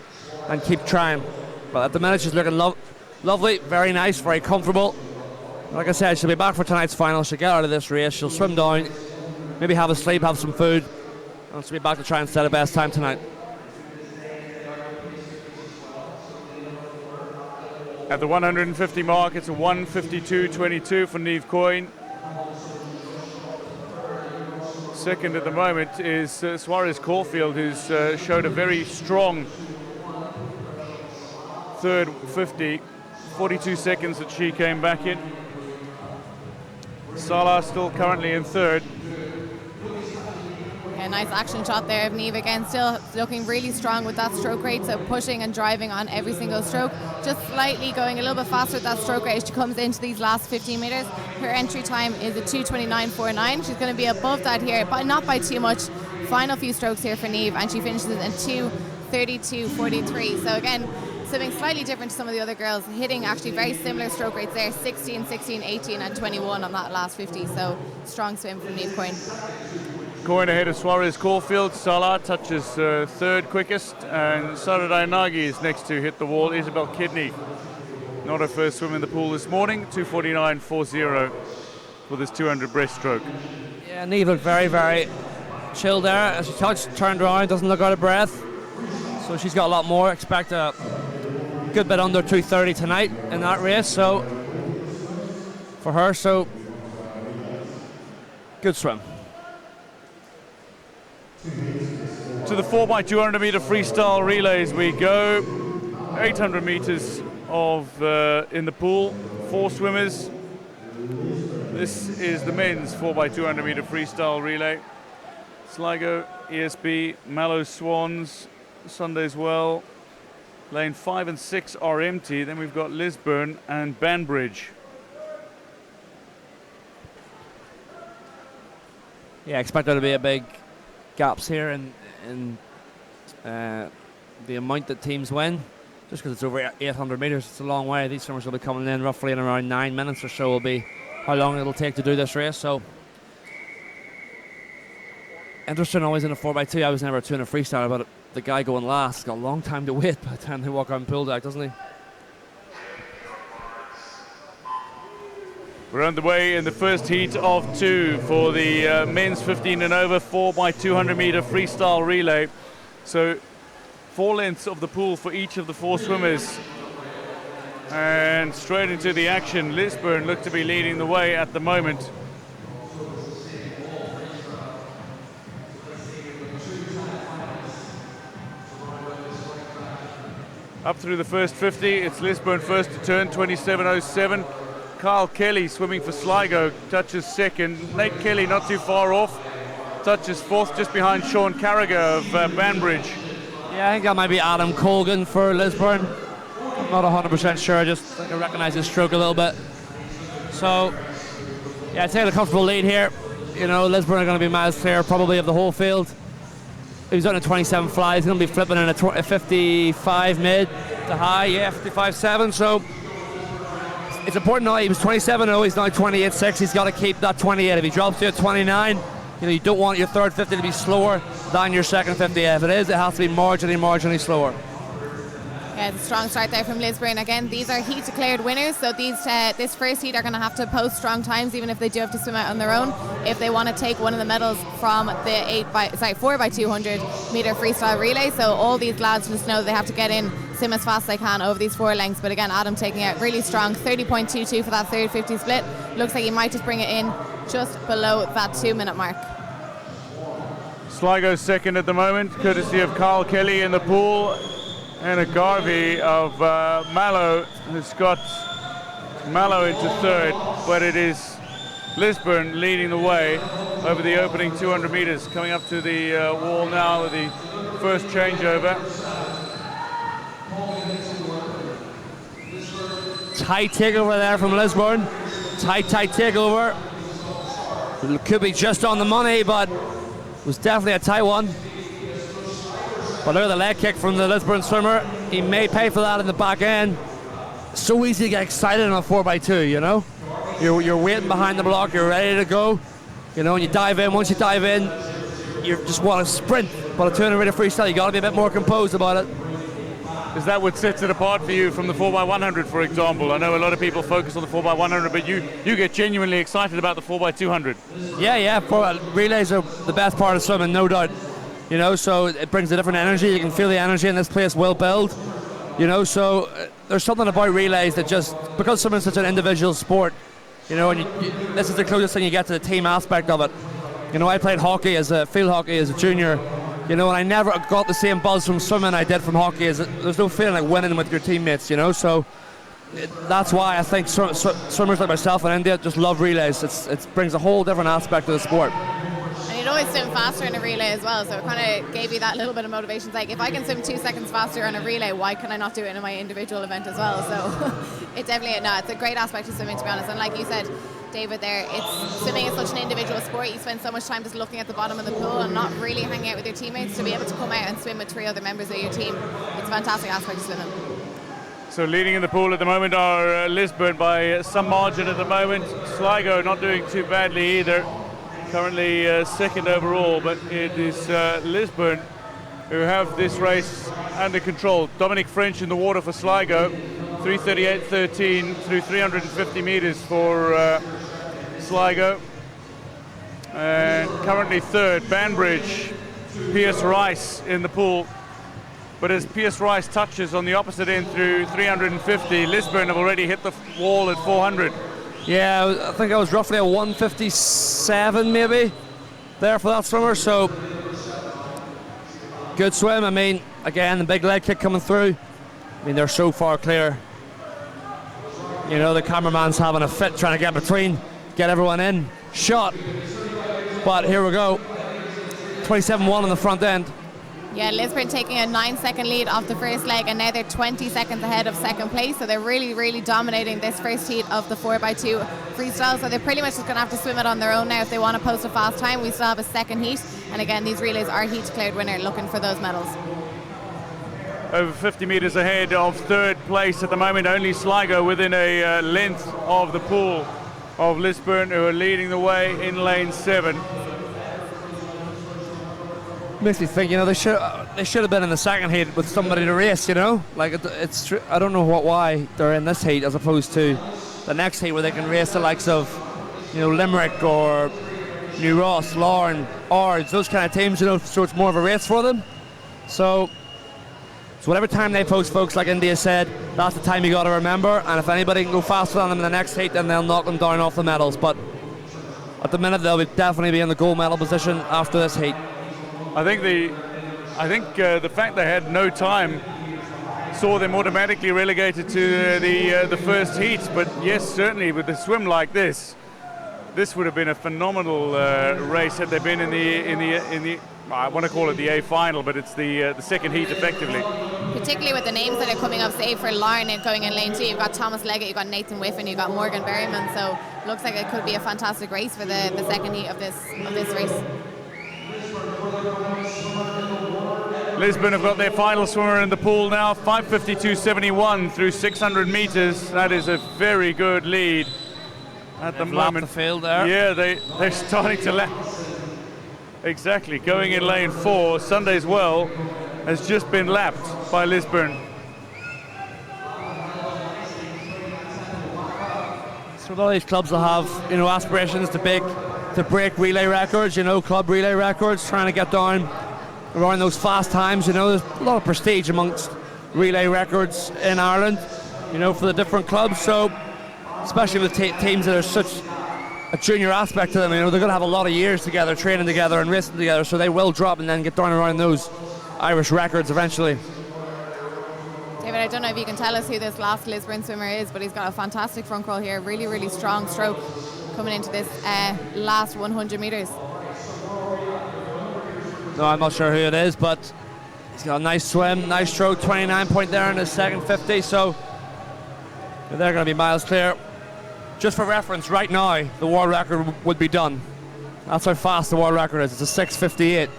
And keep trying. But at the minute she's looking lovely, very nice, very comfortable. Like I said, she'll be back for tonight's final. She'll get out of this race, she'll swim down, maybe have a sleep, have some food, and she'll be back to try and set a best time tonight. At the 150 mark, it's a 1:52.22 for Niamh Coyne. Second at the moment is Suarez Caulfield, who's showed a very strong third 50, 42 seconds that she came back in. Salah still currently in third. Yeah, nice action shot there of Niamh again, still looking really strong with that stroke rate, so pushing and driving on every single stroke, just slightly going a little bit faster with that stroke rate as she comes into these last 15 metres. Her entry time is a 2:29.49. She's going to be above that here, but not by too much. Final few strokes here for Niamh, and she finishes in 2:32.43. So again, swimming slightly different to some of the other girls, hitting actually very similar stroke rates there, 16, 16, 18 and 21 on that last 50, so strong swim from Niamh Coyne. Coyne ahead of Suarez Caulfield. Salah touches third quickest, and Saradai Nagy is next to hit the wall. Isabel Kidney, not her first swim in the pool this morning, 2:49.40 for this 200 breaststroke. Yeah, Niamh looked very, very chilled there as she turned around, doesn't look out of breath, so she's got a lot more. Expect a good bit under 2:30 tonight in that race, so for her, so good swim. To the 4x200 meter freestyle relays we go. 800 meters of in the pool, 4 swimmers. This is the men's 4x200 meter freestyle relay. Sligo, ESB, Mallow Swans, Sundays Well. Lane 5 and 6 are empty. Then we've got Lisburn and Banbridge. Yeah, expect there to be a big gaps here in the amount that teams win. Just because it's over 800 metres, it's a long way. These swimmers will be coming in roughly in around 9 minutes or so will be how long it'll take to do this race. So interesting always in a 4x2. I was never a 200 freestyler, but the guy going last has got a long time to wait by the time they walk out and pull deck, doesn't he? We're underway in the first heat of 2 for the men's 15 and over 4x200 meter freestyle relay. So 4 lengths of the pool for each of the 4 swimmers. And straight into the action. Lisburn look to be leading the way at the moment. Up through the first 50, it's Lisburn first to turn, 27.07. Kyle Kelly swimming for Sligo, touches second. Nate Kelly not too far off, touches fourth, just behind Sean Carragher of Banbridge. Yeah, I think that might be Adam Colgan for Lisburn. I'm not 100% sure, I just think I recognise his stroke a little bit. So, yeah, taking a comfortable lead here. Lisburn are going to be miles clear probably of the whole field. He's on a 27 fly, he's going to be flipping in a 55 mid to high, yeah, 55.7, so it's important now. He was 27.0. He's now 28.6. He's got to keep that 28. If he drops to a 29, you don't want your third 50 to be slower than your second 50. If it is, it has to be marginally slower. Yeah, it's a strong start there from Lisburn. Again, these are heat declared winners, so this first heat are going to have to post strong times, even if they do have to swim out on their own, if they want to take one of the medals from the 4x200 meter freestyle relay. So all these lads just know they have to get in, swim as fast as they can over these 4 lengths. But again, Adam taking it really strong, 30.22 for that third 50 split. Looks like he might just bring it in just below that 2-minute mark. Sligo second at the moment, courtesy of Carl Kelly in the pool. And a Garvey of Mallow has got Mallow into third, but it is Lisburn leading the way over the opening 200 meters. Coming up to the wall now with the first changeover. Tight takeover there from Lisburn. Tight takeover. It could be just on the money, but it was definitely a tight one. But look at the leg kick from the Lisburn swimmer. He may pay for that in the back end. So easy to get excited on a 4x2, you know? You're waiting behind the block, you're ready to go. You know, and you dive in. Once you dive in, you just want to sprint. But a 200 meter freestyle, you got to be a bit more composed about it. Is that what sets it apart for you from the 4x100, for example? I know a lot of people focus on the 4x100, but you get genuinely excited about the 4x200. Yeah. Relays are the best part of swimming, no doubt. You know, so it brings a different energy. You can feel the energy in this place will build. You know, so there's something about relays that just, because swimming is such an individual sport, you know, and this is the closest thing you get to the team aspect of it. You know, I played field hockey as a junior, you know, and I never got the same buzz from swimming I did from hockey. There's no feeling like winning with your teammates, you know, so that's why I think swimmers like myself in India just love relays. It brings a whole different aspect to the sport. And you'd always swim faster in a relay as well, so it kind of gave you that little bit of motivation. It's like, if I can swim 2 seconds faster on a relay, why can I not do it in my individual event as well? So it's a great aspect of swimming, to be honest. And like you said, David, swimming is such an individual sport. You spend so much time just looking at the bottom of the pool and not really hanging out with your teammates. To be able to come out and swim with 3 other members of your team, it's a fantastic aspect of swimming. So leading in the pool at the moment are Lisburn by some margin at the moment. Sligo not doing too badly either. Currently second overall, but it is Lisburn who have this race under control. Dominic French in the water for Sligo, 3:38.13 through 350 meters for Sligo. And currently third, Banbridge, Pierce Rice in the pool. But as Pierce Rice touches on the opposite end through 350, Lisburn have already hit the wall at 400. Yeah, I think I was roughly a 157 maybe there for that swimmer, so good swim. I mean, again, the big leg kick coming through. I mean, they're so far clear. You know, the cameraman's having a fit trying to get between, get everyone in. Shot. But here we go. 27-1 on the front end. Yeah, Lisburn taking a 9-second lead off the first leg, and now they're 20 seconds ahead of second place, so they're really, really dominating this first heat of the 4x2 freestyle. So they're pretty much just going to have to swim it on their own now if they want to post a fast time. We still have a second heat, and again, these relays are heat declared winner, looking for those medals. Over 50 meters ahead of third place at the moment, only Sligo within a length of the pool of Lisburn, who are leading the way in lane 7. Makes me think, you know, they should have been in the second heat with somebody to race, you know. Like it's true. I don't know why they're in this heat as opposed to the next heat where they can race the likes of, you know, Limerick or New Ross, Lauren, Ards, those kind of teams, you know. So it's more of a race for them. So whatever time they post, folks, like India said, that's the time you got to remember. And if anybody can go faster than them in the next heat, then they'll knock them down off the medals. But at the minute, they'll definitely be in the gold medal position after this heat. I think the fact they had no time saw them automatically relegated to the first heat. But yes, certainly with a swim like this would have been a phenomenal race had they been in the I want to call it the A final, but it's the second heat effectively. Particularly with the names that are coming up, say for Lauren going in lane 2, you've got Thomas Leggett, you've got Nathan Whiffen, you've got Morgan Berryman. So looks like it could be a fantastic race for the second heat of this race. Lisbon have got their final swimmer in the pool now, 5:52.71 through 600 meters. That is a very good lead at the moment. The field there. Yeah, they're starting to lap. Exactly, going in lane 4. Sunday's Well has just been lapped by Lisbon. So a lot of these clubs will have, aspirations to break relay records, club relay records, trying to get down around those fast times. There's a lot of prestige amongst relay records in Ireland, for the different clubs. So, especially with teams that are such a junior aspect to them, they're going to have a lot of years together, training together and racing together. So they will drop and then get down around those Irish records eventually. David, I don't know if you can tell us who this last Lisbon swimmer is, but he's got a fantastic front crawl here. Really, really strong stroke coming into this last 100 metres. No, I'm not sure who it is, but he's got a nice swim, nice stroke, 29 point there in his second 50, so they're going to be miles clear. Just for reference, right now, the world record would be done. That's how fast the world record is. It's a 6:58.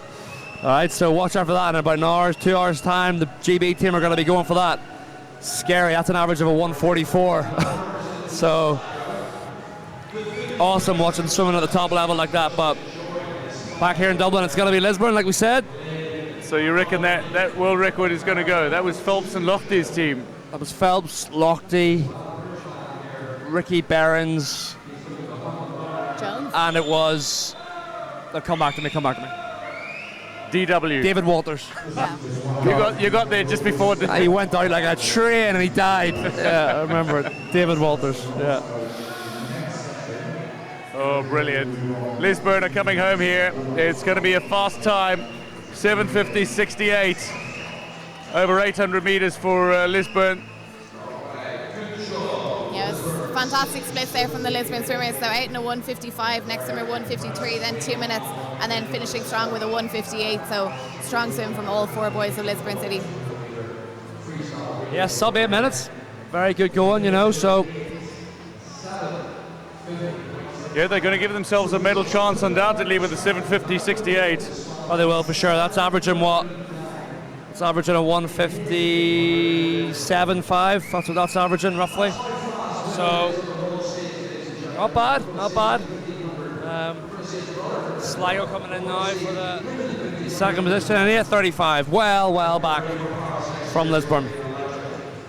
All right, so watch out for that. In about an hour, 2 hours time, the GB team are going to be going for that. Scary. That's an average of a 1:44. So awesome watching swimming at the top level like that. But back here in Dublin, it's going to be Lisbon, like we said. So you reckon that world record is going to go? That was Phelps and Lochtey's team. That was Phelps, Lochte, Ricky Behrens, Jones, and it was. Come back to me. DW. David Walters. yeah. You got there just before. He went out like a train and he died. Yeah, I remember it. David Walters. Yeah. Oh, brilliant. Lisbon are coming home here. It's going to be a fast time. 7:50.68. Over 800 meters for Lisbon. Yes, fantastic splits there from the Lisbon swimmers. So out in a 1:55, next swimmer 1:53, then 2 minutes, and then finishing strong with a 1:58. So strong swim from all 4 boys of Lisbon City. Yeah, sub 8 minutes. Very good going, so. Yeah, they're going to give themselves a medal chance undoubtedly with the 7:50.68. Oh, they will for sure. That's averaging what? It's averaging a 1:57.5. That's what that's averaging roughly. So, not bad. Sligo coming in now for the second position, and 8:35. Well back from Lisbon.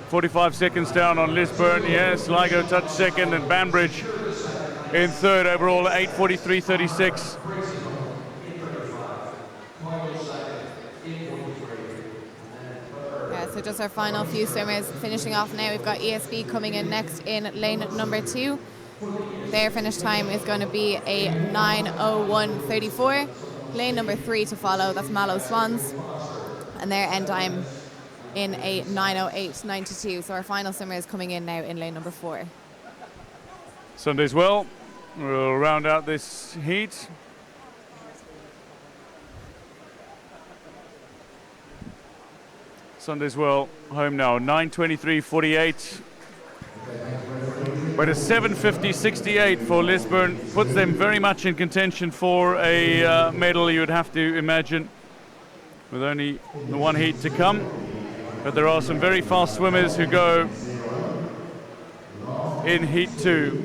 45 seconds down on Lisbon. Yeah, Sligo touched second, and Banbridge in third overall at 8:43.36. So just our final few swimmers finishing off now. We've got ESB coming in next in lane number 2. Their finish time is going to be a 9:01.34. Lane number 3 to follow, that's Mallow Swans, and their end time in a 9:08.92. So our final swimmer is coming in now in lane number 4. Sunday's Well will round out this heat. Sunday's Well home now, 9:23.48. But a 7:50.68 for Lisbon puts them very much in contention for a medal, you would have to imagine, with only the one heat to come. But there are some very fast swimmers who go in heat 2.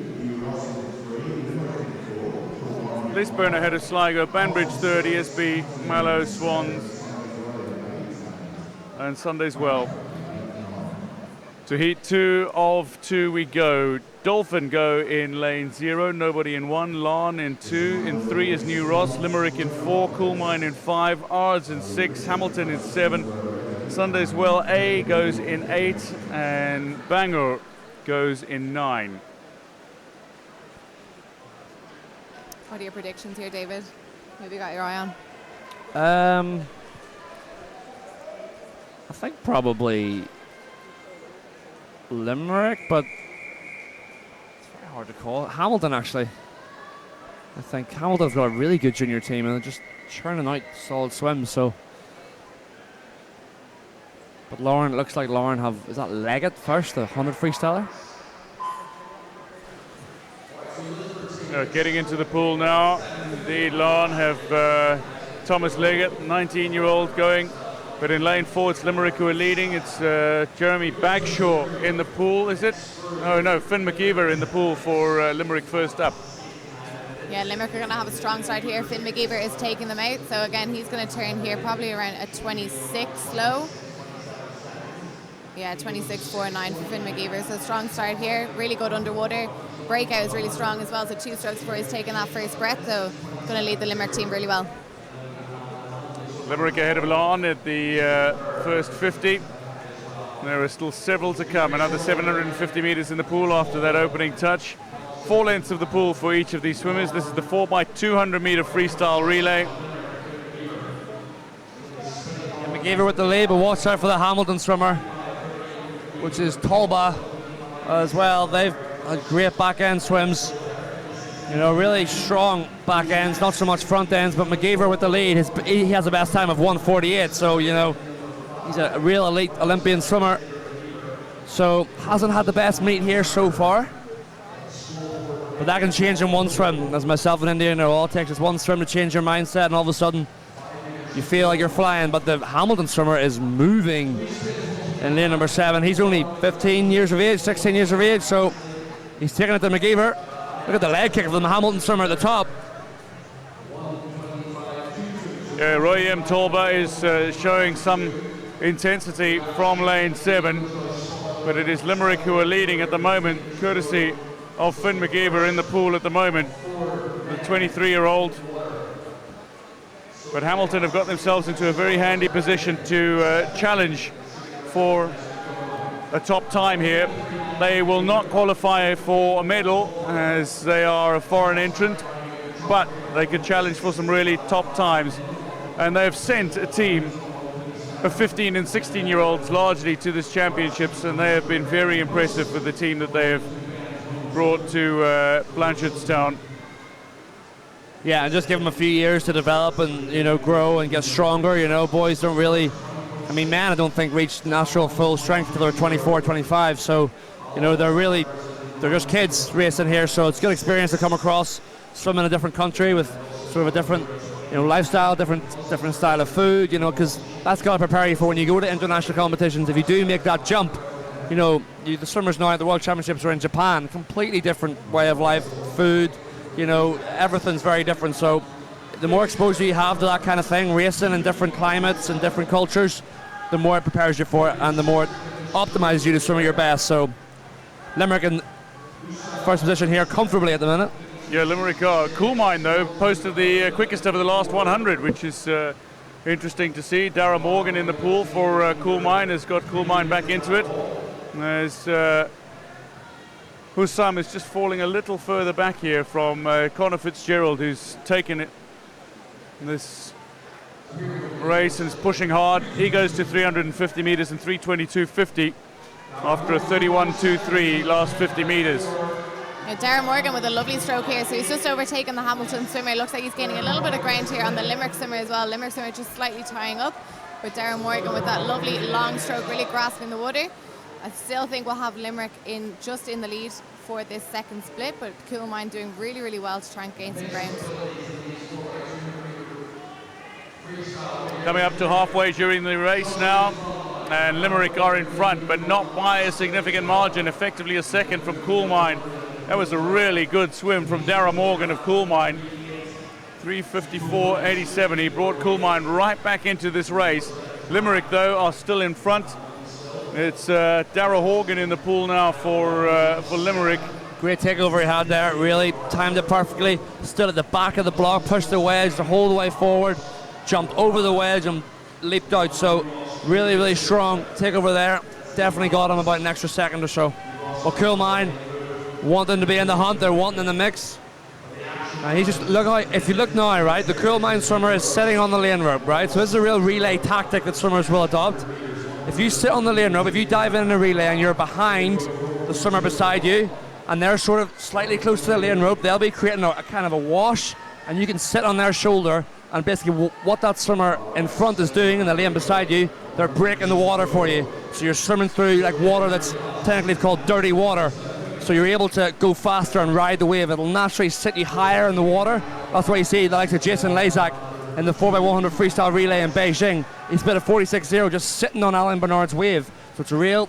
Lisbon ahead of Sligo, Banbridge third, ESB, Mallow, Swans, and Sunday's Well. To heat 2 of 2 we go. Dolphin go in lane 0, nobody in 1, Larne in 2, in 3 is New Ross, Limerick in 4, Coolmine in 5, Ards in 6, Hamilton in 7, Sunday's Well A goes in 8, and Bangor goes in 9. What are your predictions here, David? Who have you got your eye on? I think probably Limerick, but it's very hard to call. Hamilton, actually. I think Hamilton's got a really good junior team and they're just churning out solid swims. So, but Lauren, it looks like Lauren have, is that Leggett first, the 100 freestyler? Getting into the pool now. Indeed, Larne have Thomas Leggett, 19-year-old, going But in lane 4, it's Limerick who are leading. It's Jeremy Bagshaw in the pool, is it? Oh no, Finn McGeever in the pool for Limerick first up. Yeah, Limerick are going to have a strong start here. Finn McGeever is taking them out. So again, he's going to turn here probably around a 26 low. Yeah, 26.49 for Finn McGeever. So strong start here. Really good underwater. Breakout is really strong as well. So 2 strokes before he's taking that first breath. So going to lead the Limerick team really well. Limerick ahead of Lawn at the first 50. There are still several to come. Another 750 metres in the pool after that opening touch. 4 lengths of the pool for each of these swimmers. This is the 4x200 metre freestyle relay. And McGeever with the lead, but watch out for the Hamilton swimmer, which is Tolba as well. They've had great back end swims. You know, really strong back ends, not so much front ends, but McGeever with the lead. He has the best time of 1:48, so, you know, he's a real elite Olympian swimmer. So, hasn't had the best meet here so far. But that can change in one swim. As myself and India know, all it takes is one swim to change your mindset, and all of a sudden you feel like you're flying. But the Hamilton swimmer is moving in lane number 7. He's only 15 years of age, 16 years of age, so he's taking it to McGeever. Look at the leg kick from the Hamilton swimmer at the top. Yeah, Roy M. Tolba is showing some intensity from lane 7, but it is Limerick who are leading at the moment, courtesy of Finn McGeever in the pool at the moment, the 23-year-old. But Hamilton have got themselves into a very handy position to challenge for a top time here. They will not qualify for a medal as they are a foreign entrant, but they could challenge for some really top times. And they have sent a team of 15 and 16-year-olds largely to this championships, and they have been very impressive with the team that they have brought to Blanchardstown. Yeah, and just give them a few years to develop and, you know, grow and get stronger. You know, boys don't really, I mean, men I don't think reach natural full strength till they're 24, 25. So, you know, they're just kids racing here. So it's a good experience to come across, swim in a different country with sort of a different, you know, lifestyle, different style of food, you know, because that's got to prepare you for when you go to international competitions. If you do make that jump, you know, the swimmers now at the World Championships are in Japan, completely different way of life, food, you know, everything's very different. So the more exposure you have to that kind of thing, racing in different climates and different cultures, the more it prepares you for it and the more it optimizes you to swim at your best. So Limerick in first position here comfortably at the minute. Yeah, Limerick are. Coolmine, though, posted the quickest over the last 100, which is interesting to see. Dara Morgan in the pool for Coolmine has got Coolmine back into it. As Hussam is just falling a little further back here from Conor Fitzgerald, who's taken it in this race and is pushing hard. He goes to 350 metres in 3:22.50 after a 31.23 last 50 metres. Darren Morgan with a lovely stroke here, so he's just overtaken the Hamilton swimmer. Looks like he's gaining a little bit of ground here on the Limerick swimmer as well. Limerick swimmer just slightly tying up, but Darren Morgan with that lovely long stroke, really grasping the water. I still think we'll have Limerick just in the lead for this second split, but Coolmine doing really, really well to try and gain some ground. Coming up to halfway during the race now, and Limerick are in front, but not by a significant margin, effectively a second from Coolmine. That was a really good swim from Dara Morgan of Coolmine. 3:54.87. He brought Coolmine right back into this race. Limerick, though, are still in front. It's Dara Horgan in the pool now for Limerick. Great takeover he had there, really timed it perfectly. Stood at the back of the block, pushed the wedge the whole way forward, jumped over the wedge and leaped out. So really, really strong takeover there. Definitely got him about an extra second or so. But Coolmine wanting to be in the hunt, they're wanting in the mix. He just look how, if you look now, right, the Coolmine swimmer is sitting on the lane rope, right? So this is a real relay tactic that swimmers will adopt. If you sit on the lane rope, if you dive in a relay and you're behind the swimmer beside you, and they're sort of slightly close to the lane rope, they'll be creating a kind of a wash, and you can sit on their shoulder, and basically what that swimmer in front is doing in the lane beside you, they're breaking the water for you. So you're swimming through like water that's technically called dirty water. So you're able to go faster and ride the wave. It'll naturally sit you higher in the water. That's why you see the likes of Jason Lazak in the 4x100 freestyle relay in Beijing. He split a 46.0 just sitting on Alan Bernard's wave. So it's a real,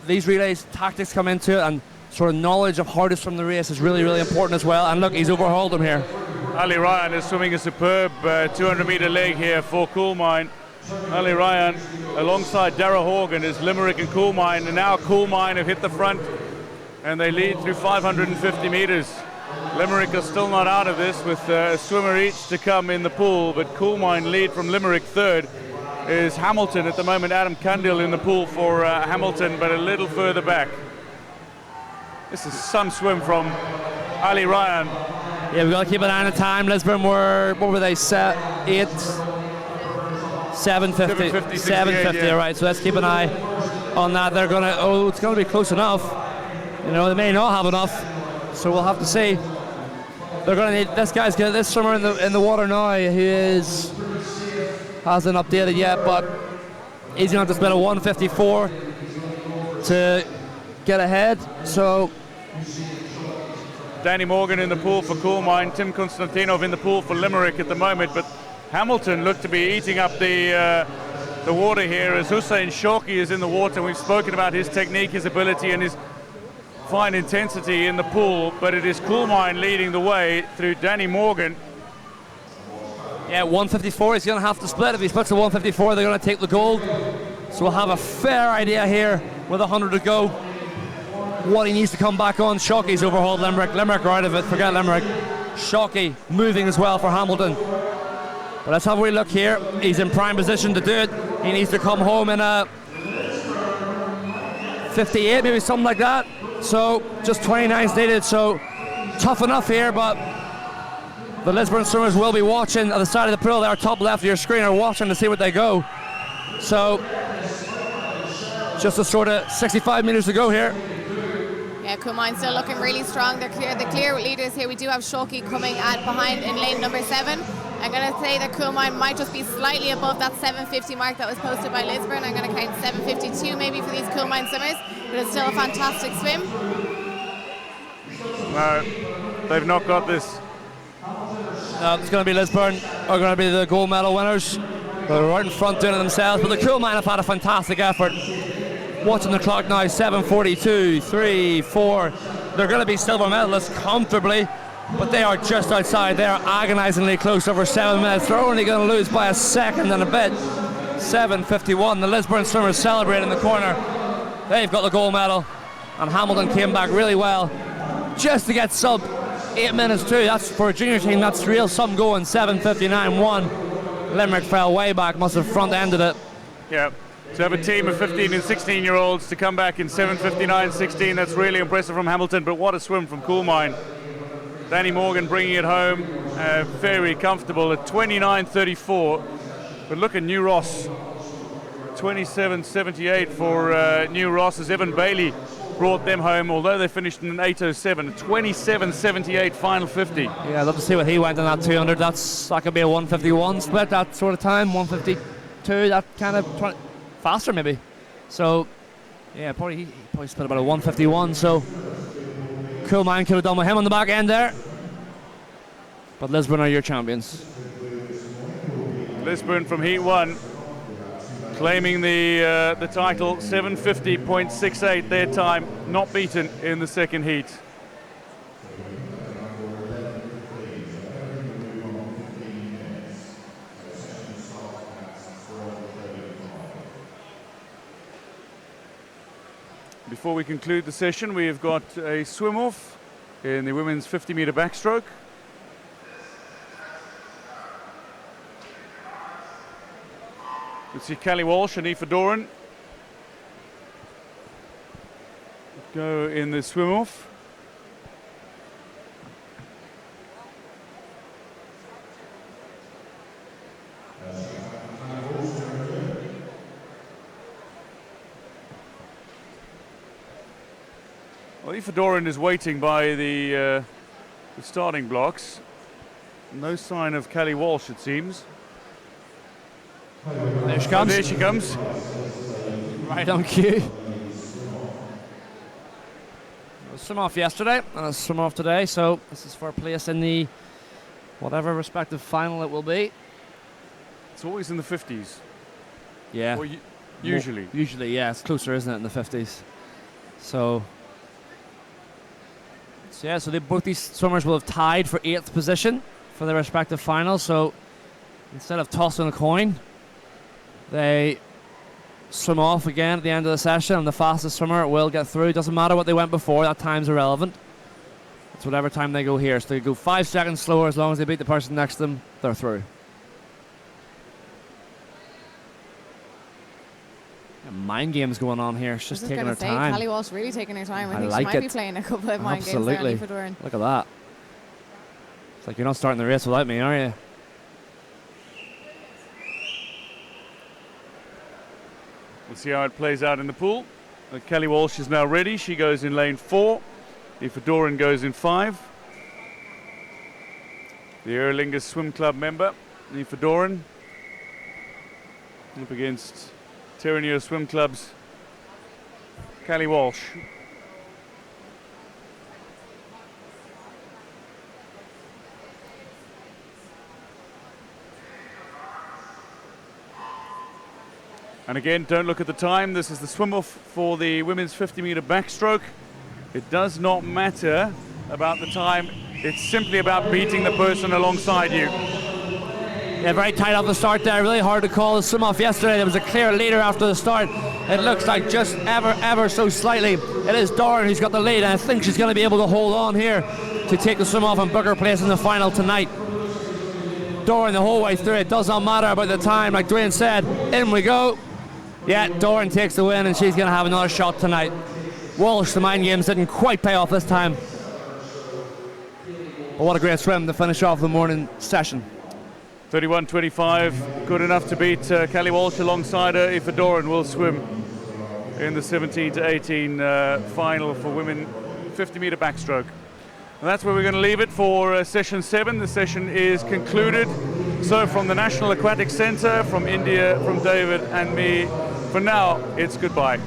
these relays, tactics come into it, and sort of knowledge of hardest from the race is really, really important as well. And look, he's overhauled him here. Ali Ryan is swimming a superb 200-meter leg here for Coolmine. Ali Ryan alongside Darragh Horgan is Limerick and Coolmine, and now Coolmine have hit the front and they lead through 550 meters. Limerick are still not out of this, with a swimmer each to come in the pool, but Coolmine lead from Limerick. Third is Hamilton at the moment. Adam Cundill in the pool for Hamilton, but a little further back. This is some swim from Ali Ryan. Yeah, we've got to keep an eye on the time. Lisbon were, what were they, 750, 750, yeah. right, so let's keep an eye on that. They're going to, oh, it's going to be close enough. You know, they may not have enough, so we'll have to see. They're going to need, this guy's got this swimmer in the water now, who hasn't updated yet, but he's going to have to spend a 154 to get ahead, so. Danny Morgan in the pool for Coolmine, Tim Konstantinov in the pool for Limerick at the moment, but Hamilton looked to be eating up the water here as Hussein Shoki is in the water. We've spoken about his technique, his ability and his fine intensity in the pool, but it is Coolmine leading the way through Danny Morgan. Yeah, 154, he's going to have to split. If he splits the 154, they're going to take the gold. So we'll have a fair idea here with 100 to go what he needs to come back on. Shockey's overhauled Limerick. Limerick are out of it, forget Limerick. Shockey moving as well for Hamilton. But let's have a wee look here. He's in prime position to do it. He needs to come home in a 58, maybe something like that. So just 29's needed, so tough enough here, but the Lisburn swimmers will be watching at the side of the pool there, top left of your screen, are watching to see what they go. So just a sort of 65 meters to go here. Yeah, Coolmine still looking really strong. They're clear, the clear leaders here. We do have Shoki coming at behind in lane number 7. I'm going to say that Coolmine might just be slightly above that 750 mark that was posted by Lisburn. I'm going to count 752 maybe for these Coolmine swimmers, but it's still a fantastic swim. No, they've not got this. It's going to be Lisburn are going to be the gold medal winners. They're right in front doing it themselves, but the Coolmine have had a fantastic effort. Watching the clock now, 7:42, 3, 4. They're going to be silver medalists comfortably, but they are just outside. They are agonizingly close, over 7 minutes. They're only going to lose by a second and a bit. 7:51. The Lisburn swimmers celebrate in the corner. They've got the gold medal, and Hamilton came back really well just to get sub 8 minutes too. That's for a junior team. That's real some going. 7:59.1. Limerick fell way back. Must have front ended it. Yeah. To have a team of 15 and 16-year-olds to come back in 7:59.16, that's really impressive from Hamilton, but what a swim from Coolmine. Danny Morgan bringing it home, very comfortable at 29.34. But look at New Ross, 27.78 for New Ross, as Evan Bailey brought them home, although they finished in an 8:07, 27.78 final 50. Yeah, I'd love to see what he went in that 200. That could be a 151 split, that sort of time, 152, that kind of faster maybe. So yeah, he probably split about a 151, so Coolmine could have done with him on the back end there, but Lisburn are your champions. Lisburn from Heat 1 claiming the title. 7:50.68 their time, not beaten in the second heat. Before we conclude the session, we have got a swim-off in the women's 50-meter backstroke. We see Callie Walsh and Aoife Doran go in the swim-off. Well, Aoife Doran is waiting by the starting blocks. No sign of Callie Walsh, it seems. There she comes. Oh, there she comes. Right on cue. A swim off yesterday and a swim off today, so this is for a place in the whatever respective final it will be. It's always in the 50s. Yeah. Or usually. Usually, yeah. It's closer, isn't it, in the 50s? So both these swimmers will have tied for 8th position for their respective finals. So instead of tossing a coin, they swim off again at the end of the session, and the fastest swimmer will get through. Doesn't matter what they went before, that time's irrelevant. It's whatever time they go here. So they go 5 seconds slower. As long as they beat the person next to them, they're through. Mind games going on here. It's just taking her time. Kelly Walsh really taking her time. I think like she might it. be playing a couple of mind games Absolutely. there on Aoife Doran. Look at that. It's like you're not starting the race without me, are you? We'll see how it plays out in the pool. Kelly Walsh is now ready. She goes in lane 4. Aoife Doran goes in 5. The Aer Lingus Swim Club member, Aoife Doran, up against Terraneo Swim Club's Kelly Walsh. And again, don't look at the time. This is the swim-off for the women's 50-meter backstroke. It does not matter about the time. It's simply about beating the person alongside you. Yeah, very tight off the start there. Really hard to call the swim-off yesterday. There was a clear leader after the start. It looks like just ever so slightly. It is Doran who's got the lead, and I think she's going to be able to hold on here to take the swim-off and book her place in the final tonight. Doran the whole way through. It does not matter about the time. Like Dwayne said, in we go. Yeah, Doran takes the win, and she's going to have another shot tonight. Walsh, the mind games didn't quite pay off this time. But what a great swim to finish off the morning session. 31.25, good enough to beat Kelly Walsh alongside her. Aoife Doran will swim in the 17 to 18 final for women 50-meter backstroke. And that's where we're going to leave it for session 7. The session is concluded. So from the National Aquatic Centre, from India, from David and me, for now, it's goodbye.